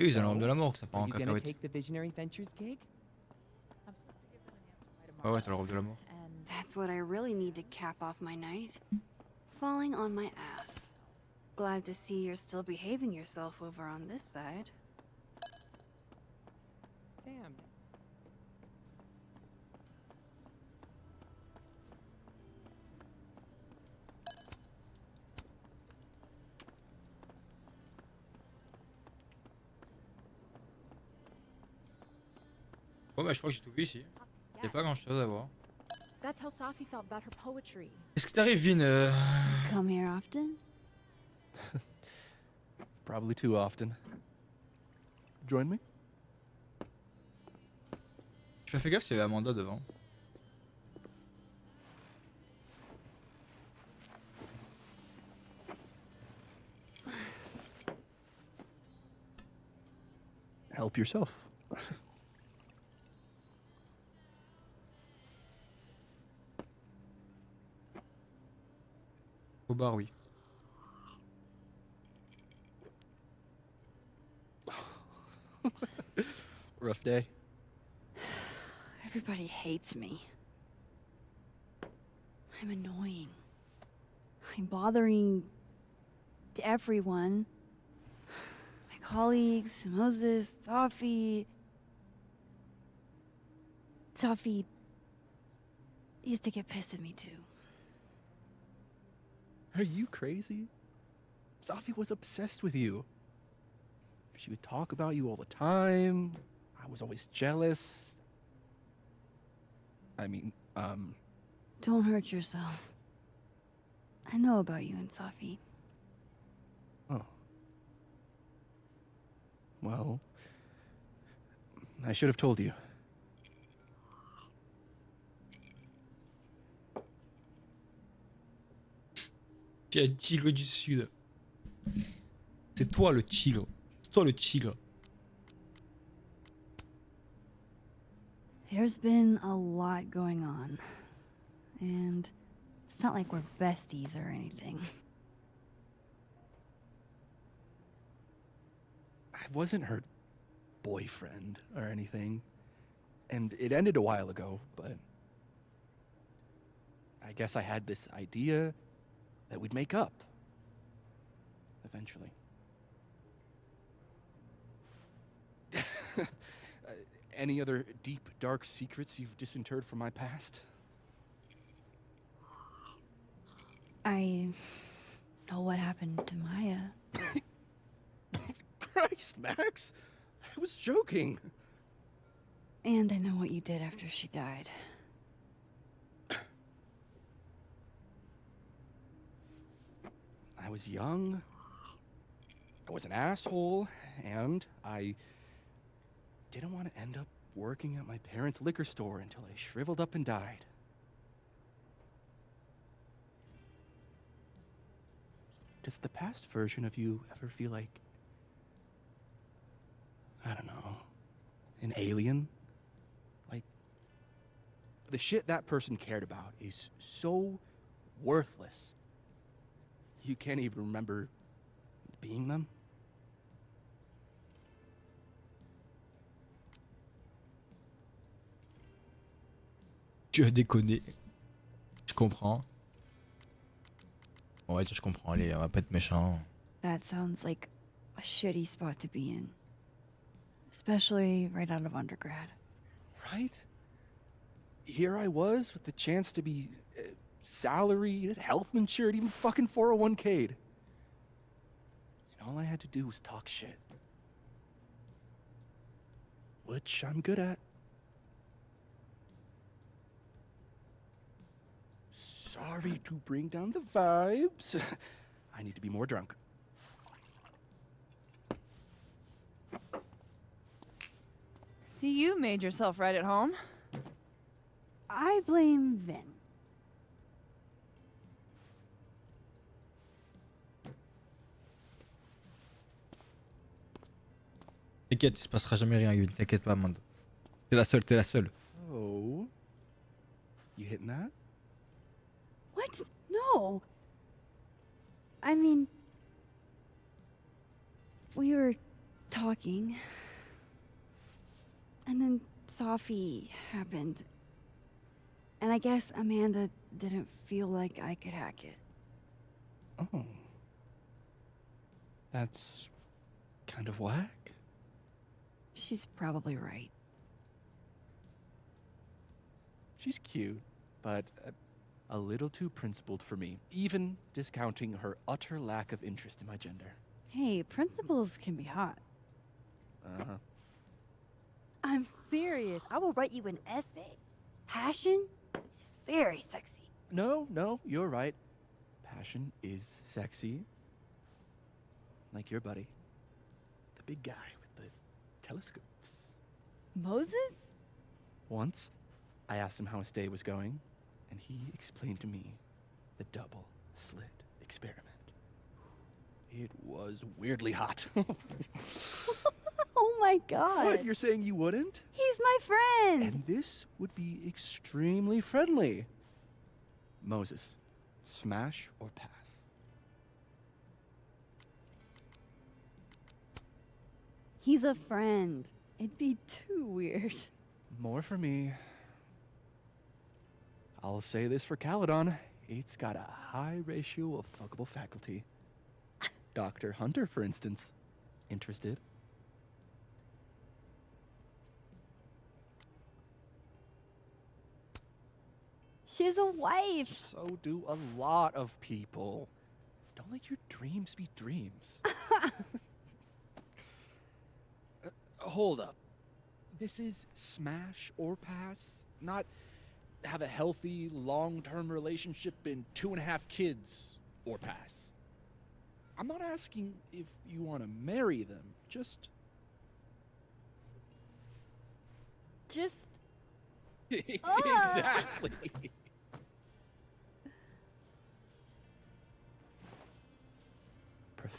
Oui, c'est dans le royaume de la mort que ça part en cacahuète. Take the Visionary Ventures gig? Ouais, ouais, c'est le royaume de la mort. That's what I really need to cap off my night. Falling on my ass. Glad to see you're still behaving yourself over on this side. Damn. Bon, bah, je crois que j'ai tout vu ici. Y'a pas grand chose à voir. That's how Safi felt about her poetry. Qu'est-ce qui t'arrive, Vin? Come here often? Probably too often. Join me? J'ai pas fait gaffe s'il y avait Amanda devant. Help yourself. Au bar, oui. Rough day. Everybody hates me. I'm annoying. I'm bothering everyone. My colleagues, Moses, Safi. Safi used to get pissed at me too. Are you crazy? Safi was obsessed with you. She would talk about you all the time. I was always jealous. I mean, Don't hurt yourself. I know about you and Safi. Oh. Well, I should have told you. Quel tigre du sud. C'est toi le tigre. C'est toi le tigre. There's been a lot going on. And it's not like we're besties or anything. I wasn't her boyfriend or anything. And it ended a while ago, but I guess I had this idea that we'd make up. Eventually. Any other deep, dark secrets you've disinterred from my past? I know what happened to Maya. Christ, Max! I was joking. And I know what you did after she died. I was young. I was an asshole, and I didn't want to end up working at my parents' liquor store until I shriveled up and died. Does the past version of you ever feel like, I don't know, an alien? Like, the shit that person cared about is so worthless. You can't even remember being them? Tu as déconné. Je comprends. Ouais, je comprends. Allez, on va pas être méchant. That sounds like a shitty spot to be in. Especially right out of undergrad. Right? Here I was with the chance to be salaried, health insured, even fucking 401k'd. And all I had to do was talk shit. Which I'm good at. Sorry to bring down the vibes. I need to be more drunk. See, you made yourself right at home. I blame Vin. T'inquiète, il se passera jamais rien, Yun. T'inquiète pas, Amanda. T'es la seule, t'es la seule. Oh. You hitting that? What? No. I mean, we were talking, and then Sophie happened. And I guess Amanda didn't feel like I could hack it. Oh. That's kind of whack. She's probably right. She's cute, but a little too principled for me, even discounting her utter lack of interest in my gender. Hey, principals can be hot. Uh-huh. I'm serious. I will write you an essay. Passion is very sexy. No, you're right. Passion is sexy. Like your buddy. The big guy with the telescopes. Moses? Once, I asked him how his day was going, and he explained to me the double slit experiment. It was weirdly hot. Oh my god. What, you're saying you wouldn't? He's my friend. And this would be extremely friendly. Moses, smash or pass? He's a friend. It'd be too weird. More for me. I'll say this for Caledon. It's got a high ratio of fuckable faculty. Dr. Hunter, for instance. Interested? She's a wife. So do a lot of people. Don't let your dreams be dreams. Hold up. This is smash or pass, not have a healthy, long-term relationship and 2.5 kids or pass. I'm not asking if you want to marry them, just... Exactly.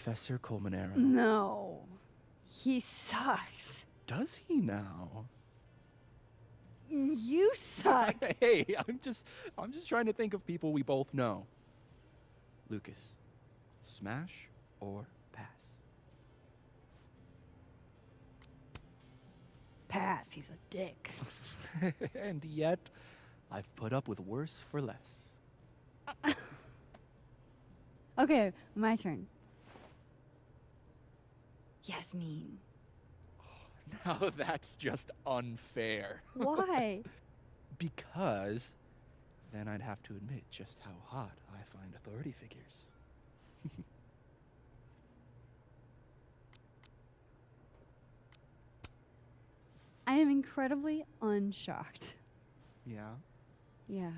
Professor Colmenero. No. He sucks. Does he now? You suck. Hey, I'm just trying to think of people we both know. Lucas, smash or pass? Pass. He's a dick. And yet, I've put up with worse for less. Okay, my turn. Yasmin. Now that's just unfair. Why? Because then I'd have to admit just how hot I find authority figures. I am incredibly unshocked. Yeah. Yeah.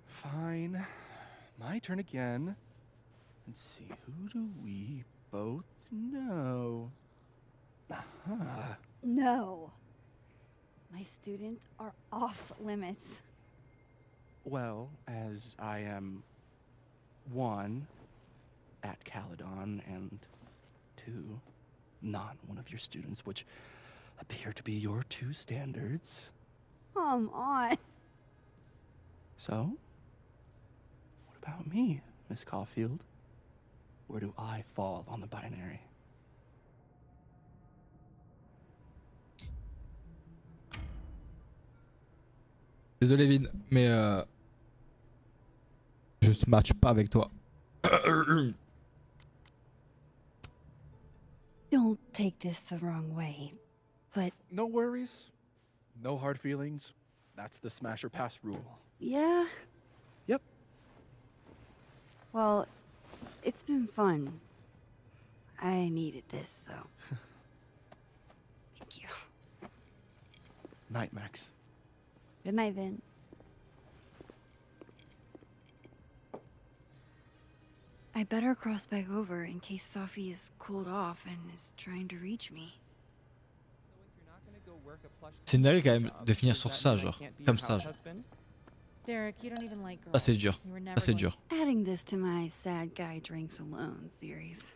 Fine. My turn again. Let's see, who do we both know? Aha. No. My students are off limits. Well, as I am 1 at Caledon and 2 not one of your students, which appear to be your 2 standards. Come on. So, what about me, Miss Caulfield? Where do I fall on the binary? Désolé Vin, mais je ne match pas avec toi. Don't take this the wrong way, but No worries. No hard feelings. That's the smash or pass rule. yeah. Yep. Well, it's been fun. I needed this, so. Thank you. Night, Max. Good night, Vin. I better cross back over in case Safi is cooled off and is trying to reach me. C'est une quand même de finir sur ça, genre. Comme ça, genre. Derek, you don't even like girls. Ça c'est dur. You were Ça never c'est going- dur. Adding this to my sad guy drinks alone series.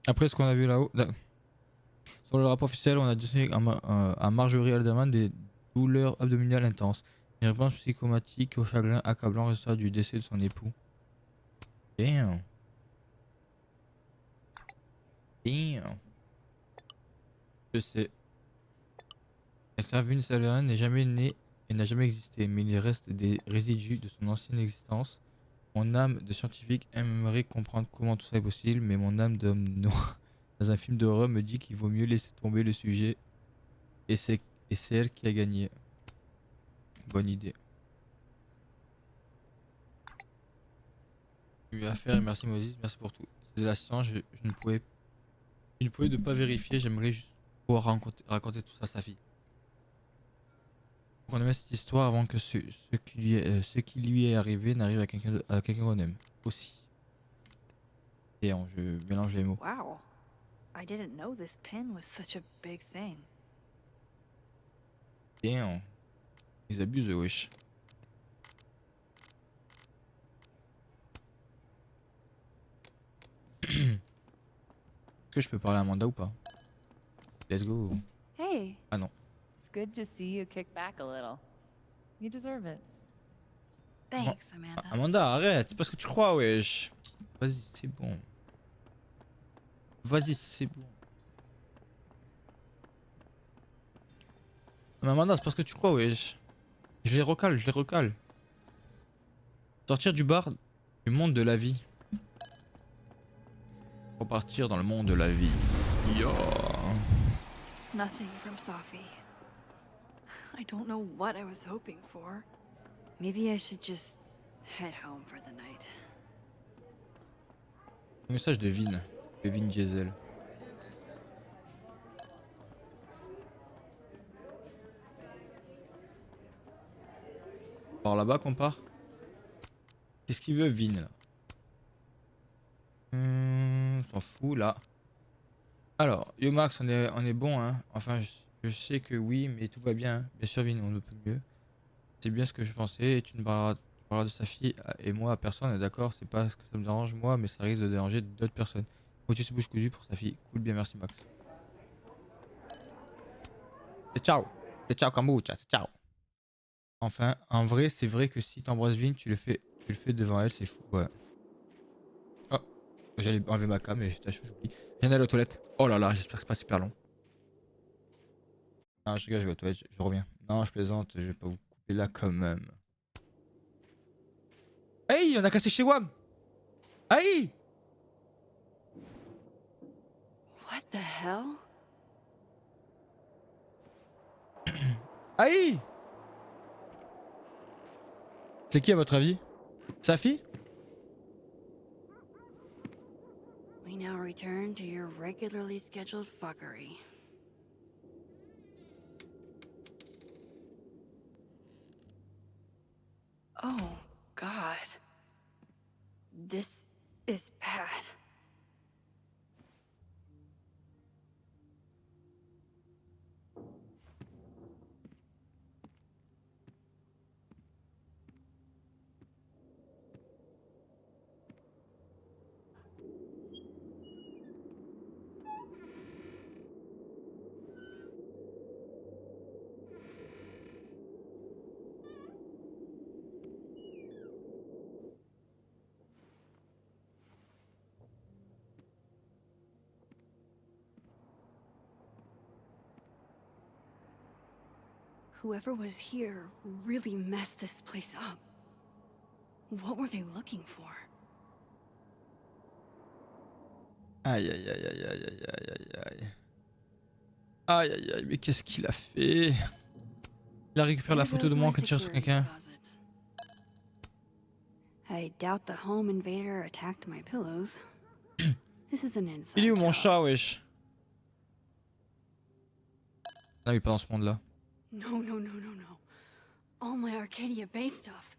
Après ce qu'on a vu là-haut, sur le rapport officiel, on a diagnostiqué à Marjorie Alderman des douleurs abdominales intenses. Une réponse psychomatique au chagrin accablant résultat du décès de son époux. Damn. Damn. Je sais. Vince Alderman n'est jamais né et n'a jamais existé, mais il reste des résidus de son ancienne existence. Mon âme de scientifique aimerait comprendre comment tout ça est possible, mais mon âme d'homme noir dans un film d'horreur me dit qu'il vaut mieux laisser tomber le sujet et c'est elle qui a gagné. Bonne idée. Eu à faire et merci Moses, merci pour tout. C'est de la science, je ne pouvais ne pas vérifier, j'aimerais juste pouvoir raconter tout ça à sa fille. On aime cette histoire avant que ce qui lui est arrivé n'arrive à quelqu'un qu'on aime aussi. Et je mélange les mots. Wow. I didn't know this pin was such a big thing. Damn. Ils abusent, wesh. Est-ce que je peux parler à Amanda ou pas? Let's go. Hey. Ah non. It's good to see you kick back a little. You deserve it. Thanks, Amanda. Amanda, arrête, c'est pas ce que tu crois, wesh. Vas-y, c'est bon. Vas-y, c'est bon. Mais Amanda, c'est pas ce que tu crois, wesh. Je les recale. Sortir du bar, du monde de la vie. Repartir dans le monde de la vie. Yo. Nothing from Safi. I don't know what I was hoping for. Maybe I should just head home for the night. Message de Vin Diesel. Par là-bas qu'on part. Qu'est-ce qu'il veut Vin là? On s'en fout là. Alors, yo Max, on est bon, hein. Enfin, je sais que oui, mais tout va bien. Bien sûr, Vin, on ne peut mieux. C'est bien ce que je pensais. Et tu ne parleras de sa fille et moi à personne, on est d'accord. C'est pas ce que ça me dérange moi, mais ça risque de déranger d'autres personnes. Faut que tu te bouges cousu pour sa fille. Cool, bien, merci Max. Et ciao. Et ciao, Kambucha. Ciao. Enfin, en vrai, c'est vrai que si t'embrasses Vin, tu le fais devant elle, c'est fou. Ouais. Oh, j'allais enlever ma cam, mais j'oublie. Je viens d'aller aux toilettes. Oh là là, j'espère que c'est pas super long. Non, je rigole, je vais aux toilettes, je reviens. Non, je plaisante, je vais pas vous couper là quand même. Hey, on a cassé chez Wam. Aïe. What the hell? Aïe. C'est qui à votre avis? Sa fille? We now return to your regularly scheduled fuckery. Oh, God. This is bad. Whoever was here really messed this place up. What were they looking for? Aïe aïe aïe aïe aïe aïe aïe aïe aïe. Aïe aïe aïe, mais qu'est-ce qu'il a fait? Il a récupéré la photo de moi quand il tire sur quelqu'un. I doubt the home invader attacked my pillows. This is an inside Il est où mon job. chat, wesh? Là, il est pas dans ce monde-là. No. All my Arcadia Bay stuff.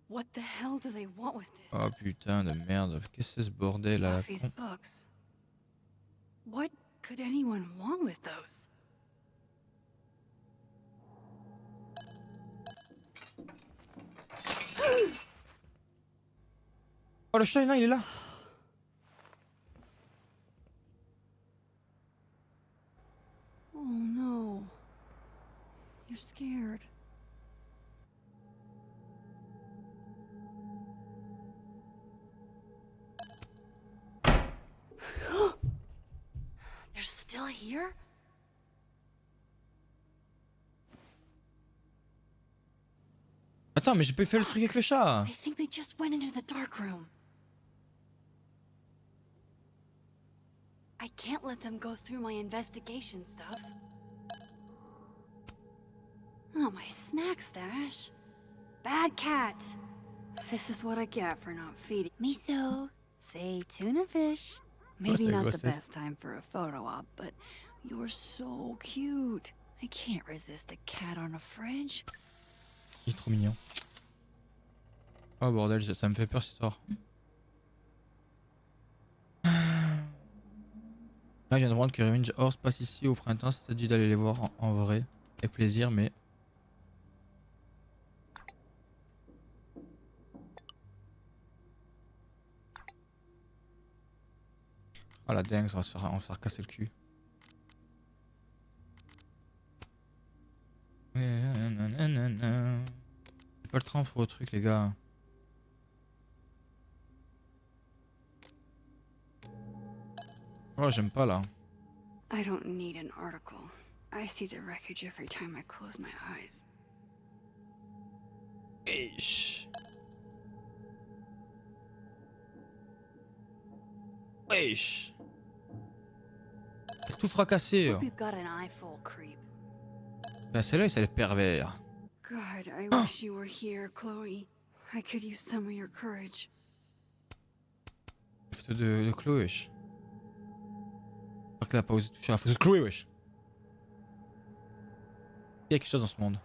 What the hell do they want with this? Oh putain de merde, qu'est-ce que c'est ce bordel là? Safi's books. What could anyone want with those? Oh le chat là, il est là. Oh no. You're scared. They're still here? Attends, mais j'ai pas fait le truc avec le chat. I think they just went into the dark room. I can't let them go through my investigation stuff. Oh, my snack stash. Bad cat. This is what I get for not feeding. Miso, say tuna fish. Maybe not the best time for a photo op, but you're so cute. I can't resist a cat on a fridge. Il est trop mignon. Oh bordel, ça me fait peur cette histoire. Là, je viens de voir que Revenge Horse passe ici au printemps, c'est dit d'aller les voir en vrai. Avec plaisir, mais. Oh la dingue, on va se faire casser le cul. J'ai pas le temps pour le truc, les gars. Oh, j'aime pas là. I don't need an article. I see the wreckage every time I close my eyes. Wesh. Wesh. Tout fracassé. Hope you've got an eye full, creep. Bah, celle-là, c'est le pervers. God, I wish you were here, Chloe. I could use some of your courage. La photo de Chloé, wesh. J'espère qu'elle a pas osé toucher la photo de Chloé, wesh. Il y a quelque chose dans ce monde.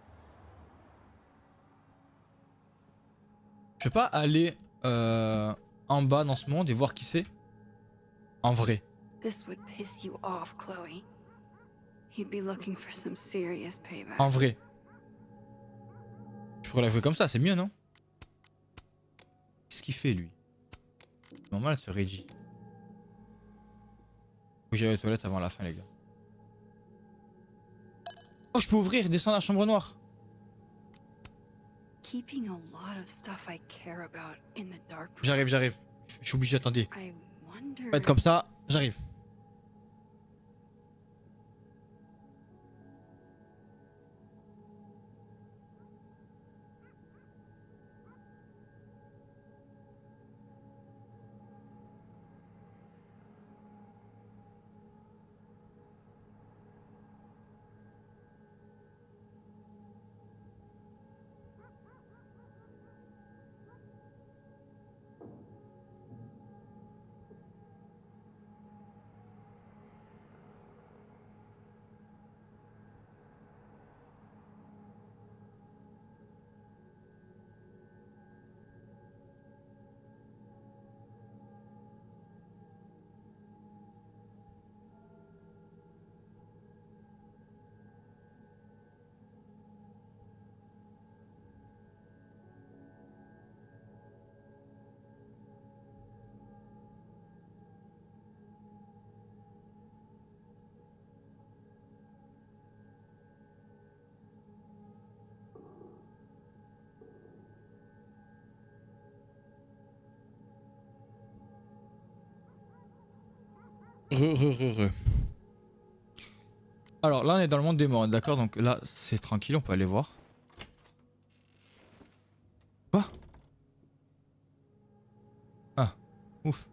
Je vais pas aller en bas dans ce monde et voir qui c'est. En vrai. This would piss you off, Chloe. He'd be looking for some serious payback. En vrai. Je pourrais la jouer comme ça, c'est mieux, non? Qu'est-ce qu'il fait, lui? C'est normal, ce Reggie. Faut que j'aille aux toilettes avant la fin, les gars. Oh, je peux ouvrir et descendre à la chambre noire. Keeping a lot of stuff I care about in the dark. J'arrive. Je suis obligé, attendez. I wonder. Pas être comme ça, j'arrive. Alors là on est dans le monde des morts, d'accord? Donc là c'est tranquille, on peut aller voir. Quoi? Ah, ouf.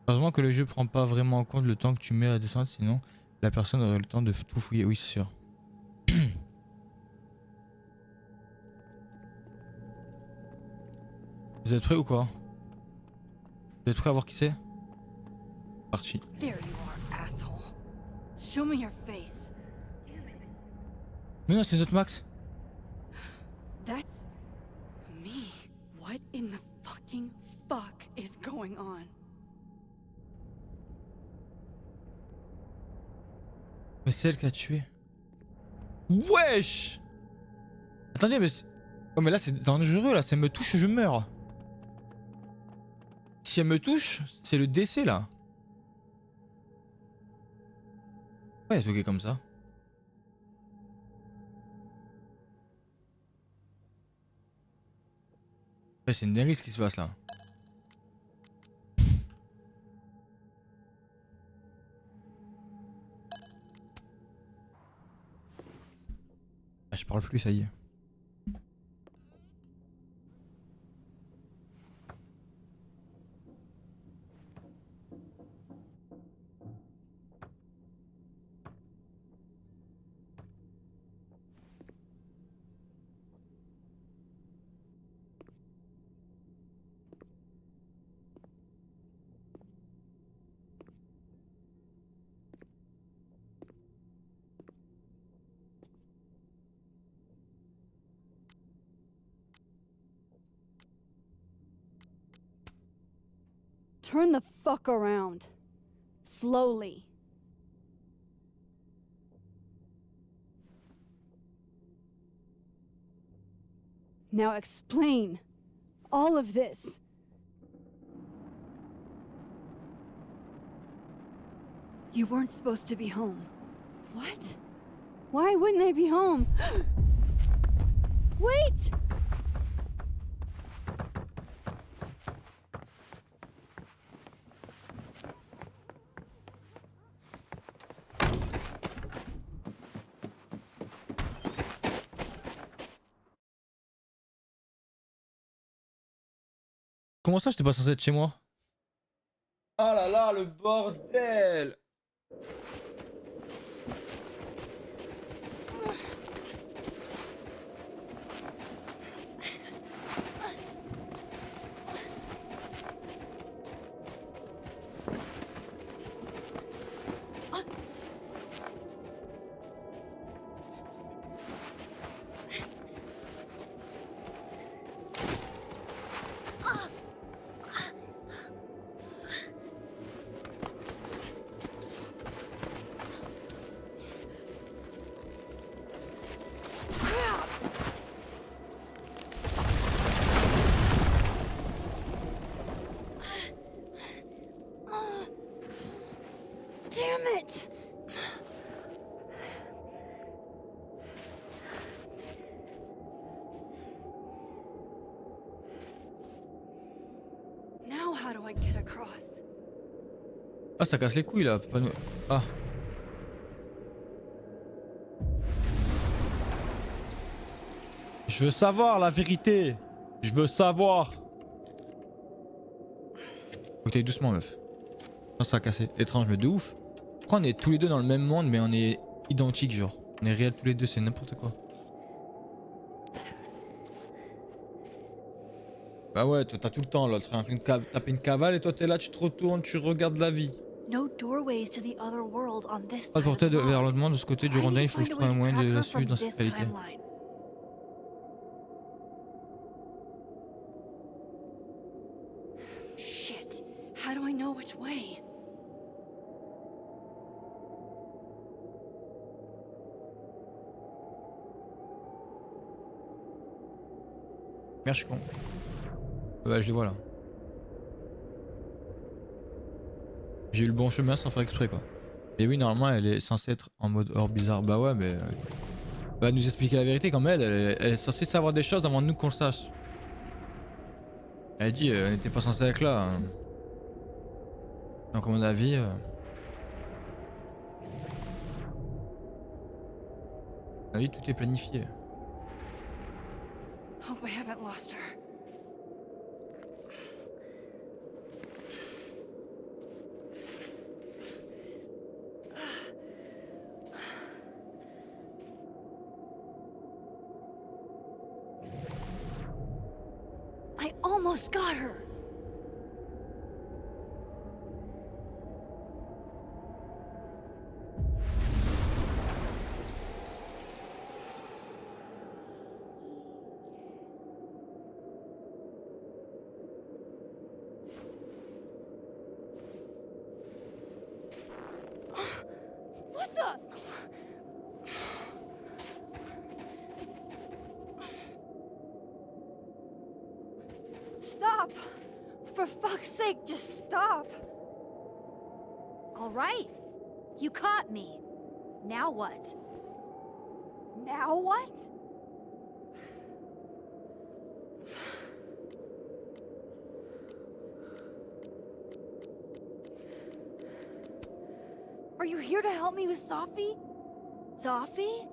Heureusement que le jeu prend pas vraiment en compte le temps que tu mets à descendre, sinon la personne aurait le temps de tout fouiller. Oui, c'est sûr. Vous êtes prêts ou quoi? Vous êtes prêts à voir qui c'est? Parti. There you are, asshole. Show me your face. Mais non, c'est notre Max. That's me. What in the fucking fuck is going on? Mais c'est elle qui a tué. Wesh! Attendez, mais... Oh mais là c'est dangereux là, si elle me touche je meurs. Si elle me touche, c'est le décès là. Ouais, elle est ok comme ça. Ouais, c'est une dinguerie ce qui se passe là. Ah, je parle plus, ça y est. Turn the fuck around. Slowly. Now explain all of this. You weren't supposed to be home. What? Why wouldn't I be home? Wait! Comment ça, j'étais pas censé être chez moi? Ah là là, le bordel! how do I get across? Ah, ça casse les couilles là. Pas nous... Ah. Je veux savoir la vérité. Je veux savoir. Faut que t'ailles doucement, meuf. Non, ça a cassé. Étrange, mais de ouf. Pourquoi on est tous les deux dans le même monde, mais on est identiques, genre. On est réels tous les deux, c'est n'importe quoi. Bah ouais, toi t'as tout le temps l'autre, en train de taper une cavale et toi t'es là, tu te retournes, tu regardes la vie. No doorways to the other world on this Pas de side of portail the vers log. l'autre monde de ce côté du I need rondin, to il faut que je find a trouve un way to moyen track de la her suivre from dans cette this réalité. timeline. Shit. How do I know which way? Merde, je suis con. Ouais, je les vois là. J'ai eu le bon chemin sans faire exprès quoi. Et oui, normalement elle est censée être en mode hors bizarre. Bah ouais, mais... va nous expliquer la vérité comme elle est censée savoir des choses avant nous qu'on le sache. Elle dit, elle n'était pas censée être là. Hein. Donc à mon avis... À mon avis, tout est planifié. Hope I haven't lost her. I almost got her. What the? Stop! For fuck's sake, just stop! All right. You caught me. Now what? Now what? Are you here to help me with Sophie? Sophie?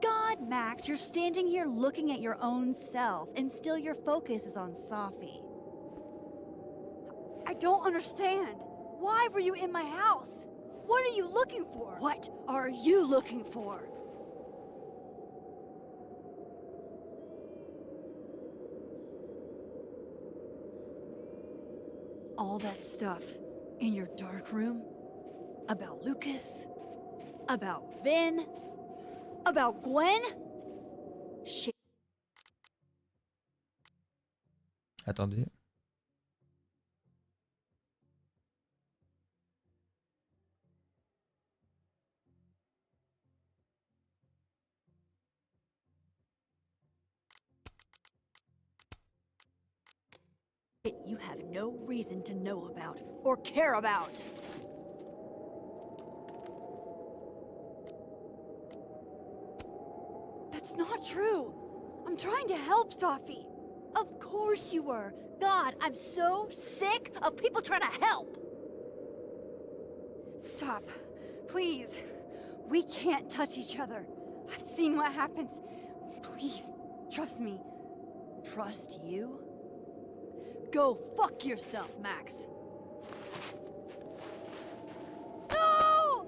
God, Max, you're standing here looking at your own self, and still your focus is on Sophie. I don't understand. Why were you in my house? What are you looking for? What are you looking for? All that stuff in your dark room? About Lucas? About Vin? About Gwen? Shit. Attendez. You have no reason to know about or care about. That's not true. I'm trying to help Sophie. Of course you were. God, I'm so sick of people trying to help. Stop. Please. We can't touch each other. I've seen what happens. Please, trust me. Trust you? Go fuck yourself, Max. No!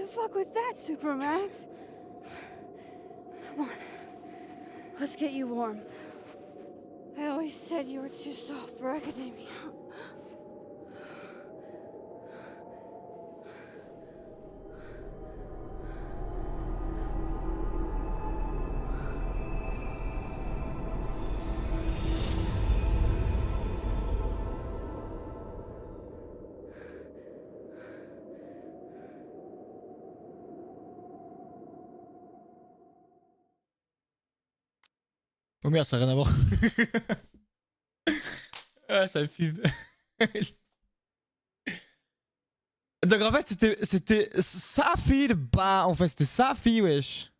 fuck was that, Supermax? Come on. Let's get you warm. I always said you were too soft for academia. Oh merde, ça n'a rien à voir. Ah, ça fume. Donc en fait, c'était sa fille de bas. En fait, c'était sa fille, wesh.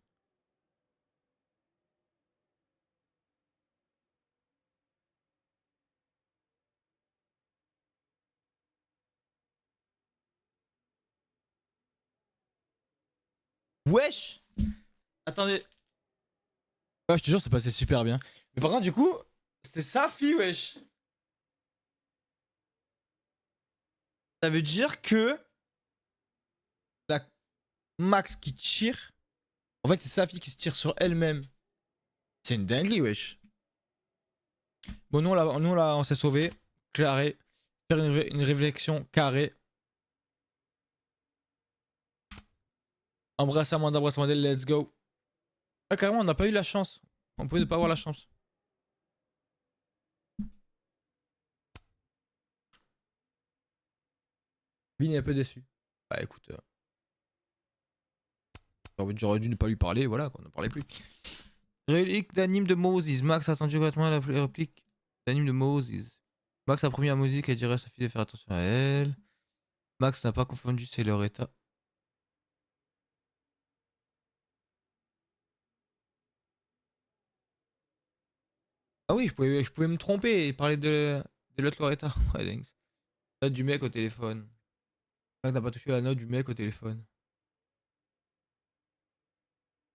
Wesh. Attendez. Ouais, je te jure, c'est passé super bien. Mais par contre, du coup, c'était sa fille, wesh. Ça veut dire que la Max qui tire, en fait, c'est sa fille qui se tire sur elle-même. C'est une dinguerie, wesh. Bon, nous, là, on s'est sauvés. Carré. Faire une réflexion carrée. Embrasse Amanda, let's go. Ah, carrément, on n'a pas eu la chance. On pouvait ne pas avoir la chance. Vin est un peu déçu. Bah écoute. J'aurais dû ne pas lui parler, voilà, qu'on ne parlait plus. Relique d'anime de Moses. Max a attendu correctement la réplique d'anime de Moses. Max a promis à Moses qu'elle dirait à sa fille de faire attention à elle. Max n'a pas confondu Sailor État. Ah oui, je pouvais me tromper et parler de l'autre Loretta. Ouais, dingue. Note du mec au téléphone. Max n'a pas touché la note du mec au téléphone.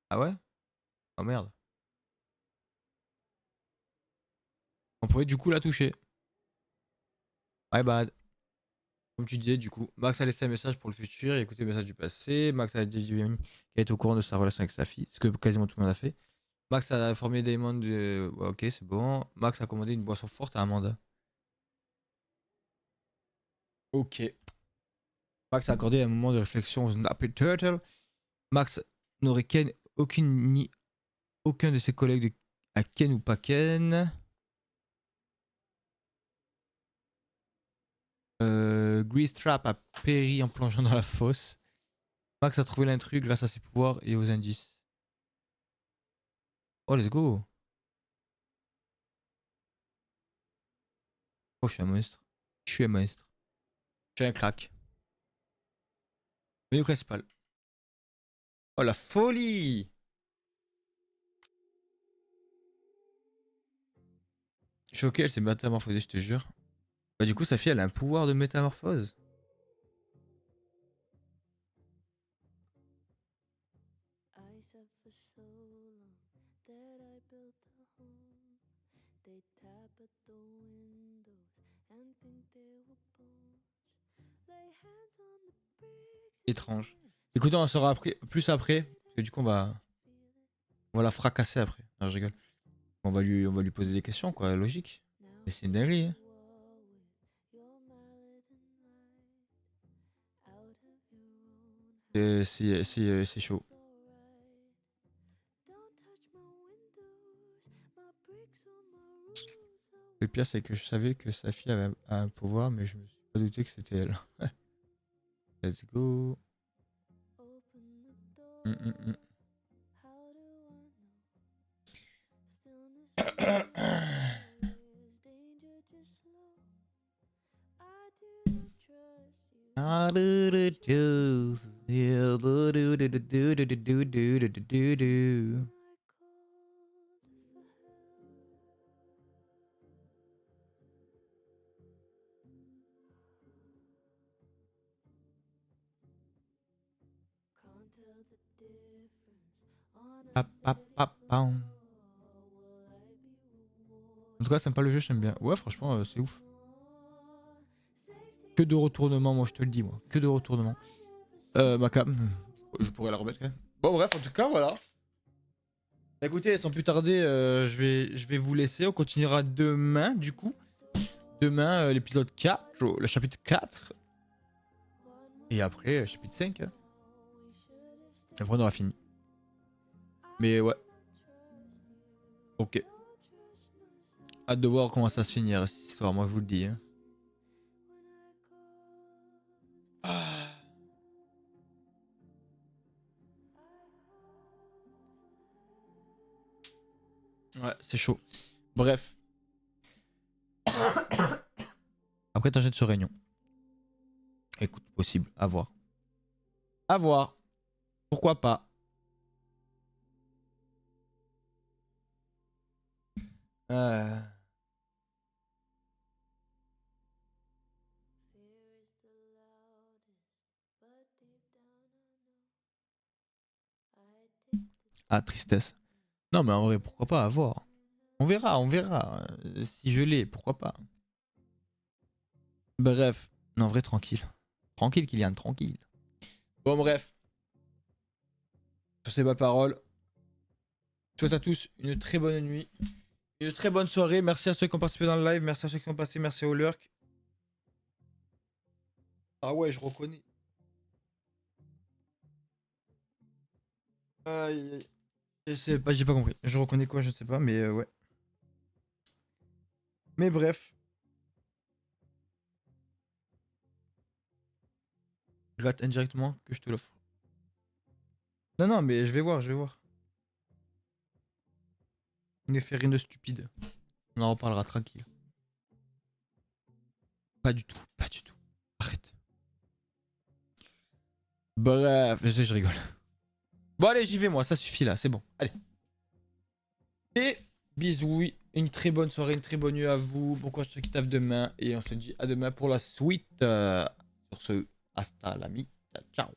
Ah ouais? Oh merde. On pouvait du coup la toucher. My bad. Comme tu disais, du coup, Max a laissé un message pour le futur et écouté le message du passé. Max a dit qu'elle est au courant de sa relation avec sa fille, ce que quasiment tout le monde a fait. Max a informé Damon de. Ouais, ok, c'est bon. Max a commandé une boisson forte à Amanda. Ok. Max a accordé un moment de réflexion aux Nappy Turtle. Max n'aurait aucun de ses collègues à Ken ou pas Ken. Grease Trap a péri en plongeant dans la fosse. Max a trouvé l'intrus grâce à ses pouvoirs et aux indices. Oh, let's go. Oh, je suis un monstre. Je suis un monstre. Je suis un crack. Menu principal. Oh, la folie! Choquée, elle s'est métamorphosée, je te jure. Bah, du coup, sa fille, elle a un pouvoir de métamorphose. Étrange. Écoutez, on en saura plus après. Parce que du coup, on va la fracasser après. Non, je rigole. On va lui poser des questions, quoi. Logique. Mais c'est une dinguerie, hein. C'est chaud. Le pire, c'est que je savais que sa fille avait un pouvoir, mais je me suis pas douté que c'était elle. Let's go. En tout cas, c'est pas le jeu, j'aime bien. Ouais, franchement, c'est ouf. Que de retournements, moi je te le dis, moi. Que de retournements. Ma cam. Je pourrais la remettre quand même. Bon, bref, en tout cas, voilà. Écoutez, sans plus tarder, je vais vous laisser. On continuera demain, du coup. Demain, l'épisode 4, le chapitre 4. Et après, chapitre 5. Hein. Après, on aura fini. Mais ouais. Ok. Hâte de voir comment ça se finira cette histoire, moi je vous le dis. Hein. Ah. Ouais, c'est chaud. Bref. Après, t'enchaînes sur Réunion. Écoute, possible, à voir. À voir. Pourquoi pas. Ah, tristesse. Non, mais en vrai, pourquoi pas, à voir. On verra, on verra. Si je l'ai, pourquoi pas. Bref. Non, en vrai, tranquille. Tranquille, Kylian, tranquille. Bon, bref. Sur ces belles paroles, je souhaite à tous une très bonne nuit. Une très bonne soirée. Merci à ceux qui ont participé dans le live. Merci à ceux qui ont passé. Merci au lurk. Ah ouais, je reconnais. Aïe, aïe. Je sais pas, j'ai pas compris. Je reconnais quoi, je sais pas, mais ouais. Mais bref. Gratte indirectement que je te l'offre. Non, non, mais je vais voir, je vais voir. Une efférine stupide. On en reparlera tranquille. Pas du tout, pas du tout. Arrête. Bref, je sais, je rigole. Bon, allez, j'y vais, moi, ça suffit là, c'est bon. Allez. Et bisous, une très bonne soirée, une très bonne nuit à vous. Bon courage ceux qui taffent demain. Et on se dit à demain pour la suite. Sur ce, hasta la mi. Ciao.